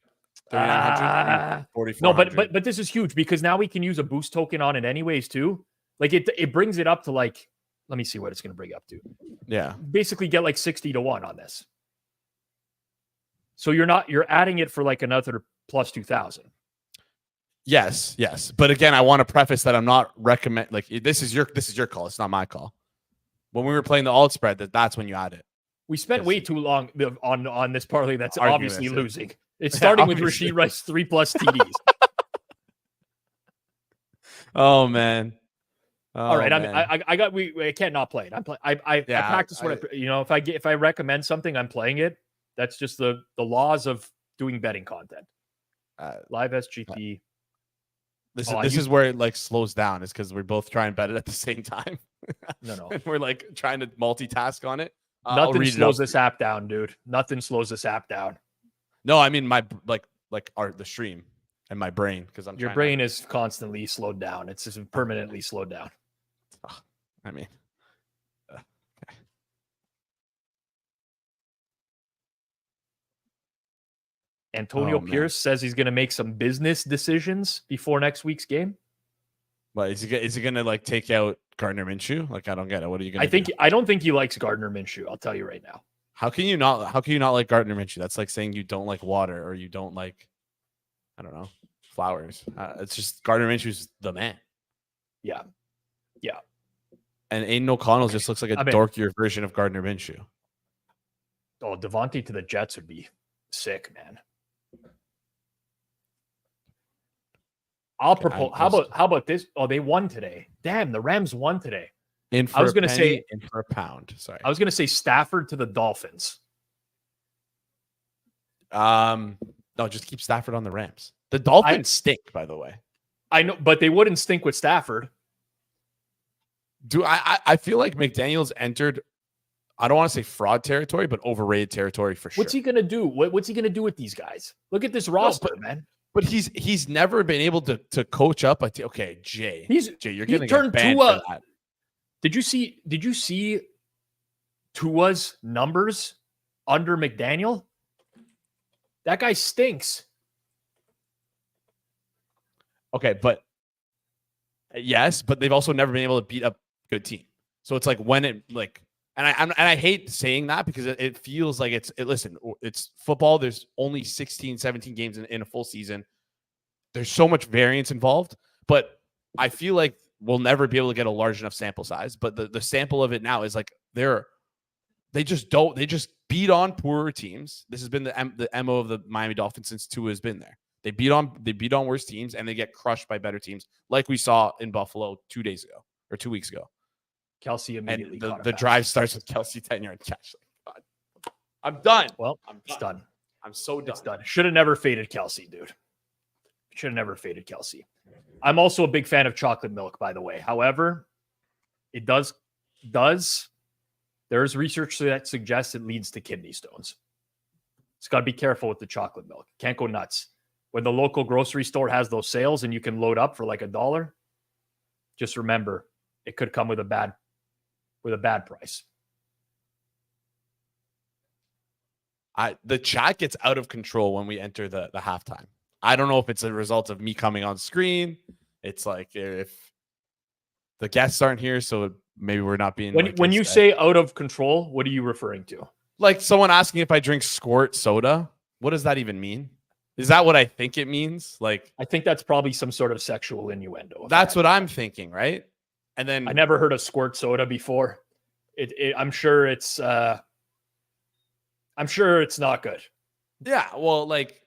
4,400. No, but this is huge because now we can use a boost token on it anyways too. Like it brings it up to like, let me see what it's going to bring up to. Yeah. Basically get like 60 to 1 on this. So you're adding it for like another plus 2,000. Yes. But again, I want to preface that I'm not recommend like this is your call. It's not my call. When we were playing the alt spread, that's when you add it. We spent way too long on this parlay that's obviously losing. It's Yeah, starting with Rashee Rice 3+ TDs. Oh man. All right, I can't not play it. I practice what if I recommend something, I'm playing it. That's just the laws of doing betting content. Live SGP. This is where it like slows down. Is because we're both trying to bet it at the same time. No. And we're like trying to multitask on it. Nothing slows this app down, dude. Nothing slows this app down. No, I mean my the stream and my brain because your brain is constantly slowed down. It's just permanently slowed down. I mean, okay. Antonio Pierce says he's going to make some business decisions before next week's game. But is he going to like take out Gardner Minshew? Like I don't get it. What are you going to? I don't think he likes Gardner Minshew. I'll tell you right now. How can you not like Gardner Minshew? That's like saying you don't like water or you don't like, I don't know, flowers. It's just Gardner Minshew's the man. Yeah. And Aiden O'Connell just looks like a dorkier version of Gardner Minshew. Oh, Devontae to the Jets would be sick, man. I'll propose. How about this? Oh, they won today. Damn, the Rams won today. In for a pound. Sorry. I was going to say Stafford to the Dolphins. No, just keep Stafford on the Rams. The Dolphins stink, by the way. I know, but they wouldn't stink with Stafford. I feel like McDaniels entered, I don't want to say fraud territory, but overrated territory for sure. What's he gonna do? What's he gonna do with these guys? Look at this roster, man. But he's never been able to coach up a team. Okay, Jay, you're gonna get banned for that. Did you see Tua's numbers under McDaniel? That guy stinks. Okay, but yes, but they've also never been able to beat a good team. So it's like when it like, and I hate saying that because it feels like listen, it's football. There's only 16, 17 games in a full season. There's so much variance involved, but I feel like we'll never be able to get a large enough sample size. But the sample of it now is like they just beat on poorer teams. This has been the MO of the Miami Dolphins since Tua has been there. They beat on worse teams and they get crushed by better teams, like we saw in Buffalo 2 days ago or 2 weeks ago. Kelsey immediately. And the drive starts with Kelsey 10-yard catch. God. I'm done. Well, it's done. I'm so done. It's done. Should have never faded Kelsey, dude. Should have never faded Kelsey. I'm also a big fan of chocolate milk, by the way. However, it does. There's research that suggests it leads to kidney stones. It's got to be careful with the chocolate milk. Can't go nuts. When the local grocery store has those sales and you can load up for like $1, just remember it could come with a bad price. The chat gets out of control when we enter the halftime. I don't know if it's a result of me coming on screen. It's like if the guests aren't here, so maybe we're not being. When you say out of control, what are you referring to? Like someone asking if I drink squirt soda. What does that even mean? Is that what I think it means? Like, I think that's probably some sort of sexual innuendo. That's what I'm thinking, right? And then I never heard of squirt soda before. I'm sure it's not good. Yeah, well, like,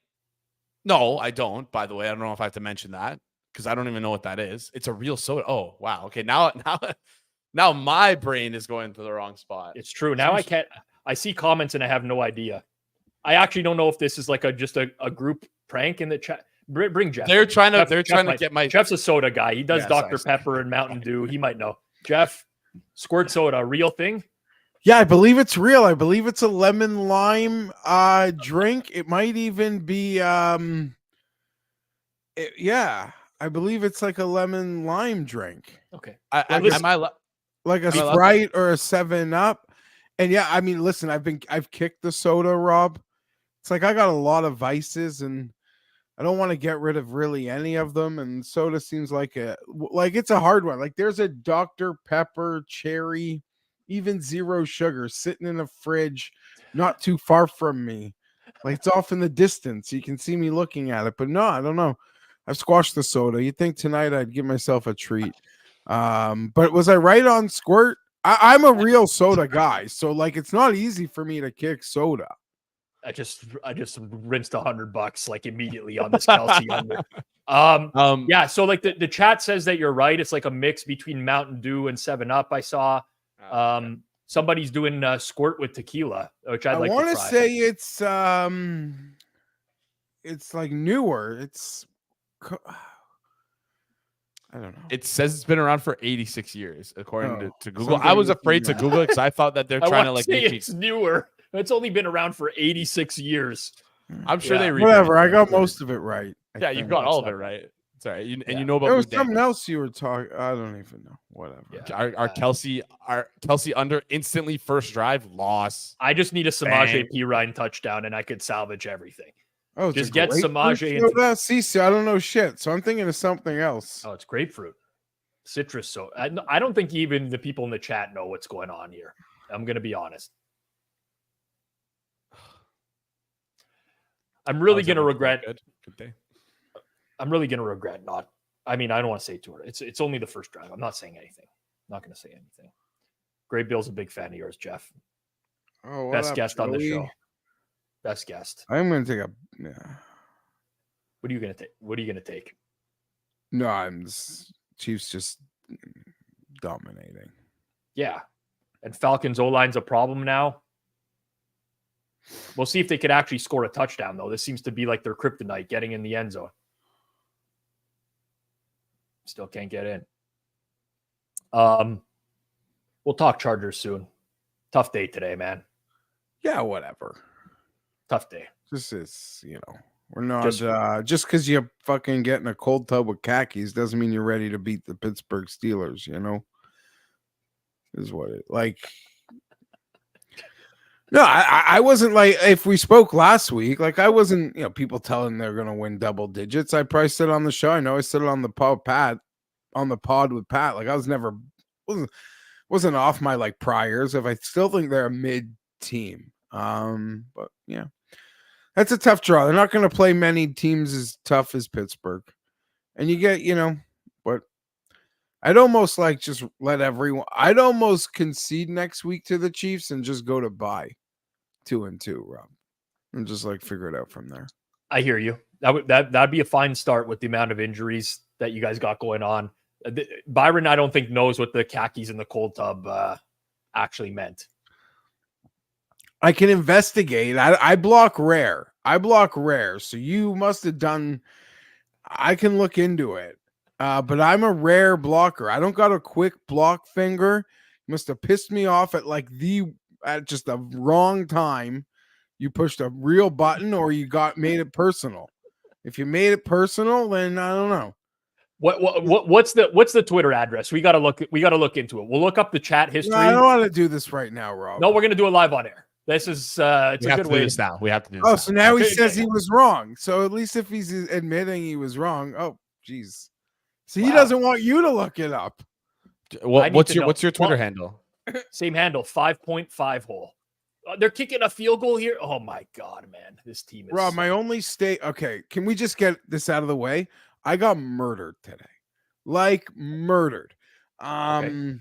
no, I don't. By the way, I don't know if I have to mention that because I don't even know what that is. It's a real soda. Oh, wow. Okay, now my brain is going to the wrong spot. It's true. Now I can't. I see comments and I have no idea. I actually don't know if this is like just a group prank in the chat. Bring Jeff. They're trying to get my. Jeff's a soda guy. He does Dr. Pepper and Mountain Dew. He might know. Jeff, squirt soda, a real thing? Yeah, I believe it's real. I believe it's a lemon lime drink. It might even be yeah, I believe it's like a lemon lime drink. Okay. Like a Sprite or a 7-Up. And yeah, I mean, listen, I've kicked the soda, Rob. It's like I got a lot of vices and I don't want to get rid of really any of them. And soda seems like it's a hard one. Like there's a Dr. Pepper cherry, even 0 sugar sitting in a fridge, not too far from me. Like it's off in the distance. You can see me looking at it, but no, I don't know. I've squashed the soda. You'd think tonight I'd give myself a treat. But was I right on squirt? I'm a real soda guy. So like, it's not easy for me to kick soda. I just rinsed $100 like immediately on this Kelsey under. Yeah. So like the chat says that you're right. It's like a mix between Mountain Dew and 7-Up. I saw somebody's doing squirt with tequila, which I'd like to try. I want to say it's like newer. I don't know. It says it's been around for 86 years, according to Google. I was afraid to Google it because I thought that they're trying to like say it's newer. It's only been around for 86 years. I'm sure they whatever. I got most of it right. Yeah, you got all of it right. It's all right. And you know about there was something else you were talking. I don't even know. Whatever. Yeah. Our Kelsey under instantly first drive loss. I just need a Samaje Perine touchdown and I could salvage everything. Oh, just get Samaje into CC. I don't know shit, so I'm thinking of something else. Oh, it's grapefruit, citrus. So I don't think even the people in the chat know what's going on here. I'm gonna be honest. I'm really gonna regret. Good day. I'm really gonna regret not. I mean, I don't want to say too hard. It's only the first drive. I'm not saying anything. I'm not gonna say anything. Great Bill's a big fan of yours, Jeff. Oh, best guest on the show. Best guest. I'm gonna take What are you gonna take? No, Chiefs just dominating. Yeah, and Falcons O-line's a problem now. We'll see if they could actually score a touchdown, though. This seems to be like their kryptonite, getting in the end zone. Still can't get in. We'll talk Chargers soon. Tough day today, man. Yeah, whatever. Tough day. This is, we're not just because you're fucking getting a cold tub with khakis doesn't mean you're ready to beat the Pittsburgh Steelers. Is what it like. No, I wasn't like, if we spoke last week, like I wasn't, people telling they're gonna win double digits. I probably said on the show. I know I said it on the pod with Pat. Like I wasn't off my like priors. If I still think they're a mid team. But yeah. That's a tough draw. They're not going to play many teams as tough as Pittsburgh. And you get, but I'd almost like just I'd almost concede next week to the Chiefs and just go to bye 2-2, Rob. And just like figure it out from there. I hear you. That'd be a fine start with the amount of injuries that you guys got going on. Byron, I don't think knows what the khakis in the cold tub actually meant. I can investigate. I block rare. So you must have done. I can look into it. But I'm a rare blocker. I don't got a quick block finger. You must have pissed me off at just the wrong time. You pushed a real button or you made it personal. If you made it personal, then I don't know. What's the Twitter address? We gotta look into it. We'll look up the chat history. No, I don't want to do this right now, Rob. No, we're gonna do it live on air. This is it's a good way. Now we have to do this. Oh, so now he says he was wrong. So at least if he's admitting he was wrong. Oh, geez. So he doesn't want you to look it up. What's your Twitter handle? Same handle, 5.5 hole. They're kicking a field goal here. Oh my God, man. This team is Rob, my only okay, can we just get this out of the way? I got murdered today. Like murdered. Okay.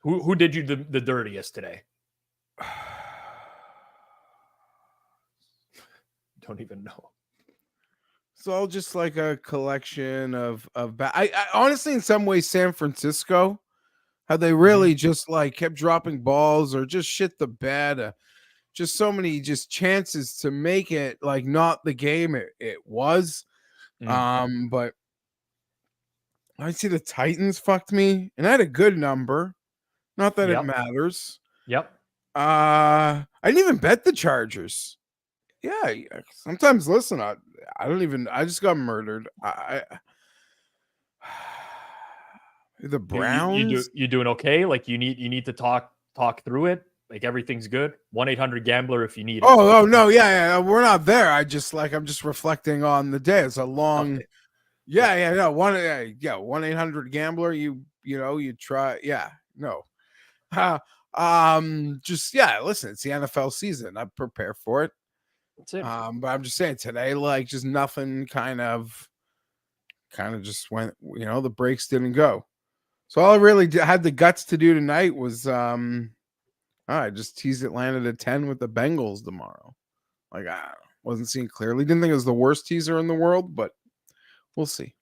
Who did you the dirtiest today? Don't even know. It's all just like a collection of I honestly, in some ways, San Francisco, how they really just like kept dropping balls or just shit the bed. Just so many just chances to make it like not the game it was. But I see the Titans fucked me, and I had a good number. Not that it matters. Yep. I didn't even bet the Chargers. Yeah, sometimes listen, I just got murdered. The Browns. You doing okay? Like you need to talk through it. Like everything's good. 1-800-GAMBLER if you need it. Oh no, yeah, we're not there. I'm just reflecting on the day. It's a long, okay. 1-800-GAMBLER. You try, no, listen, it's the NFL season. I prepare for it. That's it. But I'm just saying today, like, just nothing kind of just went. The breaks didn't go. So all I really had the guts to do tonight was I just teased Atlanta to 10 with the Bengals tomorrow. Like I wasn't seeing clearly. Didn't think it was the worst teaser in the world, but we'll see.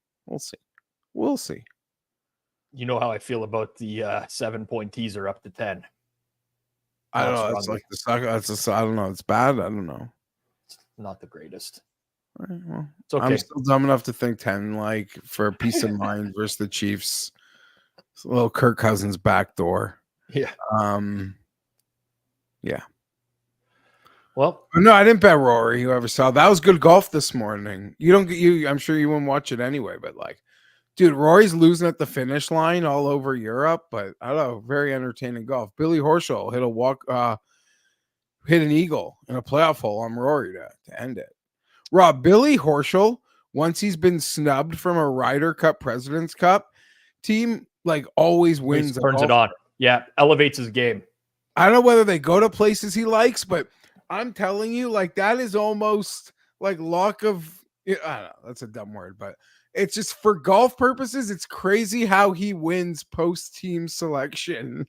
You know how I feel about the 7-point teaser up to 10. I don't know. It's like I don't know. It's bad. I don't know. It's not the greatest. All right, well, it's okay. I'm still dumb enough to think 10, like for peace of mind versus the Chiefs. It's a little Kirk Cousins backdoor. Yeah. Yeah. Well, no, I didn't bet Rory. Whoever saw that was good golf this morning. I'm sure you wouldn't watch it anyway, but like, dude, Rory's losing at the finish line all over Europe, but I don't know, very entertaining golf. Billy Horschel hit an eagle in a playoff hole on Rory to end it. Rob, Billy Horschel, once he's been snubbed from a Ryder Cup President's Cup team, like always wins. Turns it on. Yeah, elevates his game. I don't know whether they go to places he likes, but I'm telling you, like that is almost like luck of. I don't know. That's a dumb word, but it's just for golf purposes. It's crazy how he wins post-team selection,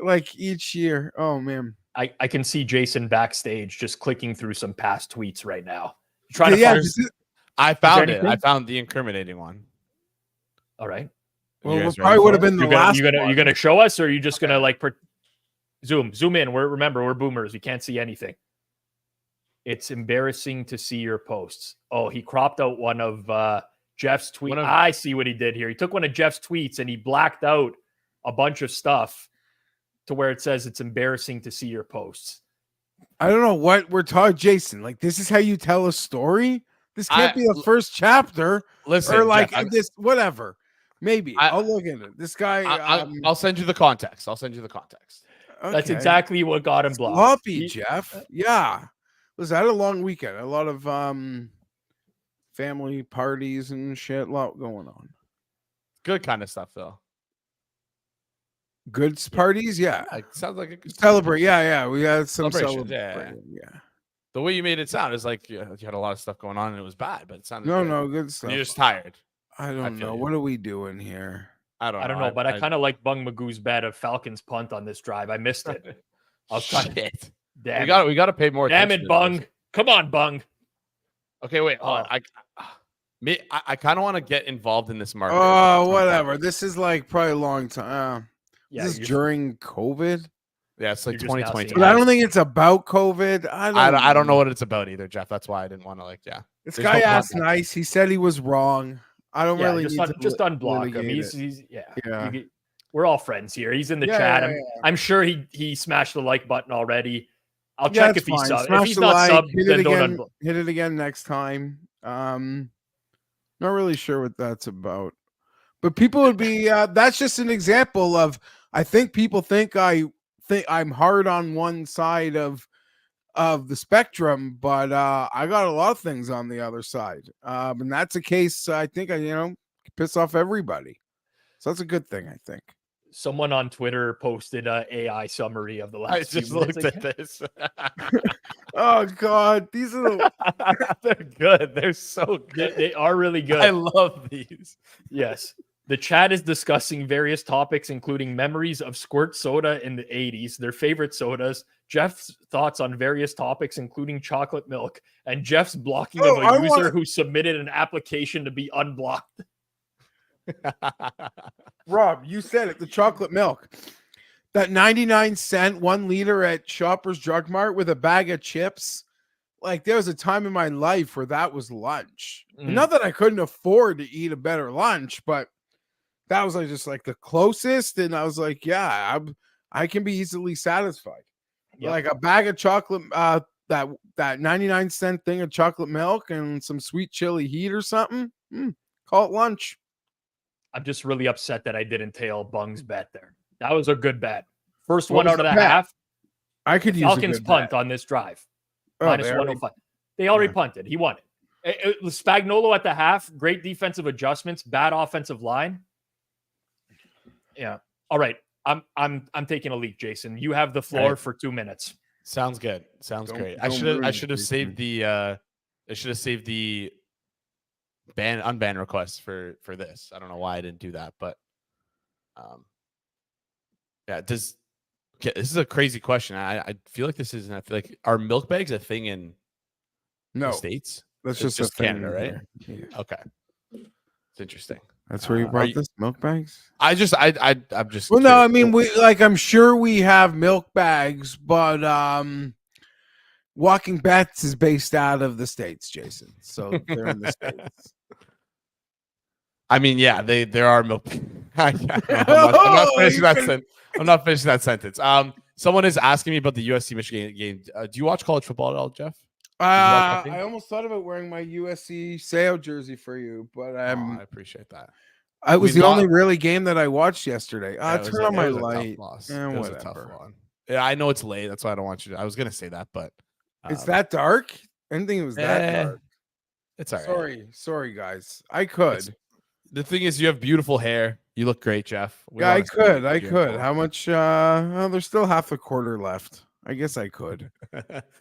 like each year. Oh man, I can see Jason backstage just clicking through some past tweets right now. Trying to find. I found it. I found the incriminating one. All right. Well, it probably would have been the last. You're gonna show us, or are you just gonna like zoom in? We're boomers. We can't see anything. It's embarrassing to see your posts. Oh, he cropped out one of Jeff's tweet. I see what he did here. He took one of Jeff's tweets and he blacked out a bunch of stuff to where it says it's embarrassing to see your posts. I don't know what we're talking, Jason. Like, this is how you tell a story? This can't be the first chapter. Listen, or like Jeff, this, whatever. Maybe I'll look at it. This guy. I'll send you the context. Okay. That's exactly what got him blocked. Sloppy, Jeff. Yeah. Was that a long weekend? A lot of family parties and shit. A lot going on. Good kind of stuff, though. Good parties, yeah. Sounds like a good celebrate. Yeah. We had some celebration. Yeah. The way you made it sound is like you had a lot of stuff going on and it was bad, but it sounded good stuff. You're just tired. I don't know. What are we doing here? I don't know, but I kind of like Bung Magoo's bet of Falcons punt on this drive. I missed it. I was trying. Damn, we got to pay more attention. Damn it, Bung! Come on, Bung. Okay, wait. Hold on. I kind of want to get involved in this market. Oh, whatever. This is like probably a long time. This is during COVID. Yeah, it's like 2022. But I don't think it's about COVID. I don't know what it's about either, Jeff. That's why I didn't want to This guy asked nice. He said he was wrong. I don't really just need just unblock him. He's we're all friends here. He's in the chat. I'm sure he smashed the like button already. I'll check if he's subbed. If he's not subbed, then don't unblock. Hit it again next time. Not really sure what that's about. But people would be that's just an example of I think people think I'm hard on one side of the spectrum, but I got a lot of things on the other side. And that's a case I think piss off everybody. So that's a good thing, I think. Someone on Twitter posted an AI summary of the last. I just looked at this. Oh God, these are they're good. They're so good. They are really good. I love these. Yes. The chat is discussing various topics, including memories of squirt soda in the 80s, their favorite sodas, Jeff's thoughts on various topics, including chocolate milk, and Jeff's blocking of a user who submitted an application to be unblocked. Rob, you said it, the chocolate milk. That 99-cent 1 liter at Shoppers Drug Mart with a bag of chips. Like, there was a time in my life where that was lunch. Not that I couldn't afford to eat a better lunch, but that was just like the closest. And I was like, yeah, I can be easily satisfied. Yep. Like a bag of chocolate, that 99-cent thing of chocolate milk and some sweet chili heat or something. Call it lunch. I'm just really upset that I didn't tail Bung's bet there. That was a good bet. First one out of the half. I could use Falcons punt on this drive. Minus 105. They already punted. He won it. It was Spagnuolo at the half. Great defensive adjustments. Bad offensive line. Yeah. All right. I'm taking a leap, Jason. You have the floor for 2 minutes. Sounds good. Sounds great. I should have saved the unban request for this. I don't know why I didn't do that, but this is a crazy question. I feel like this isn't. I feel like are milk bags a thing in the States? That's just a Canada, thing, right? Yeah. Okay. It's interesting. That's where you brought this milk bags? I'm just well, no, I mean I'm sure we have milk bags, but Walking Bets is based out of the States, Jason. So they're in the States. I mean, yeah, there are milk. I'm not finishing that sentence. Someone is asking me about the USC Michigan game. Do you watch college football at all, Jeff? I almost thought about wearing my USC Sao jersey for you, but I appreciate that. It was the only really game that I watched yesterday. Turn on my light. It was a tough one. Yeah, I know it's late. That's why I don't want you to. I was going to say that, but it's that dark. I didn't think it was that dark. It's all right. Sorry, guys. I could. The thing is, you have beautiful hair. You look great, Jeff. I could. How much? There's still half the quarter left. I guess I could.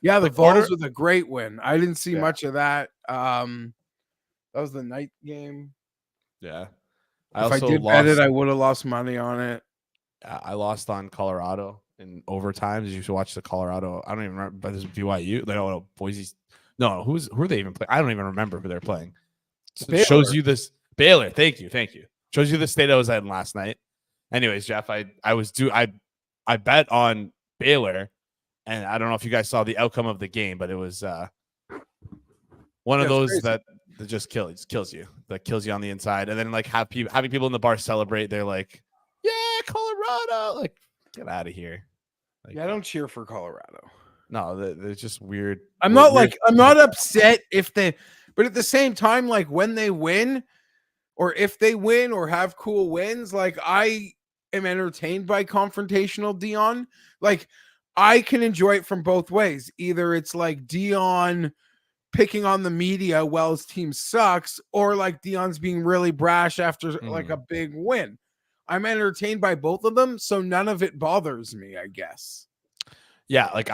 Yeah, the Vols with a great win. I didn't see much of that. That was the night game. Yeah. If I did bet it, I would have lost money on it. I lost on Colorado in overtime. You should watch the Colorado. I don't even remember, but this is BYU. They don't know Boise. No, who are they even playing? I don't even remember who they're playing. It shows you this. Baylor. Thank you. Shows you the state I was in last night. Anyways, Jeff, I bet on Baylor, and I don't know if you guys saw the outcome of the game, but it was one of those crazy. that just kills you. That kills you on the inside. And then like having people in the bar celebrate. They're like, yeah, Colorado. Like, get out of here. Like, Yeah, I don't cheer for Colorado. No, they're just weird. I'm not upset if they, but at the same time, like when they win, or if they win or have cool wins, like I am entertained by confrontational Dion. Like I can enjoy it from both ways. Either it's like Dion picking on the media while his team sucks, or like Dion's being really brash after like a big win. I'm entertained by both of them, so none of it bothers me, I guess. Yeah, like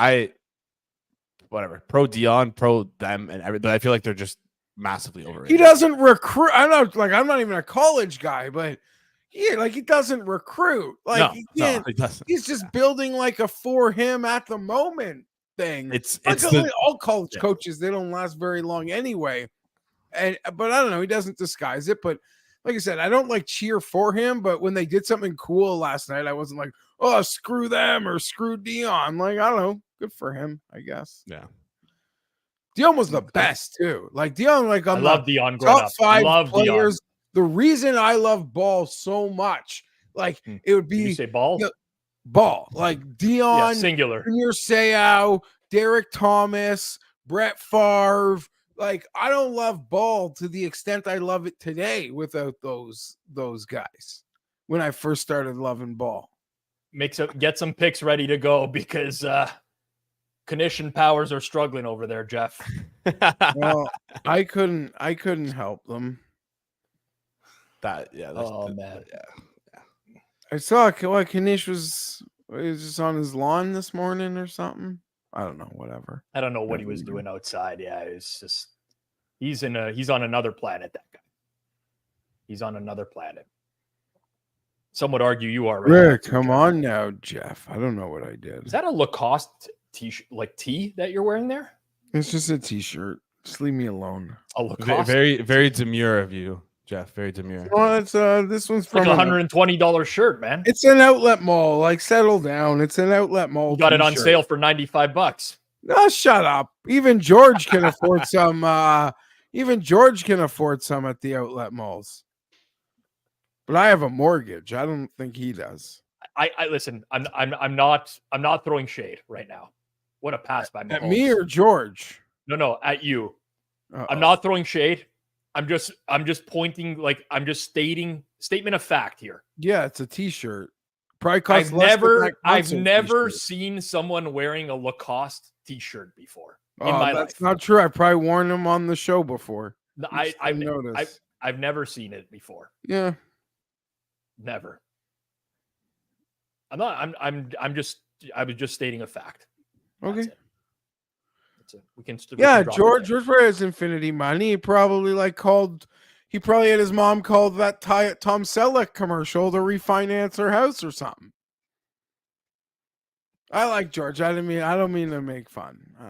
whatever, pro Dion, pro them, and everything. I feel like they're just massively overrated. He doesn't recruit. I'm not even a college guy, but yeah, like he doesn't recruit. Like he doesn't. He's just building like a for him at the moment thing. It's all college coaches, they don't last very long anyway. But I don't know, he doesn't disguise it. But like I said, I don't like cheer for him, but when they did something cool last night, I wasn't like, oh, screw them or screw Dion. Like, I don't know, good for him, I guess. Yeah. Dion was the best too. Like Dion, like I love Dion. Top 5 Dion. players. The reason I love Ball so much, like it would be. Did you say Ball? Ball, like Dion, singular. Junior Seau, Derek Thomas, Brett Favre. Like I don't love Ball to the extent I love it today without those guys. When I first started loving Ball, Get some picks ready to go because Knish Powers are struggling over there, Jeff. well, I couldn't help them. Man. I saw what Knish was just on his lawn this morning or something. I don't know, whatever. I don't know what he was doing outside. Yeah, it's just he's on another planet, that guy. He's on another planet. Some would argue you are. Rick, come on now, Jeff. I don't know what I did. Is that a Lacoste t-shirt, like tee that you're wearing there? It's just a t-shirt. Just leave me alone. A Lacoste? Very, very demure of you, Jeff. Very demure. Well, it's this one's from like $120 shirt, man. It's an outlet mall. Like, settle down. It's an outlet mall. You got it on sale for $95. No, shut up. Even George can afford some. Even George can afford some at the outlet malls. But I have a mortgage. I don't think he does. I listen. I'm not throwing shade right now. What a pass by Mahomes. At me or George? No, at you. Uh-oh. I'm not throwing shade. I'm just pointing, like I'm just statement of fact here. Yeah, it's a t-shirt. Probably costs I've never seen someone wearing a Lacoste t-shirt before in my life. That's not true. I probably worn them on the show before. I've never seen it before. Yeah. Never. I was just stating a fact. Okay. That's it. We can George for his Infinity money. He probably he probably had his mom called that Tom Selleck commercial to refinance her house or something. I like George. I don't mean to make fun. I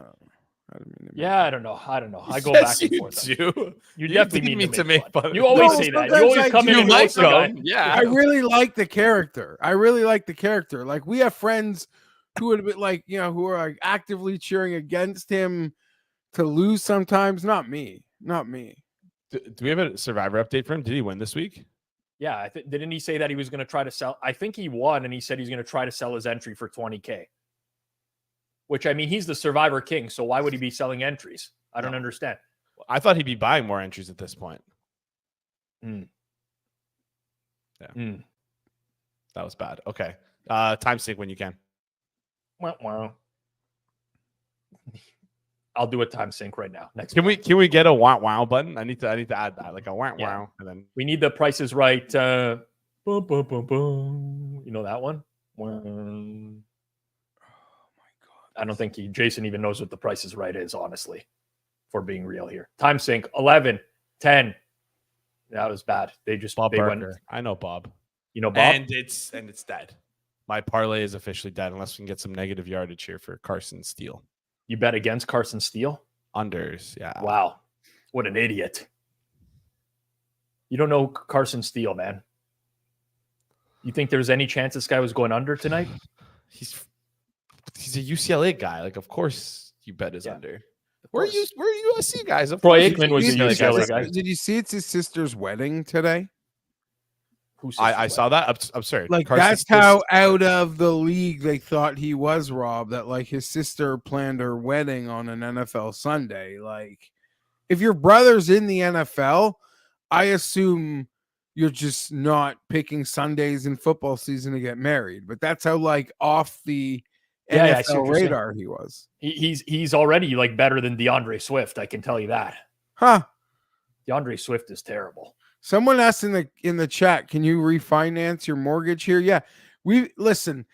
don't know. I don't know. I go back and forth. You definitely mean to make fun. You always say that. You always come in and like them. Yeah. I really like the character. Like we have friends who would have been like, who are like actively cheering against him to lose sometimes. Not me. Do we have a Survivor update for him? Did he win this week? Yeah. Didn't he say that he was going to try to sell? I think he won, and he said he's going to try to sell his entry for $20K. Which, I mean, he's the Survivor king, so why would he be selling entries? I don't understand. I thought he'd be buying more entries at this point. Yeah. That was bad. Okay. Time sync when you can. Wow. I'll do a time sync right now. Can we get a wow button? I need to add that, like a wow, and then we need the Price is Right. Boom, boom, boom, boom. You know that one? I don't think Jason even knows what the Price is Right is, honestly, for being real here. Time sync 11, 10. That was bad. They went. I know Bob. You know Bob, and it's dead. My parlay is officially dead unless we can get some negative yardage here for Carson Steele. You bet against Carson Steele? Unders, yeah. Wow, what an idiot! You don't know Carson Steele, man. You think there's any chance this guy was going under tonight? He's a UCLA guy. Like, of course you bet is under. Where are USC guys? Of Troy course. Aikman was a UCLA guy. Did you see it's his sister's wedding today? I saw that. I'm sorry. Like Carson's that's how out of the league they thought he was, Rob. That like his sister planned her wedding on an NFL Sunday. Like, if your brother's in the NFL, I assume you're just not picking Sundays in football season to get married. But that's how like off the NFL radar he was. He's already like better than DeAndre Swift. I can tell you that. Huh? DeAndre Swift is terrible. Someone asked in the chat, can you refinance your mortgage here? Yeah. Listen,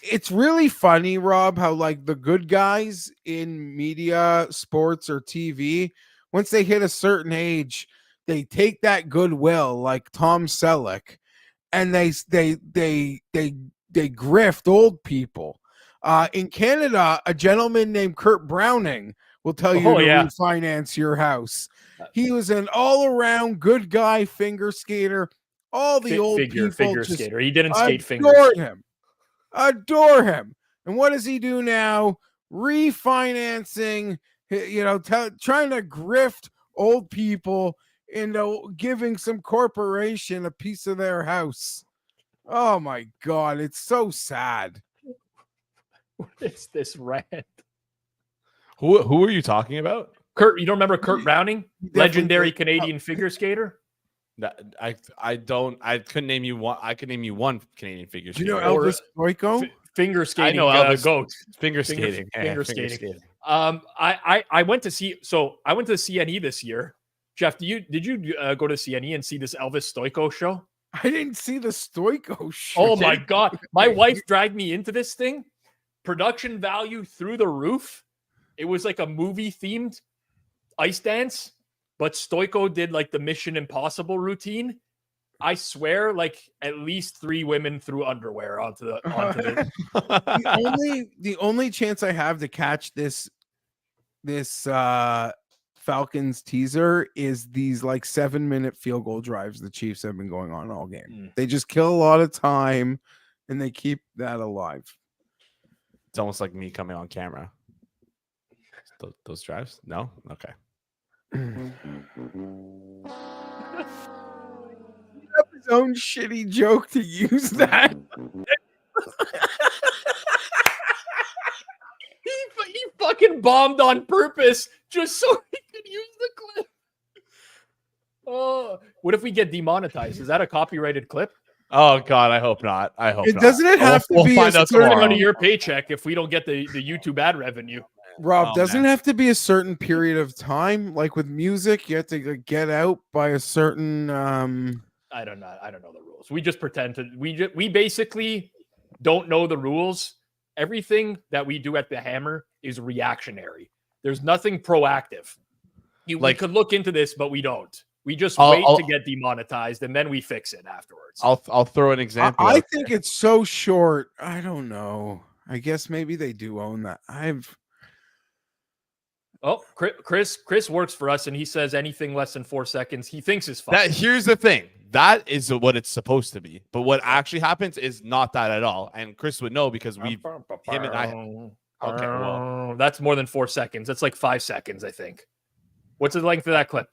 it's really funny, Rob, how like the good guys in media, sports, or TV, once they hit a certain age, they take that goodwill, like Tom Selleck, and they grift old people. In Canada, a gentleman named Kurt Browning will tell you to refinance your house. He was an all-around good guy, figure skater. All the old people figure just skater. He didn't skate fingers. Adore him. And what does he do now? Refinancing, trying to grift old people into giving some corporation a piece of their house. Oh my God, it's so sad. What is this rant? Who are you talking about? Kurt, you don't remember Kurt Browning, legendary Canadian figure skater? I couldn't name you one. I could name you one Canadian figure skater. Do you know Elvis Stoiko? Finger skating. I know Elvis goat. Finger skating. Finger skating. I went to see. So I went to the CNE this year. Jeff, did you go to CNE and see this Elvis Stoiko show? I didn't see the Stoiko show. Oh my God! My wife dragged me into this thing. Production value through the roof. It was like a movie themed ice dance, but Stoiko did like the Mission Impossible routine. I swear, like at least 3 women threw underwear onto the the only chance I have to catch this Falcons teaser is these like 7-minute field goal drives the Chiefs have been going on all game. They just kill a lot of time and they keep that alive. It's almost like me coming on camera. Those drives? No? Okay. His own shitty joke to use that. he fucking bombed on purpose just so he could use the clip. Oh, what if we get demonetized? Is that a copyrighted clip? Oh God, I hope not. I hope not. Doesn't it have to be find out tomorrow. Out of your paycheck if we don't get the YouTube ad revenue? Rob, doesn't it have to be a certain period of time? Like with music, you have to get out by a certain I don't know the rules. We just pretend to we basically don't know the rules. Everything that we do at the Hammer is reactionary. There's nothing proactive. We could look into this, but we don't. We just wait to get demonetized and then we fix it afterwards. I'll throw an example. I think it's so short. I don't know. I guess maybe they do own that. Chris works for us and he says anything less than 4 seconds he thinks is fine. Here's the thing. That is what it's supposed to be. But what actually happens is not that at all. And Chris would know because him and I. Okay, well, that's more than 4 seconds. That's like 5 seconds, I think. What's the length of that clip?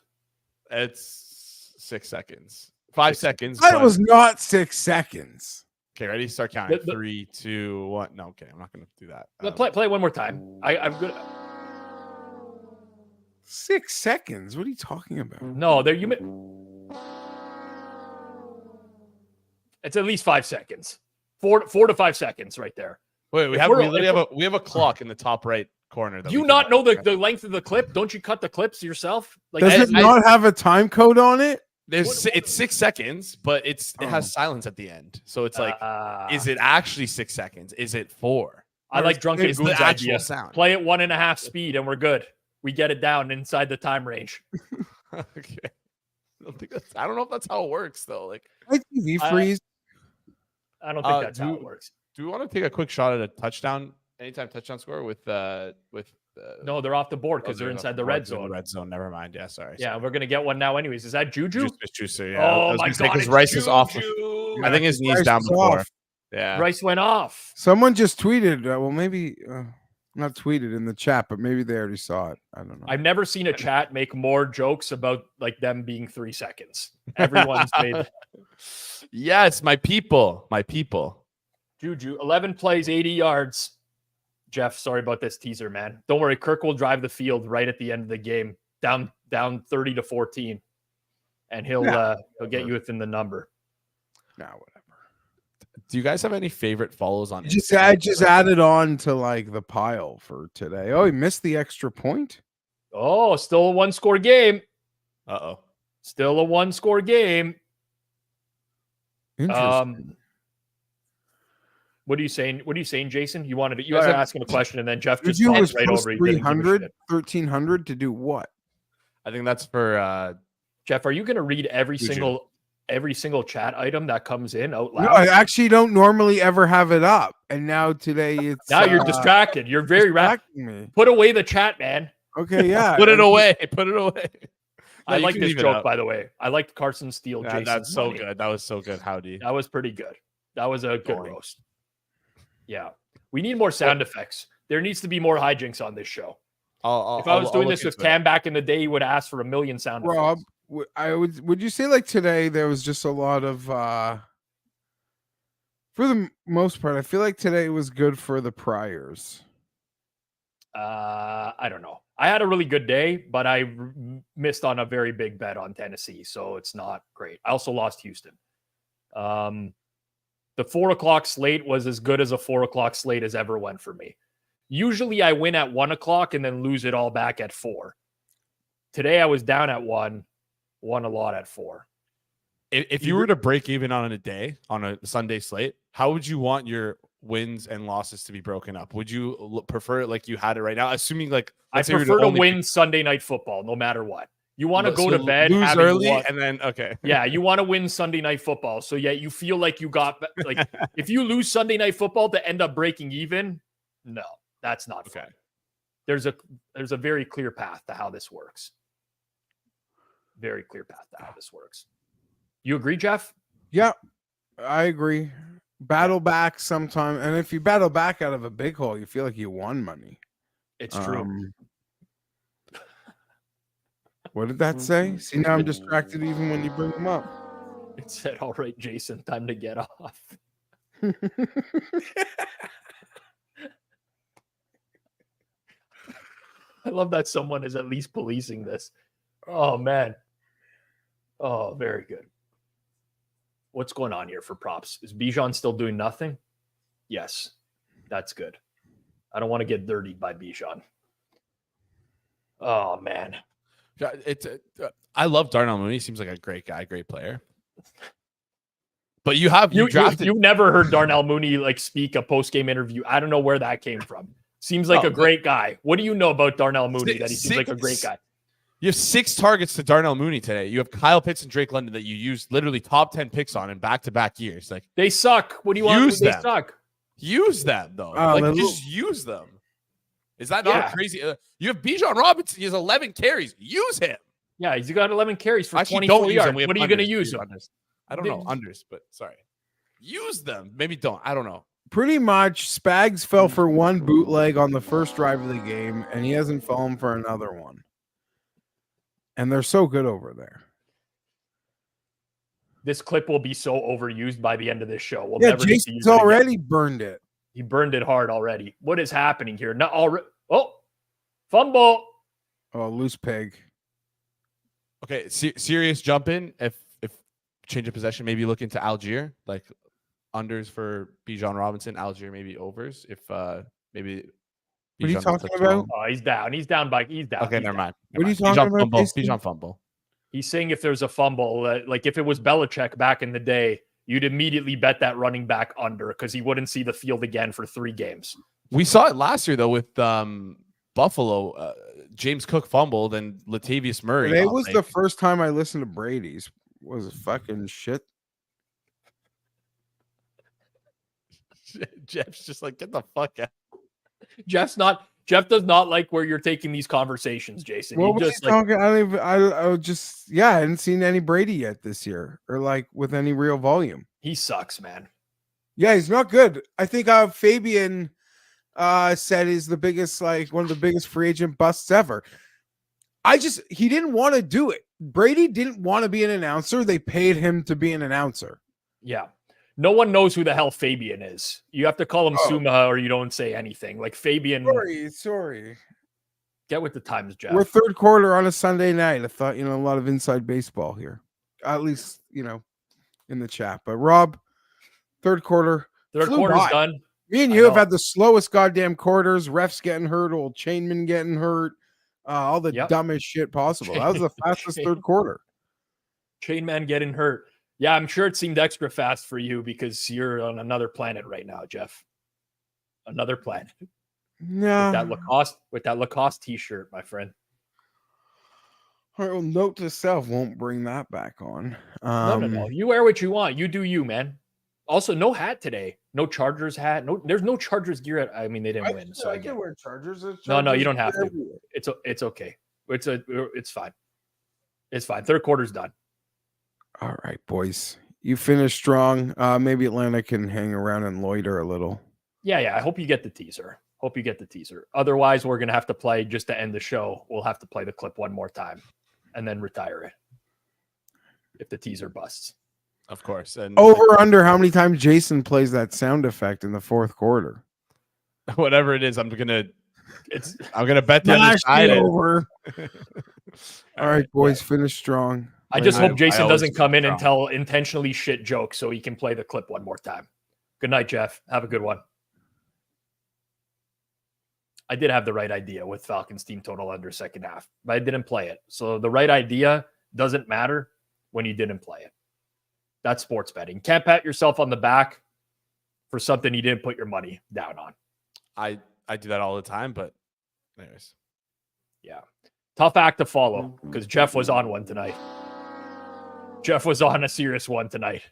It's 6 seconons. 5 seconds. That was not 6 seconds. Okay, ready? Start counting. 3, 2, 1. No, okay, I'm not going to do that. Play one more time. I'm good. 6 seconds. What are you talking about? No, it's at least 5 seconds. 4 to 5 seconds right there. Wait, we have a clock in the top right corner. Do you not know the length of the clip? Don't you cut the clips yourself? Like, does it not have a time code on it? It's 6 seconds, but it has silence at the end. So it's like, is it actually 6 seconds? Is it 4? I like Drunken Goon's idea. Sound. Play at 1.5 speed and we're good. We get it down inside the time range. Okay. I don't know if that's how it works though. Like TV freeze. I don't think that's how it works. Do we want to take a quick shot at a touchdown? Anytime touchdown score with no, they're off the board because they're inside the red zone. Red zone. Never mind. Yeah, sorry. Yeah, we're gonna get one now, anyways. Is that Juju? Juicer, yeah. Oh my God! Because Rice is off. I think his knee's down before. Off. Yeah, Rice went off. Someone just tweeted. Well, maybe Not tweeted in the chat, but maybe they already saw it. I don't know. I've never seen a chat make more jokes about like them being 3 seconds. Everyone's made. Yes, my people. My people. Juju, 11 plays, 80 yards. Jeff, sorry about this teaser, man. Don't worry. Kirk will drive the field right at the end of the game, down 30-14, and he'll get you within the number. Nah, whatever. Do you guys have any favorite follows on? I just added on to like the pile for today. Oh, he missed the extra point. Oh, still a 1-score game. Uh-oh. Still a 1-score game. Interesting. What are you saying? What are you saying, Jason? You wanted to, you guys are asking a question, and then Jeff just Juju talked was right plus over you. 300, 1300 to do what? I think that's for Jeff, are you going to read every single chat item that comes in out loud? No, I actually don't normally ever have it up, and now today it's now you're distracted. You're very distracting me. Put away the chat, man. Okay, yeah. Put it away. Put it away. I like this joke, by the way. I liked Carson Steele. Yeah, Jason's that's so money. good. That was so good. Howdy. That was pretty good. That was a good roast. Yeah. We need more sound effects. There needs to be more hijinks on this show. If I was doing this with Cam back in the day, he would ask for 1 million sound effects. Rob, would you say like today there was just a lot of for the most part, I feel like today was good for the priors. I don't know. I had a really good day, but I missed on a very big bet on Tennessee, so it's not great. I also lost Houston. The 4 o'clock slate was as good as a 4 o'clock slate has ever went for me. Usually I win at 1 o'clock and then lose it all back at 4. Today I was down at 1, won a lot at 4. If you were to break even on a day, on a Sunday slate, how would you want your wins and losses to be broken up? Would you prefer it like you had it right now? Assuming like I prefer to win Sunday Night Football no matter what. You want to go to bed, lose early, and then yeah, you want to win Sunday Night Football. So yeah, you feel like you got like if you lose Sunday Night Football to end up breaking even, no, that's not fun. There's a very clear path to how this works. Very clear path to how this works. You agree, Jeff? Yeah, I agree. Battle back sometime, and if you battle back out of a big hole, you feel like you won money. It's true. What did that say? See, now I'm distracted even when you bring them up. It said, all right, Jason, time to get off. I love that someone is at least policing this. Oh, man. Oh, very good. What's going on here for props? Is Bijan still doing nothing? Yes, that's good. I don't want to get dirtied by Bijan. Oh, man. I love Darnell Mooney. He seems like a great guy, great player. But you've never heard Darnell Mooney like speak a post-game interview. I don't know where that came from. Seems like a great guy. What do you know about Darnell Mooney that he seems like a great guy? You have 6 targets to Darnell Mooney today. You have Kyle Pitts and Drake London that you used literally top 10 picks on in back-to-back years. Like they suck. What do you want? They suck. Use them though. Just use them. Is that not crazy? You have Bijan Robinson. He has 11 carries. Use him. Yeah, he's got 11 carries for 24 yards. What are you going to use him? I don't know. Unders, but sorry. Use them. Maybe don't. I don't know. Pretty much, Spags fell for one bootleg on the first drive of the game, and he hasn't fallen for another one. And they're so good over there. This clip will be so overused by the end of this show. We'll never Jason's already burned it. He burned it hard already. What is happening here? Not already. Oh, fumble. Oh, loose pig. Okay, serious jump in. If change of possession, maybe look into Algier, like unders for Bijan Robinson, Algier maybe overs. If maybe. What are you talking about? Oh, he's down. He's down. Okay, never mind. What are you talking about? Bijan fumble. He's saying if there's a fumble, like if it was Belichick back in the day, you'd immediately bet that running back under because he wouldn't see the field again for 3 games. We saw it last year though with Buffalo. James Cook fumbled and Latavius Murray. It was the first time I listened to Brady's. Was fucking shit. Jeff's just like, get the fuck out. Jeff does not like where you're taking these conversations, Jason. What was he talking? I hadn't seen any Brady yet this year, or like with any real volume. He sucks, man. Yeah, he's not good. I think Fabian said is the biggest, like one of the biggest free agent busts ever. He didn't want to do it. Brady didn't want to be an announcer. They paid him to be an announcer. Yeah. No one knows who the hell Fabian is. You have to call him Suma or you don't say anything. Like Fabian. Sorry. Get with the times, Jeff. We're third quarter on a Sunday night. I thought, a lot of inside baseball here. At least, in the chat. But Rob, third quarter's done. Me and you have had the slowest goddamn quarters. Refs getting hurt, old Chainman getting hurt, all the dumbest shit possible. That was the fastest third quarter. Chainman getting hurt. Yeah, I'm sure it seemed extra fast for you because you're on another planet right now, Jeff. Another planet. Yeah. With that Lacoste t-shirt, my friend. All right, well, note to self, won't bring that back on. No. You wear what you want. You do you, man. Also, no hat today. No Chargers hat. No, there's no Chargers gear. They didn't win, so I can wear Chargers. No, you don't have to. It's okay. It's fine. It's fine. Third quarter's done. All right, boys. You finished strong. Maybe Atlanta can hang around and loiter a little. Yeah. I hope you get the teaser. Otherwise, we're gonna have to play just to end the show. We'll have to play the clip one more time, and then retire it if the teaser busts. Of course. And over under how many times Jason plays that sound effect in the fourth quarter? Whatever it is, I'm gonna bet the other side over. All right, boys, finish strong. I just hope Jason doesn't come in and tell intentionally shit jokes so he can play the clip one more time. Good night, Jeff. Have a good one. I did have the right idea with Falcons team total under second half, but I didn't play it. So the right idea doesn't matter when you didn't play it. That's sports betting. Can't pat yourself on the back for something you didn't put your money down on. I do that all the time, but anyways. Yeah. Tough act to follow because Jeff was on one tonight. Jeff was on a serious one tonight.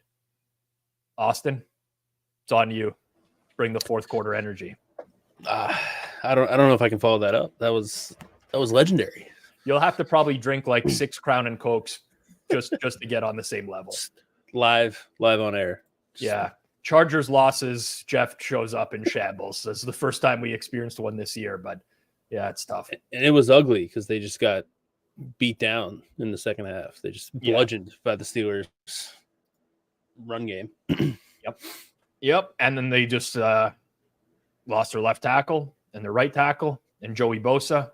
Austin, it's on you. Bring the fourth quarter energy. I don't know if I can follow that up. That was legendary. You'll have to probably drink like 6 Crown and Cokes just to get on the same level. Live on air. Yeah. Chargers losses, Jeff shows up in shambles. This is the first time we experienced one this year, but yeah, it's tough. And it was ugly because they just got beat down in the second half. They just bludgeoned by the Steelers run game. Yep. And then they just lost their left tackle and their right tackle and Joey Bosa.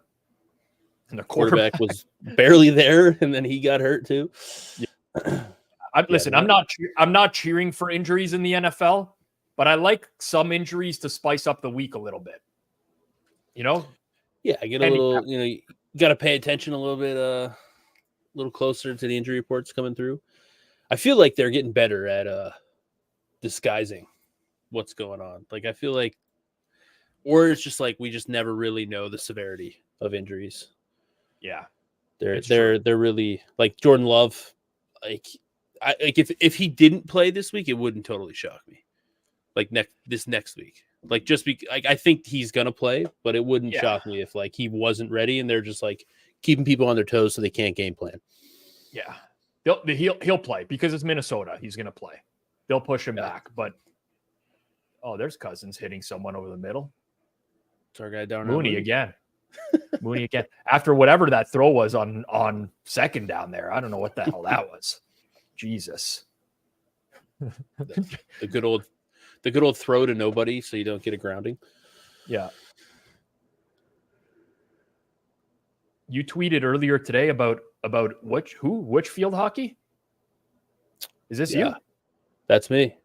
And the quarterback was barely there, and then he got hurt too. Yeah. I'm not cheering for injuries in the NFL, but I like some injuries to spice up the week a little bit. Yeah, I get a little. You got to pay attention a little bit, a little closer to the injury reports coming through. I feel like they're getting better at disguising what's going on. Like I feel like, or it's just like we just never really know the severity of injuries. Yeah, they're really like Jordan Love. Like if he didn't play this week, it wouldn't totally shock me. Like next week, like I think he's gonna play, but it wouldn't shock me if like he wasn't ready and they're just like keeping people on their toes so they can't game plan. Yeah, he'll play because it's Minnesota. He's gonna play. They'll push him back, but there's Cousins hitting someone over the middle. It's our guy down Mooney again. Mooney again. After whatever that throw was on second down there, I don't know what the hell that was. Jesus. The good old throw to nobody so you don't get a grounding. Yeah. You tweeted earlier today about which field hockey? Is this you? That's me.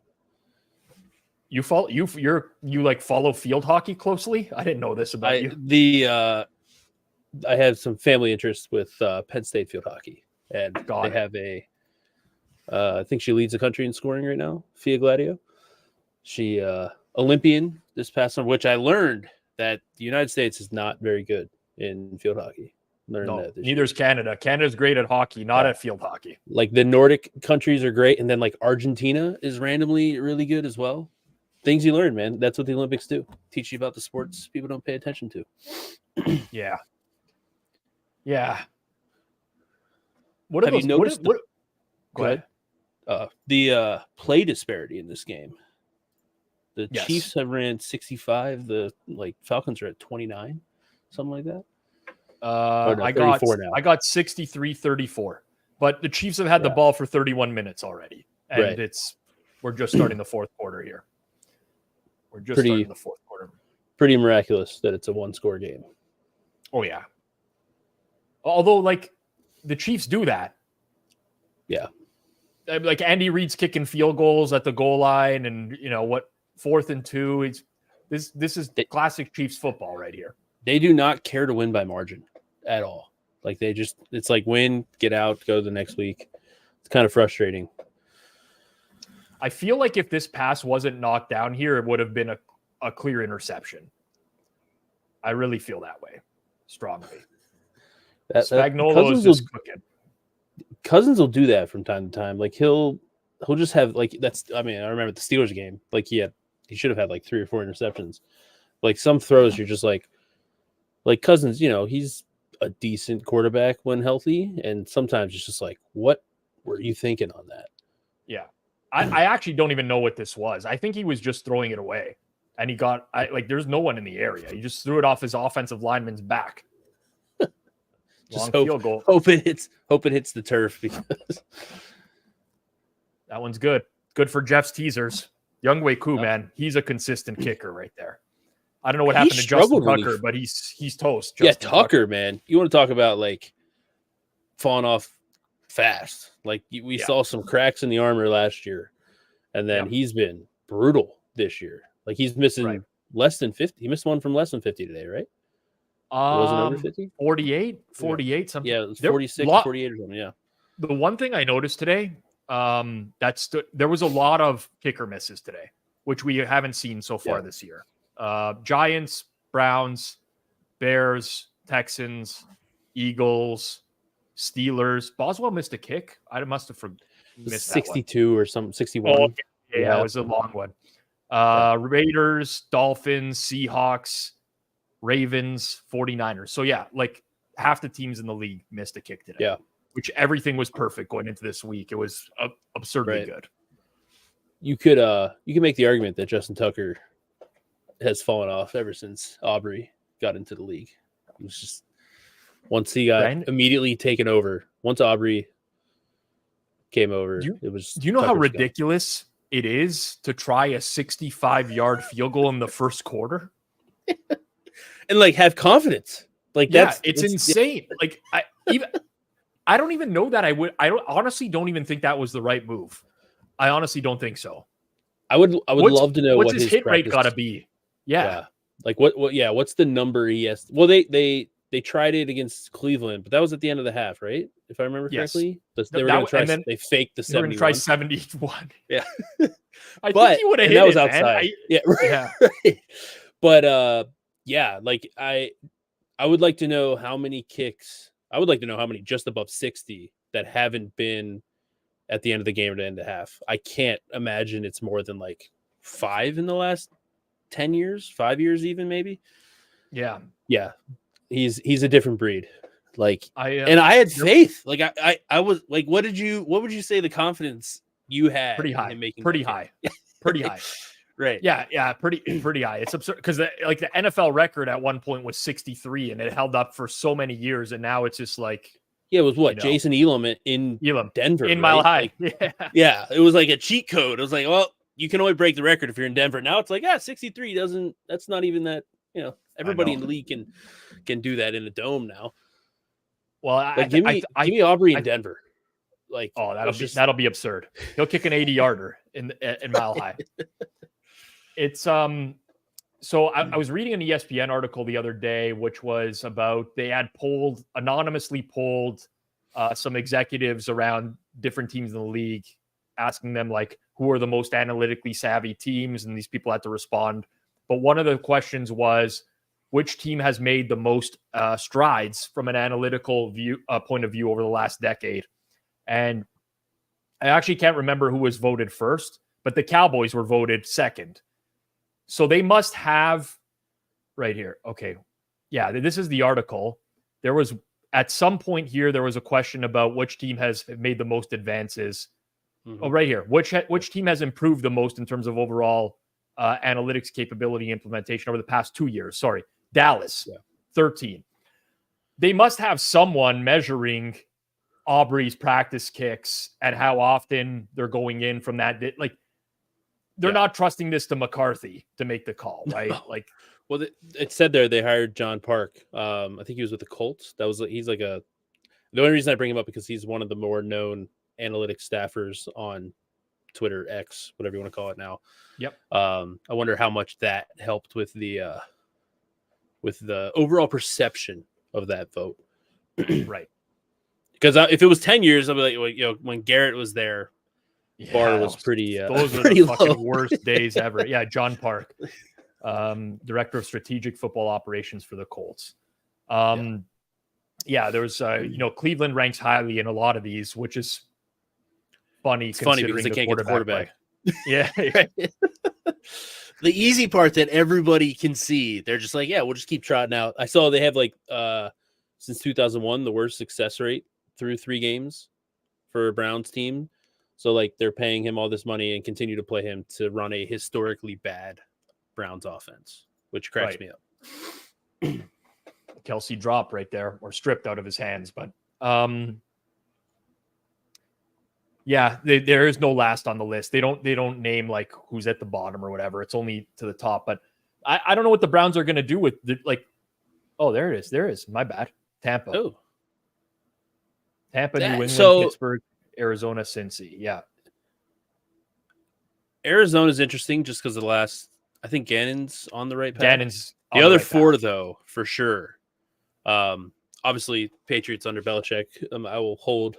You follow you follow field hockey closely? I didn't know this about you. I have some family interest with Penn State field hockey, and they have a. I think she leads the country in scoring right now. Fia Gladio, she Olympian this past summer, which I learned that the United States is not very good in field hockey. Neither is Canada. Canada's great at hockey, not at field hockey. Like the Nordic countries are great, and then like Argentina is randomly really good as well. Things you learn, man. That's what the Olympics do. Teach you about the sports people don't pay attention to. Yeah. What have you noticed? Go ahead. The play disparity in this game. The Yes. Chiefs have ran 65. The Falcons are at 29, something like that. No, I 34 now. I got 63-34, but the Chiefs have had the ball for 31 minutes already, and we're just starting the fourth quarter here. We're just starting the fourth quarter. Pretty miraculous that it's a one-score game. Oh yeah. Although the Chiefs do that. Yeah. Like Andy Reid's kicking field goals at the goal line, and 4th and 2. This is classic Chiefs football right here. They do not care to win by margin at all. It's like win, get out, go to the next week. It's kind of frustrating. I feel like if this pass wasn't knocked down here, it would have been a clear interception. I really feel that way strongly. Spagnuolo is just cooking. Cousins will do that from time to time. He'll just have I remember the Steelers game. He should have had 3 or 4 interceptions. Some throws you're just like Cousins, he's a decent quarterback when healthy, and sometimes it's just what were you thinking on that? Yeah. I actually don't even know what this was. I think he was just throwing it away, and he got there's no one in the area. He just threw it off his offensive lineman's back. Just field goal. Hope it hits the turf, because that one's good. Good for Jeff's teasers. Younghoe Koo, man, he's a consistent kicker right there. I don't know what happened to Justin Tucker, but he's toast. Justin Tucker, man. You want to talk about falling off fast? We saw some cracks in the armor last year, and then he's been brutal this year. He's missing less than 50. He missed one from less than 50 today, right? Wasn't over 50? 48, something. Yeah, it was 46, 48 or something. Yeah. The one thing I noticed today, there was a lot of kicker misses today, which we haven't seen so far this year. Giants, Browns, Bears, Texans, Eagles, Steelers. Boswell missed a kick. I must have missed 62 or some 61. Oh, yeah, it was a long one. Raiders, Dolphins, Seahawks, Ravens, 49ers. So half the teams in the league missed a kick today. Yeah. Which everything was perfect going into this week. It was absurdly good. You could make the argument that Justin Tucker has fallen off ever since Aubrey got into the league. It was just once he got immediately taken over. Once Aubrey came over, it was. Do you know how ridiculous it is to try a 65-yard field goal in the first quarter? And have confidence. It's insane. I don't even know that I honestly don't even think that was the right move. I honestly don't think so. I would love to know what's his hit rate got to be. Yeah. What's the number he has? Well, they tried it against Cleveland, but that was at the end of the half, right? If I remember correctly. They were going to try, they faked the 71. They were going to try 71. Yeah. I think he would have hit that was it, outside. Yeah. Right. But I would like to know how many kicks. I would like to know how many just above 60 that haven't been at the end of the game or the end of the half. I can't imagine it's more than 5 in the last 10 years, 5 years even maybe. Yeah. Yeah. He's a different breed. And I had faith. I was what would you say the confidence you had? Pretty high. In making pretty high. Pretty high. Right. Yeah, pretty high. It's absurd because the NFL record at one point was 63 and it held up for so many years, and now it's just it was what Jason Elam in Denver in Mile High. Yeah, it was a cheat code. It was well, you can only break the record if you're in Denver. Now it's 63 doesn't. That's not even that. Everybody in the league can do that in a dome now. Well, give me Aubrey in Denver. That'll be absurd. He'll kick an 80-yarder in Mile High. It's so I was reading an ESPN article the other day, which was about they had anonymously polled some executives around different teams in the league, asking them who are the most analytically savvy teams, and these people had to respond. But one of the questions was, which team has made the most strides from an analytical point of view over the last decade? And I actually can't remember who was voted first, but the Cowboys were voted second. So they must have right here. Okay. Yeah, this is the article. There was at some point here, there was a question about which team has made the most advances. Mm-hmm. Oh, right here. Which team has improved the most in terms of overall analytics capability implementation over the past 2 years. Sorry, Dallas, 13. They must have someone measuring Aubrey's practice kicks and how often they're going in from that. Like, they're not trusting this to McCarthy to make the call, right? Like, well, it said there they hired John Park. I think he was with the Colts. He's like the only reason I bring him up because he's one of the more known analytics staffers on Twitter, X, whatever you want to call it now. Yep. I wonder how much that helped with the overall perception of that vote. Right. Because if it was 10 years, I'd be like, when Garrett was there, bar was pretty. Those were pretty the fucking low. worst days ever. Yeah, John Park, director of strategic football operations for the Colts. Yeah, there's Cleveland ranks highly in a lot of these, which is funny. It's funny because they can't get the quarterback. Yeah. The easy part that everybody can see, they're just like, yeah, we'll just keep trotting out. I saw they have since 2001 the worst success rate through 3 games for a Browns team. So they're paying him all this money and continue to play him to run a historically bad Browns offense, which cracks me up. Kelsey dropped right there, or stripped out of his hands. But there is no last on the list. They don't name who's at the bottom or whatever. It's only to the top. But I don't know what the Browns are going to do with oh, there it is. There it is. My bad. Tampa. Oh. Tampa, New England, Pittsburgh, Arizona, Cincy. Yeah. Arizona's interesting just because I think Gannon's on the right path. Gannon's the other 4, though, for sure. Obviously, Patriots under Belichick. I will hold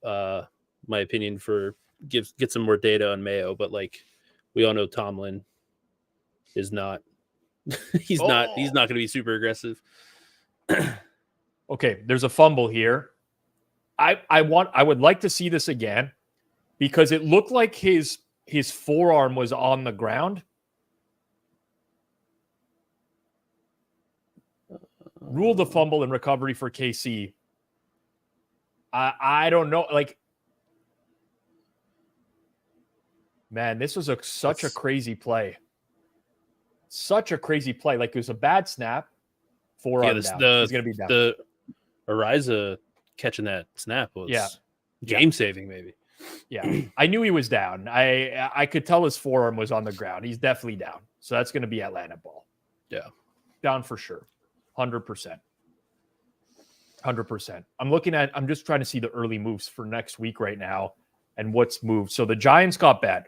my opinion for get some more data on Mayo, but we all know Tomlin is not. He's not going to be super aggressive. Okay, there's a fumble here. I would like to see this again because it looked like his forearm was on the ground. Ruled the fumble and recovery for KC. I don't know. Man, this was such a crazy play. Such a crazy play. It was a bad snap. Forearm down. He's going to be down. The Ariza catching that snap was game saving, maybe. Yeah, I knew he was down. I could tell his forearm was on the ground. He's definitely down. So that's going to be Atlanta ball. Yeah, down for sure. 100%. 100%. I'm just trying to see the early moves for next week right now and what's moved. So the Giants got bad.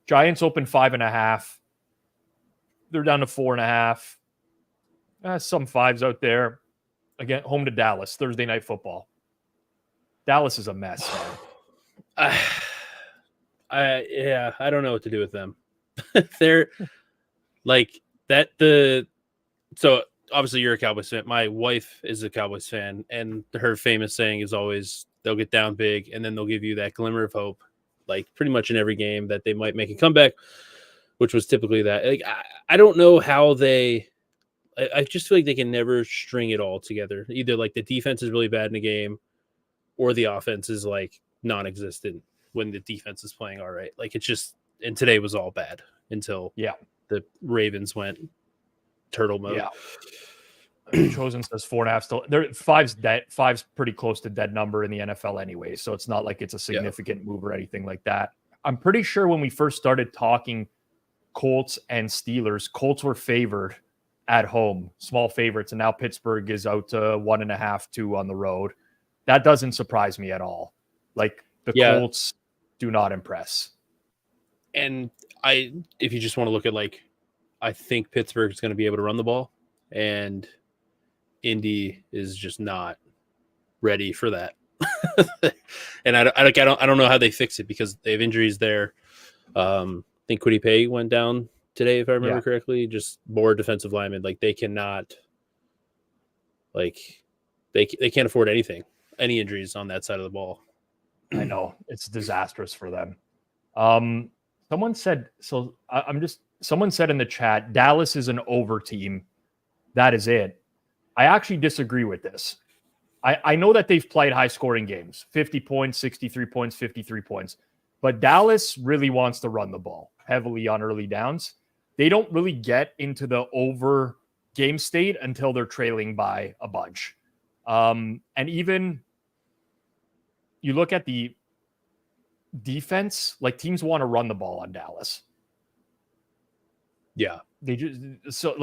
Giants opened 5.5. They're down to 4.5. Some 5s out there. Again, home to Dallas, Thursday Night Football. Dallas is a mess, man. I don't know what to do with them. They're so obviously you're a Cowboys fan. My wife is a Cowboys fan, and her famous saying is always they'll get down big and then they'll give you that glimmer of hope, pretty much in every game that they might make a comeback, which was typically that. I don't know how I just feel like they can never string it all together. Either the defense is really bad in a game or the offense is non-existent when the defense is playing all right. It's just, and today was all bad until the Ravens went turtle mode. Yeah. Chosen says 4.5 still. There 5's pretty close to dead number in the NFL anyway. So it's not like it's a significant move or anything like that. I'm pretty sure when we first started talking Colts and Steelers, Colts were favored at home, small favorites, and now Pittsburgh is out to 1.5, 2 on the road. That doesn't surprise me at all. The Colts do not impress. And if you just want to look at I think Pittsburgh is going to be able to run the ball, and Indy is just not ready for that. And I don't know how they fix it because they have injuries there. I think Kwity Paye went down today, if I remember correctly. Just more defensive linemen. They cannot. They can't afford any injuries on that side of the ball. I know it's disastrous for them. Someone said someone said in the chat, Dallas is an over team. That is it. I actually disagree with this. I know that they've played high scoring games, 50 points, 63 points, 53 points, but Dallas really wants to run the ball. heavily on early downs. They don't really get into the over game state until they're trailing by a bunch. And even you look at the defense, like teams want to run the ball on Dallas. Yeah. They just so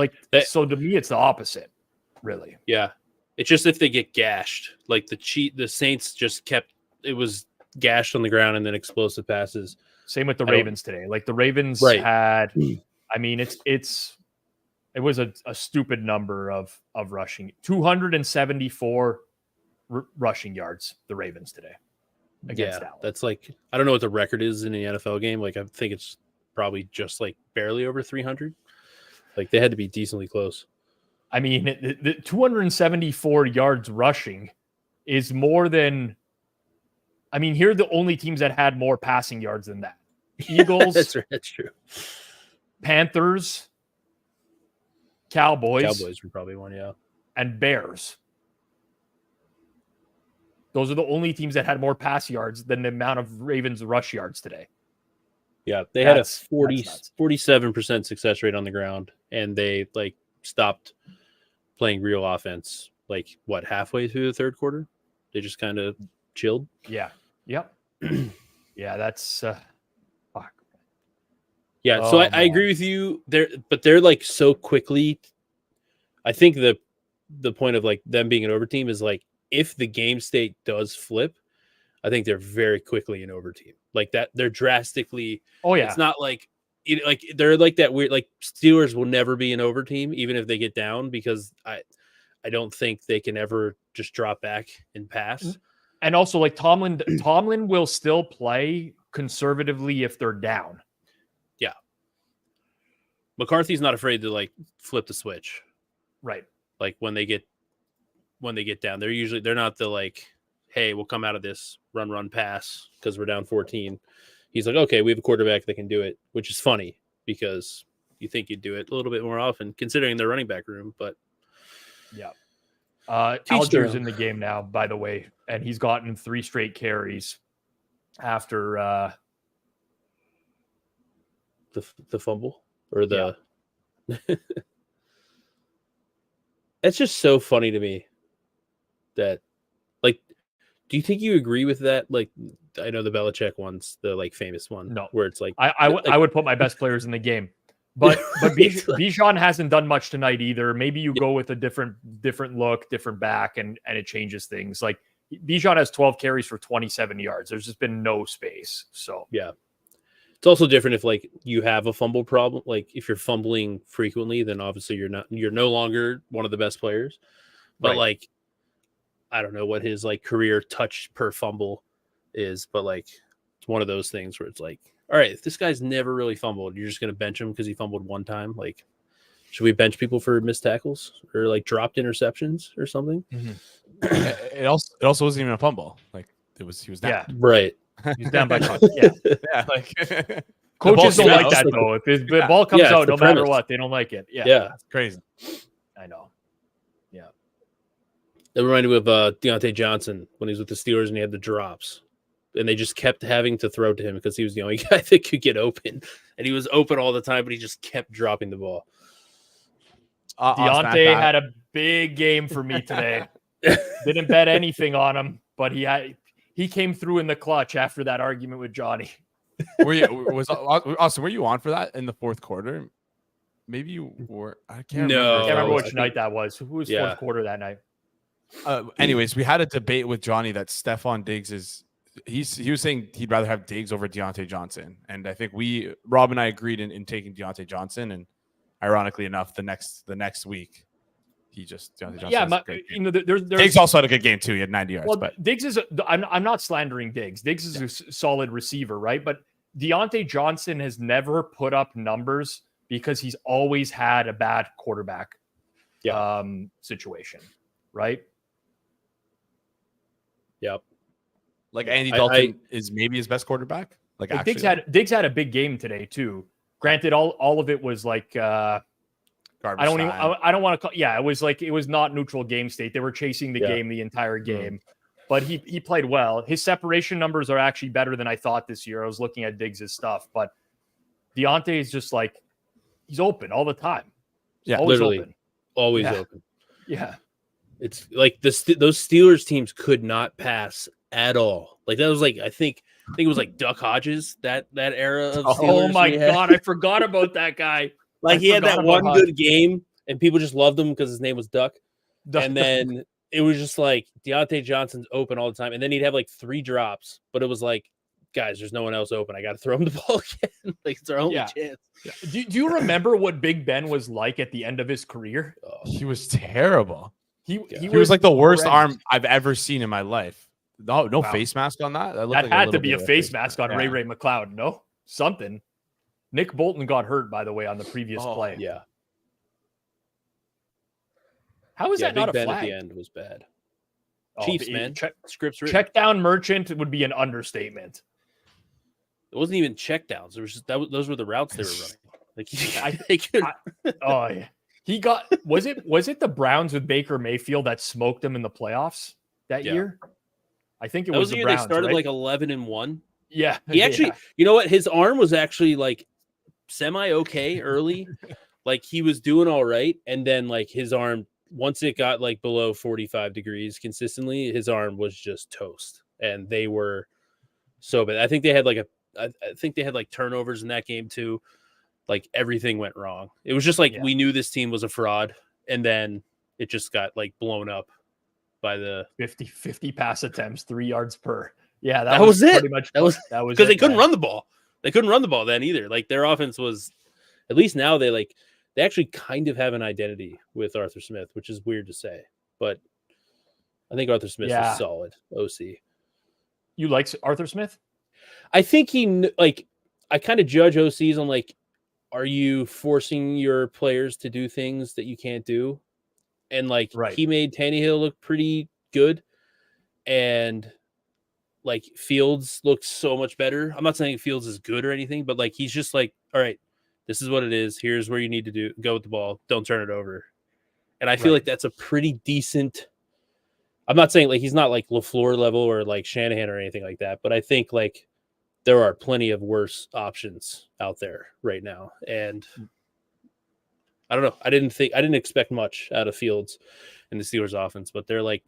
to me it's the opposite, really. Yeah. It's just if they get gashed, like the Saints just kept it was gashed on the ground and then explosive passes. Same with the Ravens today. Like the Ravens had, I mean, it was a stupid number of rushing, 274 rushing yards. The Ravens today against Dallas. That's like I don't know what the record is in the NFL game. Like I think it's probably just like barely over 300. Like they had to be decently close. I mean, the 274 yards rushing is more than. I mean, here are the only teams that had more passing yards than that. Eagles, that's true. Panthers, Cowboys were probably one, yeah. And Bears. Those are the only teams that had more pass yards than the amount of Ravens rush yards today. Yeah, they had a 47% success rate on the ground, and they like stopped playing real offense like what halfway through the third quarter. They just kind of chilled. Yeah. Yep. Yeah, that's fuck. Yeah, so I agree with you there, but they're like so quickly. I think the point of like them being an over team is like if the game state does flip, I think they're very quickly an over team. Like that, they're drastically. Oh yeah, it's not like like they're like that weird. Like Steelers will never be an over team, even if they get down, because I don't think they can ever just drop back and pass. And also, like Tomlin will still play conservatively if they're down. Yeah, McCarthy's not afraid to like flip the switch, right? Like when they get down, they're not the like, hey, we'll come out of this run pass because we're down 14. He's like, okay, we have a quarterback that can do it, which is funny because you think you'd do it a little bit more often considering their running back room, but yeah. Alger's in the game now, by the way, and he's gotten 3 straight carries after the fumble or the. Yeah. It's just so funny to me that, like, do you think you agree with that? Like, I know the Belichick one's the like famous one, no, where it's like I would put my best players in the game. But Bijan hasn't done much tonight either. Maybe you go with a different look, different back, and it changes things. Like Bijan has 12 carries for 27 yards. There's just been no space. So yeah, it's also different if like you have a fumble problem. Like if you're fumbling frequently, then obviously you're no longer one of the best players. But like I don't know what his like career touch per fumble is, but like it's one of those things where it's like, all right, if this guy's never really fumbled, you're just going to bench him because he fumbled one time. Like, should we bench people for missed tackles or like dropped interceptions or something? Mm-hmm. It also wasn't even a fumble. Like he was down. Yeah, right. He's down by touch. Yeah, like coaches don't like that though. If the ball comes out, no matter what, they don't like it. Yeah, it's crazy. I know. Yeah, it reminded me of Deontay Johnson when he was with the Steelers and he had the drops. And they just kept having to throw to him because he was the only guy that could get open. And he was open all the time, but he just kept dropping the ball. Deontay had a big game for me today. Didn't bet anything on him, but he came through in the clutch after that argument with Johnny. Austin, were you on for that in the fourth quarter? Maybe you were. I can't remember which night that was. Who was fourth quarter that night? Anyways, we had a debate with Johnny that Stephon Diggs is. He was saying he'd rather have Diggs over Deontay Johnson, and I think Rob and I agreed in taking Deontay Johnson. And ironically enough, the next week, Deontay Johnson. There's Diggs also had a good game too. He had 90 yards. Well, but Diggs is. I'm not slandering Diggs. Diggs is a solid receiver, right? But Deontay Johnson has never put up numbers because he's always had a bad quarterback situation, right? Yep. Like Andy Dalton is maybe his best quarterback. Like Diggs had a big game today too. Granted, all of it was like I don't want to call. Yeah, it was like it was not neutral game state. They were chasing the game the entire game, but he played well. His separation numbers are actually better than I thought this year. I was looking at Diggs' stuff, but Deontay is just like, he's open all the time. Yeah, always literally. open. Always Yeah. open. Yeah. It's like those Steelers teams could not pass at all. Like that was like I think it was like Duck Hodges that era of Steelers. Oh my we had. God, I forgot about that guy. Like I he had forgot that about one good game, and people just loved him because his name was Duck. And then it was just like Deontay Johnson's open all the time, and then he'd have like 3 drops, but it was like, guys, there's no one else open. I got to throw him the ball again. Like it's our only chance. Do you remember what Big Ben was like at the end of his career? He was terrible. He was like the worst horrendous. arm I've ever seen in my life. No Wow. face mask on that. That looked like had to little be bit a of face mask on Yeah. Ray McLeod. No, something. Nick Bolton got hurt, by the way, on the previous play. Yeah. How is that Big not a Ben flag? at the end was bad. Oh, Chiefs, it- man. Scripts written. Check down merchant would be an understatement. It wasn't even check downs. It was just those were the routes they were running. Like Oh yeah. Was it the Browns with Baker Mayfield that smoked them in the playoffs that Yeah. year? I think it that was the the year Browns. they started right? like 11-1. Yeah. He actually, you know what? His arm was actually like semi okay early. Like he was doing all right, and then like his arm, once it got like below 45 degrees consistently, his arm was just toast, and they were so bad. I think they had like turnovers in that game too. Like everything went wrong. It was just like we knew this team was a fraud, and then it just got like blown up by the 50 pass attempts, 3 yards per. Yeah, that was it. Pretty much That was because they couldn't run the ball. They couldn't run the ball then either. Like their offense was, at least now they actually kind of have an identity with Arthur Smith, which is weird to say, but I think Arthur Smith is solid OC. You like Arthur Smith? I think I kind of judge OCs on like, are you forcing your players to do things that you can't do? And like he made Tannehill look pretty good, and like Fields looked so much better. I'm not saying Fields is good or anything, but like he's just like, all right, this is what it is. Here's where you need to go with the ball. Don't turn it over. And I feel like that's a pretty decent. I'm not saying like he's not like LaFleur level or like Shanahan or anything like that, but I think like there are plenty of worse options out there right now. And I don't know. I didn't expect much out of Fields in the Steelers offense, but they're like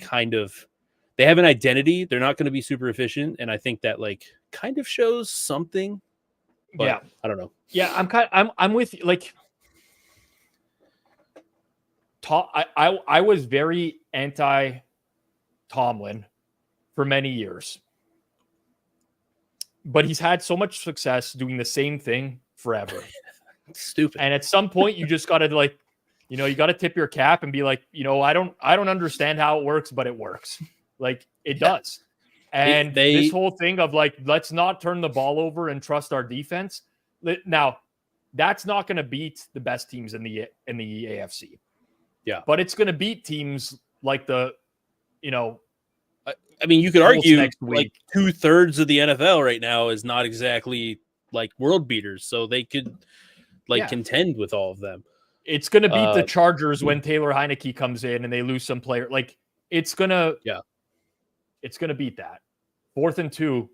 they have an identity. They're not going to be super efficient. And I think that like kind of shows something, but I don't know. Yeah. I'm with you. Like I was very anti Tomlin for many years, but he's had so much success doing the same thing forever. Stupid. And at some point you just got to like, you got to tip your cap and be like, I don't understand how it works, but it works. Like it does. And this whole thing of like, let's not turn the ball over and trust our defense. Now that's not going to beat the best teams in the AFC. Yeah. But it's going to beat teams like I mean, you could argue like 2/3 of the NFL right now is not exactly like world beaters. So they could contend with all of them. It's going to beat the Chargers when Taylor Heineke comes in and they lose some player. Like it's going to beat that. 4th and 2,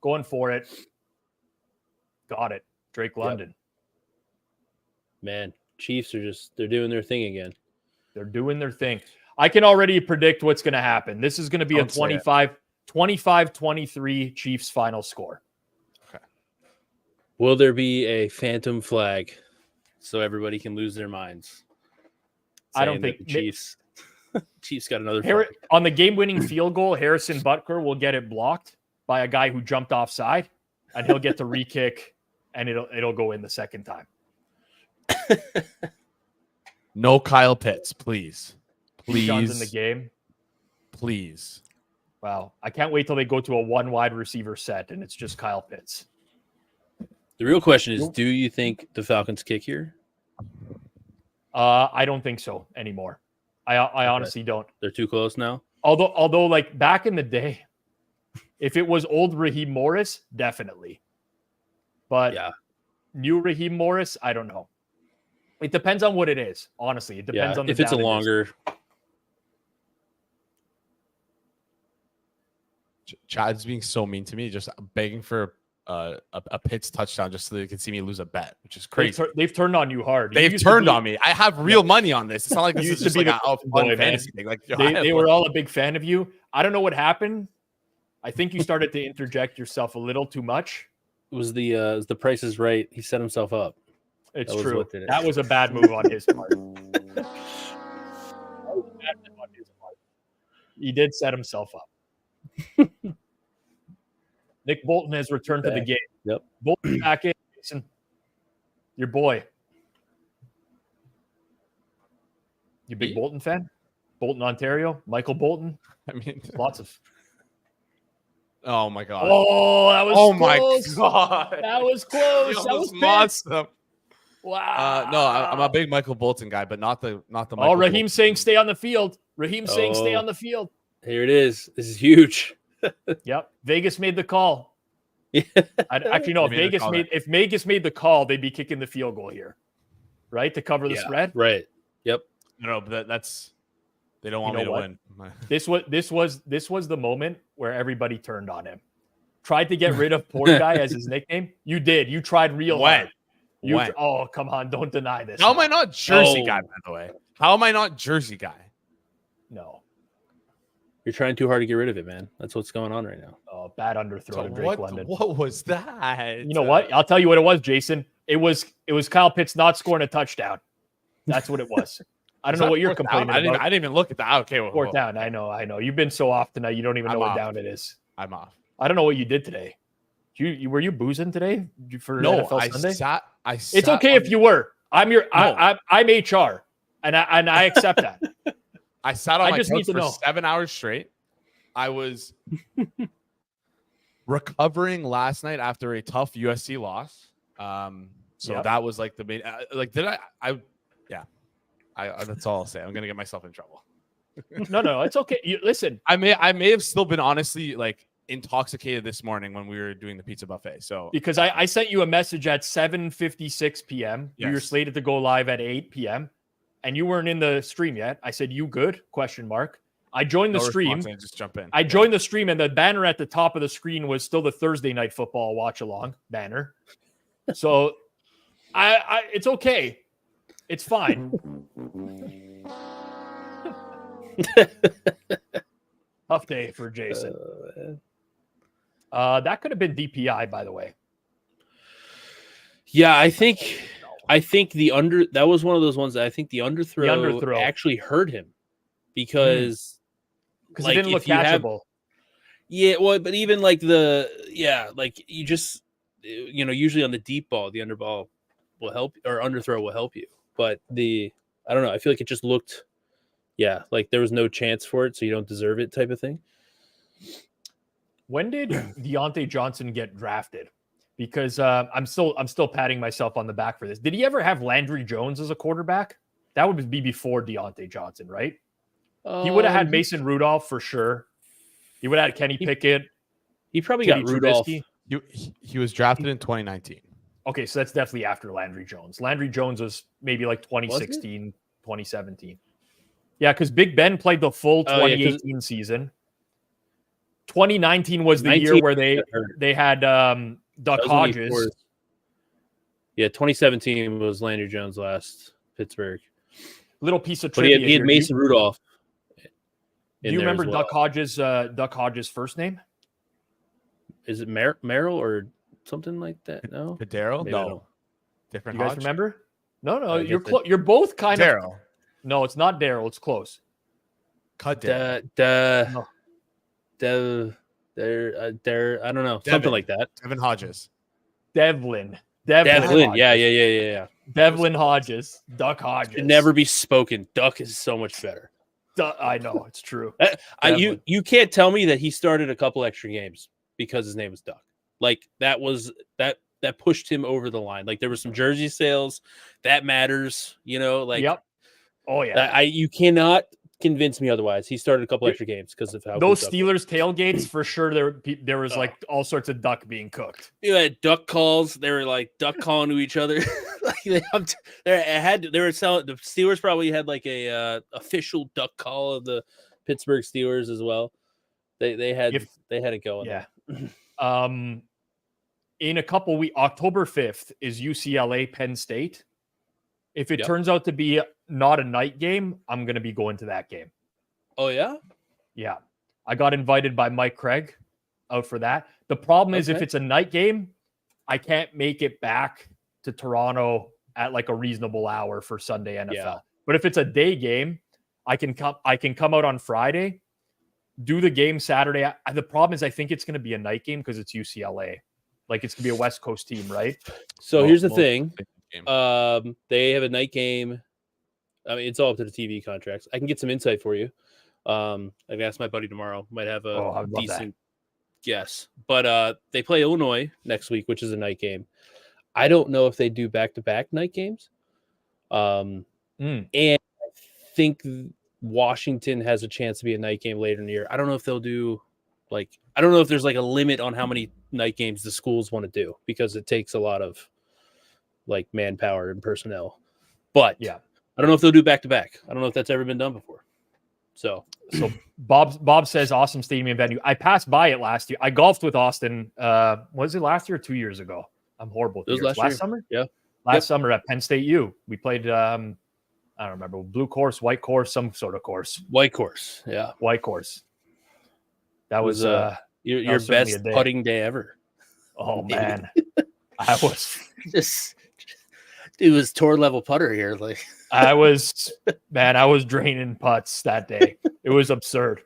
going for it. Got it. Drake London. Yep. Man, Chiefs are they're doing their thing again. They're doing their thing. I can already predict what's going to happen. This is going to be a 25-23 Chiefs final score. Okay. Will there be a phantom flag so everybody can lose their minds? I don't think the Chiefs got another flag. On the game-winning field goal, Harrison Butker will get it blocked by a guy who jumped offside, and he'll get the re-kick, and it'll go in the second time. No Kyle Pitts, please. John's in the game. Please. Wow. I can't wait till they go to a 1 wide receiver set and it's just Kyle Pitts. The real question is, do you think the Falcons kick here? I don't think so anymore. I honestly don't. They're too close now? Although like back in the day, if it was old Raheem Morris, definitely. But new Raheem Morris, I don't know. It depends on what it is. Honestly, it depends on if it's a longer. Chad's being so mean to me, just begging for a Pitts touchdown just so they can see me lose a bet, which is crazy. They've turned on you hard. They've turned on me. I have real money on this. It's not like this is just like a fun fantasy thing. Like they were all a big fan of you. I don't know what happened. I think you started to interject yourself a little too much. It was the Price is Right. He set himself up. It's true. That was a bad move on his part. He did set himself up. Nick Bolton has returned to the game. Yep. Bolton back in. Jason. Your boy. You big Bolton fan? Bolton, Ontario? Michael Bolton? I mean, lots of. Oh my god. Oh, that was close. My god. That was close. Yo, that was monster. Wow. No, I'm a big Michael Bolton guy, but not the Michael Raheem Bolton. saying stay on the field. Raheem saying stay on the field. Here it is. This is huge. Yep. Vegas made the call. Yeah. Actually, no. If Vegas made the call, they'd be kicking the field goal here, right, to cover the spread. Right. Yep. No, but that's they don't want me to win. This was the moment where everybody turned on him. Tried to get rid of Poor Guy as his nickname. You did. You tried real hard. Oh, come on! Don't deny this. How am I not Jersey guy? By the way, how am I not Jersey guy? No. You're trying too hard to get rid of it, man. That's what's going on right now. Oh, bad underthrow to Drake London. What was that? You know what? I'll tell you what it was, Jason. It was Kyle Pitts not scoring a touchdown. That's what it was. I don't know what you're complaining about. I didn't even look at that. Okay, fourth down. I know. You've been so off tonight. You don't even know what down it is. I'm off. I don't know what you did today. Were you boozing today for NFL Sunday? It's okay if you were. I'm HR, and I accept that. I sat on my couch for 7 hours straight. I was recovering last night after a tough USC loss. That was like the main. That's all I'll say. I'm gonna get myself in trouble. No, it's okay. Listen, I may have still been honestly like intoxicated this morning when we were doing the pizza buffet. So because I sent you a message at 7:56 p.m. Yes. You were slated to go live at 8 p.m. and you weren't in the stream yet. I said, "You good?" ? I joined the stream. Just jump in. I joined the stream, and the banner at the top of the screen was still the Thursday Night Football watch along banner. So, it's okay. It's fine. Tough day for Jason. That could have been DPI, by the way. Yeah, I think that was one of those ones that I think the underthrow actually hurt him because it didn't look catchable. But even like you just usually on the deep ball, the underball will help or underthrow will help you. But I don't know. I feel like it just looked, like there was no chance for it, so you don't deserve it type of thing. When did Deontay Johnson get drafted? Because I'm still patting myself on the back for this. Did he ever have Landry Jones as a quarterback? That would be before Deontay Johnson, right? He would have had Mason Rudolph for sure. He would have had Kenny Pickett. He probably got Rudolph. He was drafted in 2019. Okay, so that's definitely after Landry Jones. Landry Jones was maybe like 2016, 2017. Yeah, because Big Ben played the full 2018 season. 2019 was the year where they had Duck Hodges. Yeah, 2017 was Landry Jones last Pittsburgh. Little piece of trivia. But he had Mason Rudolph. Do you remember Duck Hodges' first name? Is it Merrill or something like that? No, Daryl. No, different. You guys remember? No. You're both kind of. Daryl. No, it's not Daryl. It's close. Cut I don't know. Something like that. Devin Hodges. Devlin. Hodges. Yeah. Devlin Hodges. Duck Hodges. Should never be spoken. Duck is so much better. I know. It's true. You can't tell me that he started a couple extra games because his name was Duck. Like that pushed him over the line. Like there were some jersey sales. That matters. Yep. Oh, yeah. You cannot convince me otherwise. He started a couple extra games because of how those Steelers tailgates for sure. There was like all sorts of duck being cooked. You had duck calls. They were like duck calling to each other. The Steelers probably had like a official duck call of the Pittsburgh Steelers as well. They had it going. Yeah. in a couple weeks, October 5th is UCLA Penn State. If it turns out to be not a night game, I'm going to be going to that game. Oh, yeah? Yeah. I got invited by Mike Craig out for that. The problem is if it's a night game, I can't make it back to Toronto at like a reasonable hour for Sunday NFL. Yeah. But if it's a day game, I can come out on Friday, do the game Saturday. The problem is I think it's going to be a night game because it's UCLA. Like it's going to be a West Coast team, right? So here's the thing. They have a night game. I mean, it's all up to the TV contracts. I can get some insight for you. I can ask my buddy tomorrow. Might have a decent guess. But they play Illinois next week, which is a night game. I don't know if they do back-to-back night games. And I think Washington has a chance to be a night game later in the year. I don't know if they'll do I don't know if there's like a limit on how many night games the schools want to do because it takes a lot of like manpower and personnel. But I don't know if they'll do back-to-back. I don't know if that's ever been done before. So Bob says awesome stadium venue. I passed by it last year. I golfed with Austin. Was it last year or 2 years ago? I'm horrible. It was last summer? Yeah. Last summer at Penn State U. We played I don't remember, blue course, white course, some sort of course. White course. Yeah. White course. That was your best putting day ever. Oh man. I was just it was tour level putter here. Like I was draining putts that day. It was absurd.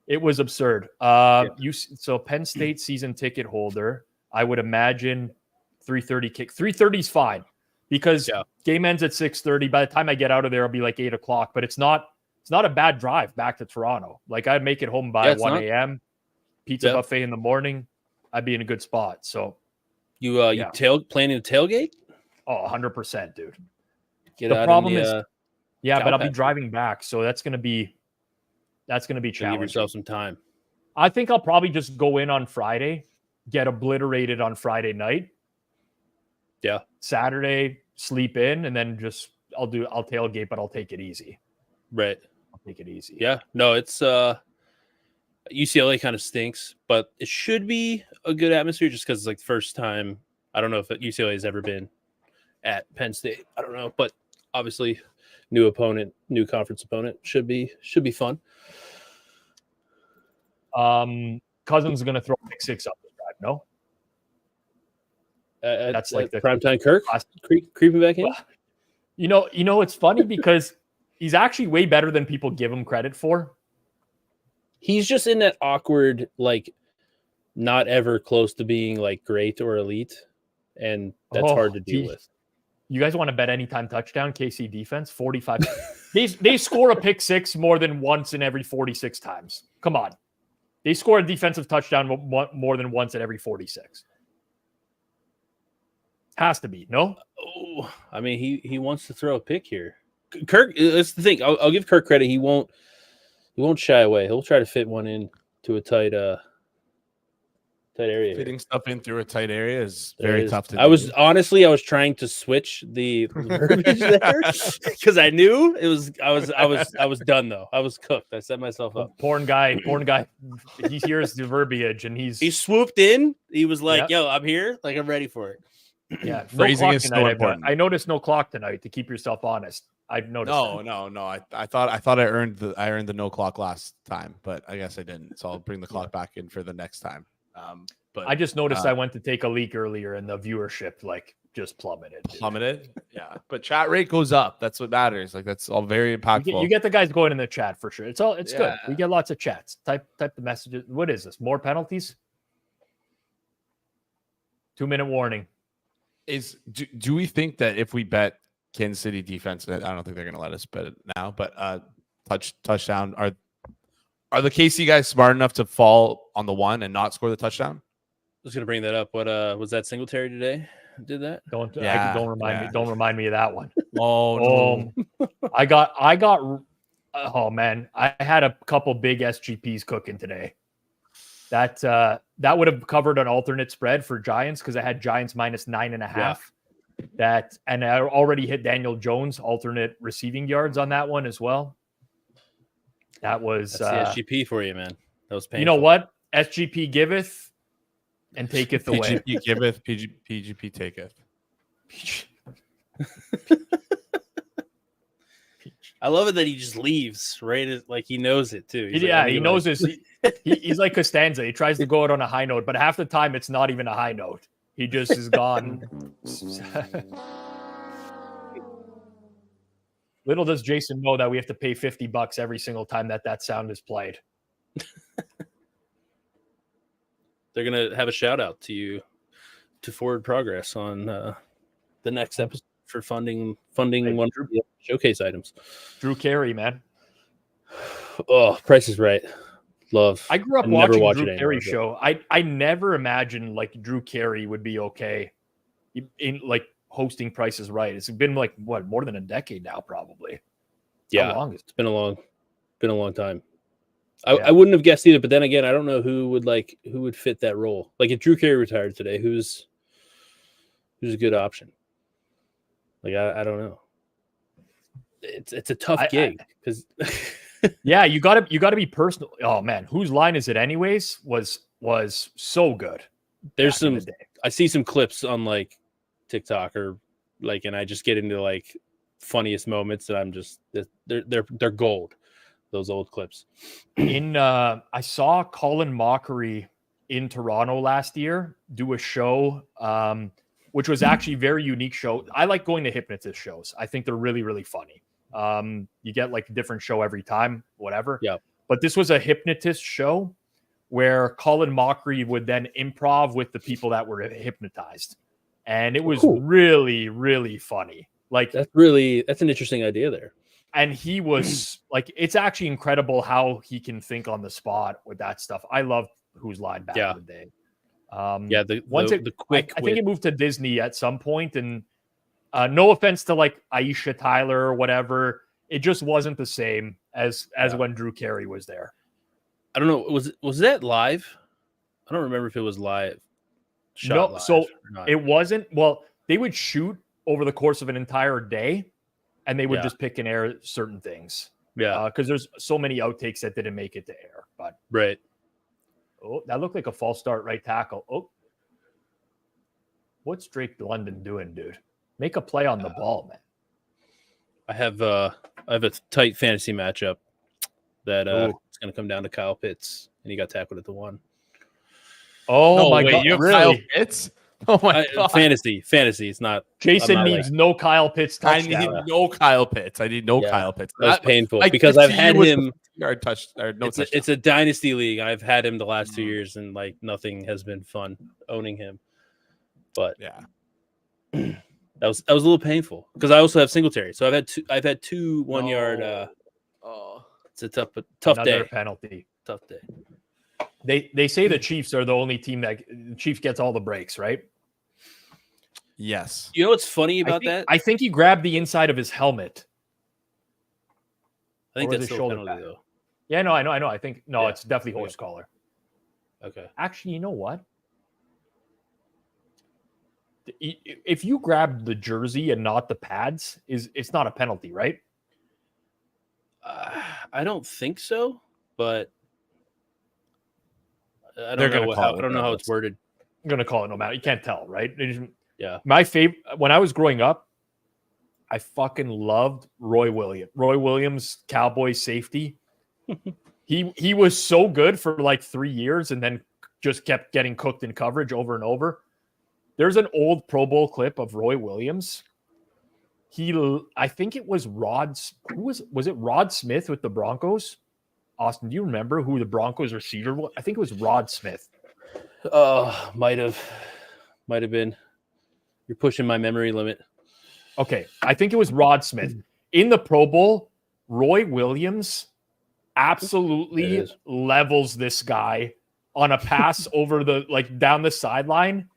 So Penn State season ticket holder, I would imagine 3:30 kick. 3:30 is fine because game ends at 6:30. By the time I get out of there, it'll be like 8 o'clock. But it's not a bad drive back to Toronto. Like I'd make it home by 1 a.m. Pizza buffet in the morning. I'd be in a good spot. So you planning to tailgate? Oh, 100%, dude. The problem is, but I'll be driving back, so that's gonna be challenging. Give yourself some time. I think I'll probably just go in on Friday, get obliterated on Friday night. Yeah. Saturday, sleep in, and then I'll tailgate, but I'll take it easy. Right. I'll take it easy. Yeah. No, it's UCLA kind of stinks, but it should be a good atmosphere just because it's like the first time. I don't know if UCLA has ever been at Penn State. I don't know, but obviously new opponent, new conference opponent should be fun. Cousins is going to throw pick six up the drive. No, that's like the primetime Kirk creeping back in. You know, it's funny because he's actually way better than people give him credit for. He's just in that awkward, like, not ever close to being like great or elite, and that's hard to deal with. You guys want to bet anytime touchdown? KC defense 45. they score a pick six more than once in every 46 times. Come on, they score a defensive touchdown more than once at every 46. Has to be, no? Oh, I mean, he wants to throw a pick here. Kirk, that's the thing. I'll give Kirk credit. He won't shy away. He'll try to fit one in to a tight area. Fitting stuff in through a tight area is very tough to do. I was trying to switch the verbiage there because I knew it was. I was done though. I was cooked. I set myself up. Porn guy. He hears the verbiage and he swooped in. He was like, "Yo, I'm here. Like I'm ready for it." Yeah, phrasing is so important. I noticed no clock tonight to keep yourself honest. I've noticed. No. I thought I earned the no clock last time, but I guess I didn't. So I'll bring the clock back in for the next time. But I just noticed I went to take a leak earlier and the viewership just plummeted. Yeah. But chat rate goes up. That's what matters. Like that's all very impactful. You get the guys going in the chat for sure. It's good. We get lots of chats. Type the messages. What is this? More penalties? 2-minute warning. Do we think that if we bet Kansas City defense, I don't think they're going to let us bet it now, but touchdown, are the KC guys smart enough to fall on the one and not score the touchdown? I was going to bring that up. What was that Singletary today? Did that? Don't remind me of that one. Oh no. I got oh man, I had a couple big SGPs cooking today. That would have covered an alternate spread for Giants because I had Giants -9.5. Yeah. And I already hit Daniel Jones alternate receiving yards on that one as well. That's the SGP for you, man. That was painful. You know what? SGP giveth, and taketh away. PGP giveth, PGP taketh. I love it that he just leaves, right? Like he knows it too. He's Yeah, like, he knows this. He's like Costanza. He tries to go out on a high note, but half the time it's not even a high note. He just is gone. Little does Jason know that we have to pay $50 every single time that sound is played. They're gonna have a shout out to you to Forward Progress on the next episode for funding one of the showcase items. Drew Carey, man. Oh, Price is Right. Love. I grew up watching Drew Carey show. I never imagined like Drew Carey would be okay in like hosting Price is Right. It's been like what, more than a decade now, probably. Yeah, how long is it? It's been a long time. I wouldn't have guessed either, but then again, I don't know who would fit that role. Like if Drew Carey retired today, who's a good option? Like I don't know. It's a tough gig because yeah, you gotta be personal. Oh man, whose line is it anyways? Was so good. There's some I see some clips on like TikTok or like, and I just get into like funniest moments that I'm just they're gold. Those old clips. I saw Colin Mockery in Toronto last year do a show, which was actually a very unique show. I like going to hypnotist shows. I think they're really, really funny. You get like a different show every time, whatever. Yeah. But this was a hypnotist show where Colin Mockery would then improv with the people that were hypnotized. And it was really, really funny. Like that's an interesting idea there. And he was like, it's actually incredible how he can think on the spot with that stuff. I loved Whose Line back in the day. The quick. I think it moved to Disney at some point, and no offense to like Aisha Tyler or whatever, it just wasn't the same as when Drew Carey was there. I don't know. Was that live? I don't remember if it was live. No, so it wasn't. Well, they would shoot over the course of an entire day. And they would just pick and air certain things. Yeah. Because there's so many outtakes that didn't make it to air. But right. Oh, that looked like a false start right tackle. Oh. What's Drake London doing, dude? Make a play on the ball, man. I have a tight fantasy matchup that it's going to come down to Kyle Pitts, and he got tackled at the 1. Oh, my God. You really? Kyle Pitts? Oh my God. Fantasy. It's not. Jason needs no Kyle Pitts touchdown. I need no Kyle Pitts. Kyle Pitts. That's painful because I've had him. It's a dynasty league. I've had him the last 2 years, and like nothing has been fun owning him. But yeah, that was a little painful because I also have Singletary. So I've had two 1 yard. It's a tough day. Penalty. Tough day. They say the Chiefs are the only team that the Chiefs gets all the breaks, right? Yes. You know what's funny about that? I think he grabbed the inside of his helmet. I think that's still a penalty, though. Yeah, no, I know. I think it's definitely horse collar. Okay. Actually, you know what? If you grab the jersey and not the pads, it's not a penalty, right? I don't think so, but I don't know how it's worded. I'm gonna call it no matter. You can't tell, right? Yeah. My favorite when I was growing up, I fucking loved Roy Williams. Roy Williams, Cowboy safety. He was so good for like 3 years, and then just kept getting cooked in coverage over and over. There's an old Pro Bowl clip of Roy Williams. I think it was was it Rod Smith with the Broncos? Austin, do you remember who the Broncos receiver was? I think it was Rod Smith. Might have been. You're pushing my memory limit. Okay, I think it was Rod Smith. In the Pro Bowl, Roy Williams absolutely levels this guy on a pass over down the sideline.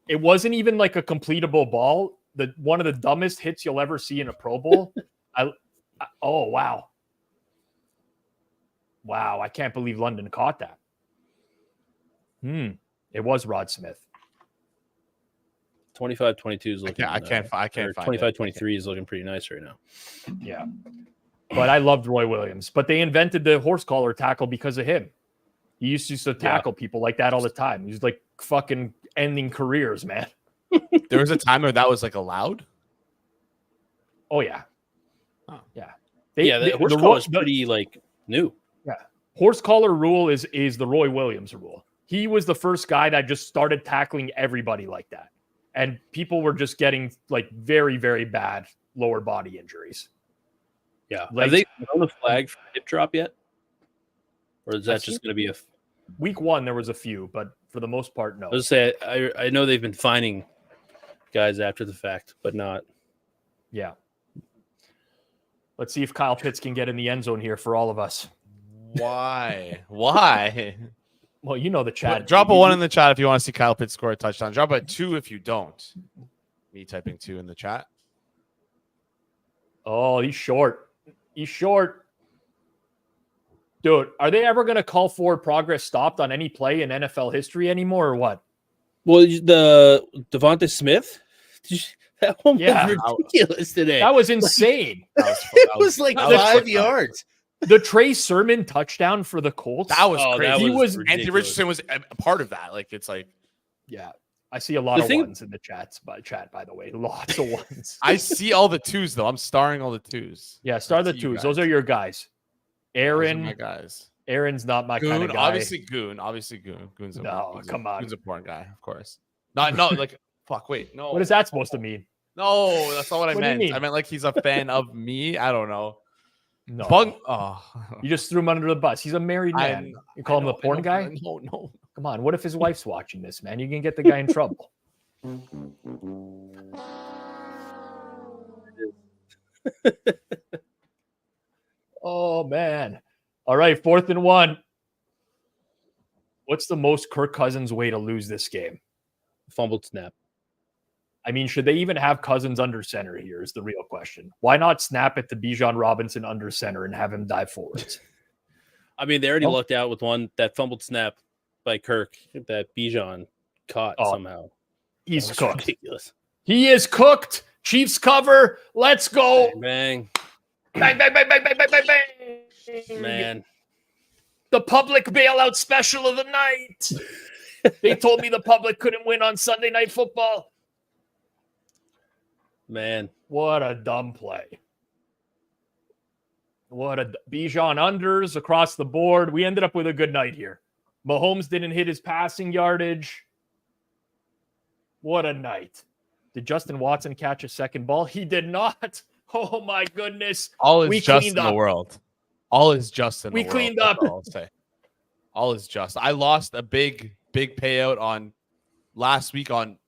It wasn't even like a completable ball. One of the dumbest hits you'll ever see in a Pro Bowl. Oh, wow. Wow, I can't believe London caught that. It was Rod Smith. 25-22 is looking. I can't find 25-23 is looking pretty nice right now. Yeah, but I loved Roy Williams. But they invented the horse collar tackle because of him. He used to tackle people like that all the time. He's like fucking ending careers, man. There was a time where that was like allowed. Oh yeah, The the horse collar is pretty like new. Yeah, horse collar rule is the Roy Williams rule. He was the first guy that just started tackling everybody like that, and people were just getting like very, very bad lower body injuries. Yeah, Like, have they on the flag for hip drop yet, or is that just going to be a week 1? There was a few, but for the most part, no. I was say I know they've been finding guys after the fact, but not. Yeah. Let's see if Kyle Pitts can get in the end zone here for all of us. Why? Why? Well, you know the chat. Drop a 1 in the chat if you want to see Kyle Pitts score a touchdown. Drop a 2 if you don't. Me typing 2 in the chat. Oh, he's short. He's short. Dude, are they ever going to call for progress stopped on any play in NFL history anymore or what? Well, the Devonta Smith, that one Yeah. was ridiculous today. That was insane. It was like 5 yards. The Trey Sermon touchdown for the Colts. That was Oh, crazy. that He was ridiculous. Anthony Richardson was a part of that. Like, it's like, Yeah. I see a lot The of thing- ones in the chat, by the way. Lots of ones. I see all the 2s though. I'm starring all the 2s. Yeah, start the That's you 2s. guys. Those are your guys. Those are my Aaron. guys. Aaron's not my Goon, kind of guy. obviously Goon. Goon's a, No, Goon's come a, on. Goon's a porn guy, of course. No, like, fuck, wait. No. What is that supposed to mean? No, that's not what I What do you meant. mean? I meant like he's a fan of me. I don't know. No. Bung. Oh. You just threw him under the bus. He's a married man. You call him the porn guy? No. Come on. What if his wife's watching this, man? You can get the guy in trouble. Oh, man. All right. 4th and 1. What's the most Kirk Cousins way to lose this game? Fumbled snap. I mean, should they even have Cousins under center here is the real question. Why not snap it to Bijan Robinson under center and have him dive forwards? I mean, they already Oh. lucked out with that fumbled snap by Kirk that Bijan caught somehow. He's That was cooked. ridiculous. He is cooked. Chiefs cover. Let's go. Bang, Bang, bang, bang, bang, bang, bang, bang, bang. man. The public bailout special of the night. They told me the public couldn't win on Sunday Night Football. Man. What a dumb play. Bijan unders across the board. We ended up with a good night here. Mahomes didn't hit his passing yardage. What a night. Did Justin Watson catch a second ball? He did not. Oh my goodness. All is We just cleaned in the up. world. All is just in We the world. cleaned That's up. all I'll say. All is just. I lost a big payout on last week on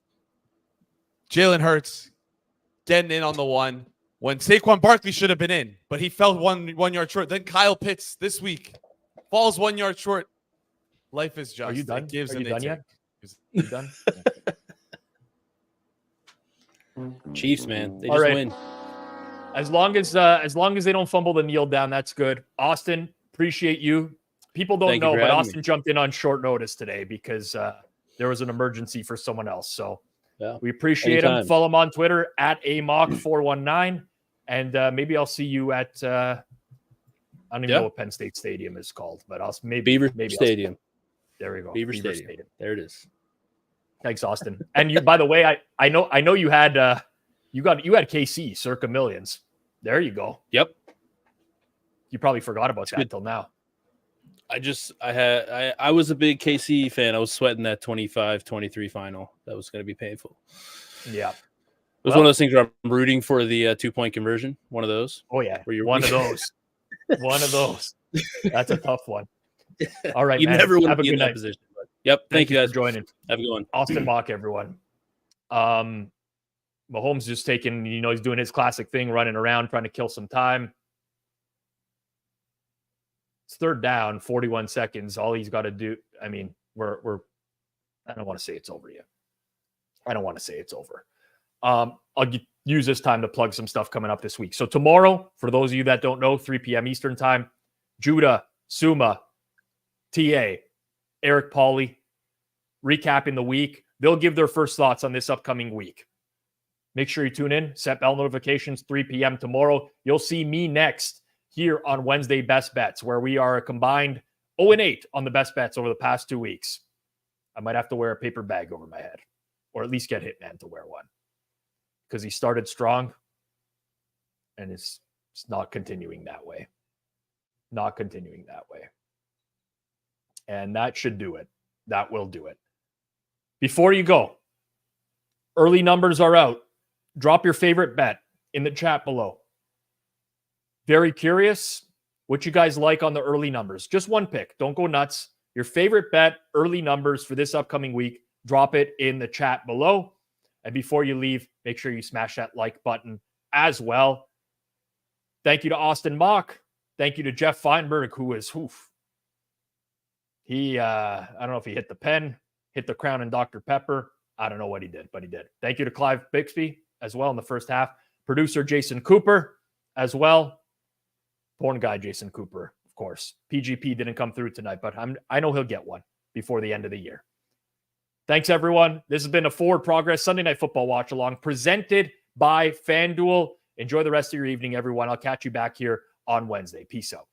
Jalen Hurts getting in on the 1 when Saquon Barkley should have been in, but he fell 1 yard short. Then Kyle Pitts this week falls 1 yard short. Life is just. Are you done? It gives Are and you they done take. yet? You done? Chiefs, man. They All just right. win. As long as they don't fumble the kneel down, that's good. Austin, appreciate you. People don't Thank you know, for but having Austin me. jumped in on short notice today because there was an emergency for someone else. So Yeah. we appreciate him. Anytime. Follow him on Twitter at amock419. And maybe I'll see you at I don't even know what Penn State Stadium is called, but I'll maybe Beaver maybe Stadium. there we go. Beaver Stadium. There it is. Thanks, Austin. And you, by the way, I know you had you had KC circa millions. There you go. Yep. You probably forgot about that good. till now. I was a big KC fan. I was sweating that 25-23 final. That was going to be painful. Yeah. It was one of those things where I'm rooting for the 2-point conversion. One of those. Oh yeah. Where you're One of those. One of those. That's a tough one. All right, You man. never want Have to a be good in that night. position. But, yep. Thank you guys for joining. Have a good one. Austin Mock, everyone. Mahomes just taking, he's doing his classic thing, running around, trying to kill some time. It's 3rd down, 41 seconds. All he's got to do, I mean, we're I don't want to say it's over yet. I don't want to say it's over. I'll use this time to plug some stuff coming up this week. So tomorrow, for those of you that don't know, 3 p.m. Eastern time, Judah, Suma, TA, Eric Pauly, recapping the week. They'll give their first thoughts on this upcoming week. Make sure you tune in, set bell notifications, 3 p.m. tomorrow. You'll see me next here on Wednesday Best Bets, where we are a combined 0-8 on the best bets over the past 2 weeks. I might have to wear a paper bag over my head, or at least get Hitman to wear one, because he started strong and it's not continuing that way. Not continuing that way. And that should do it. That will do it. Before you go, early numbers are out. Drop your favorite bet in the chat below. Very curious what you guys like on the early numbers. Just one pick. Don't go nuts. Your favorite bet, early numbers for this upcoming week, drop it in the chat below. And before you leave, make sure you smash that like button as well. Thank you to Austin Mock. Thank you to Jeff Feinberg, who is, he, I don't know if he hit the pen, hit the crown and Dr. Pepper. I don't know what he did, but he did. Thank you to Clive Bixby as well in the first half. Producer Jason Cooper as well. Porn guy Jason Cooper, of course. PGP didn't come through tonight, but I know he'll get one before the end of the year. Thanks, everyone. This has been a Forward Progress Sunday Night Football Watch Along presented by Fanduel. Enjoy the rest of your evening, everyone. I'll catch you back here on Wednesday. Peace out.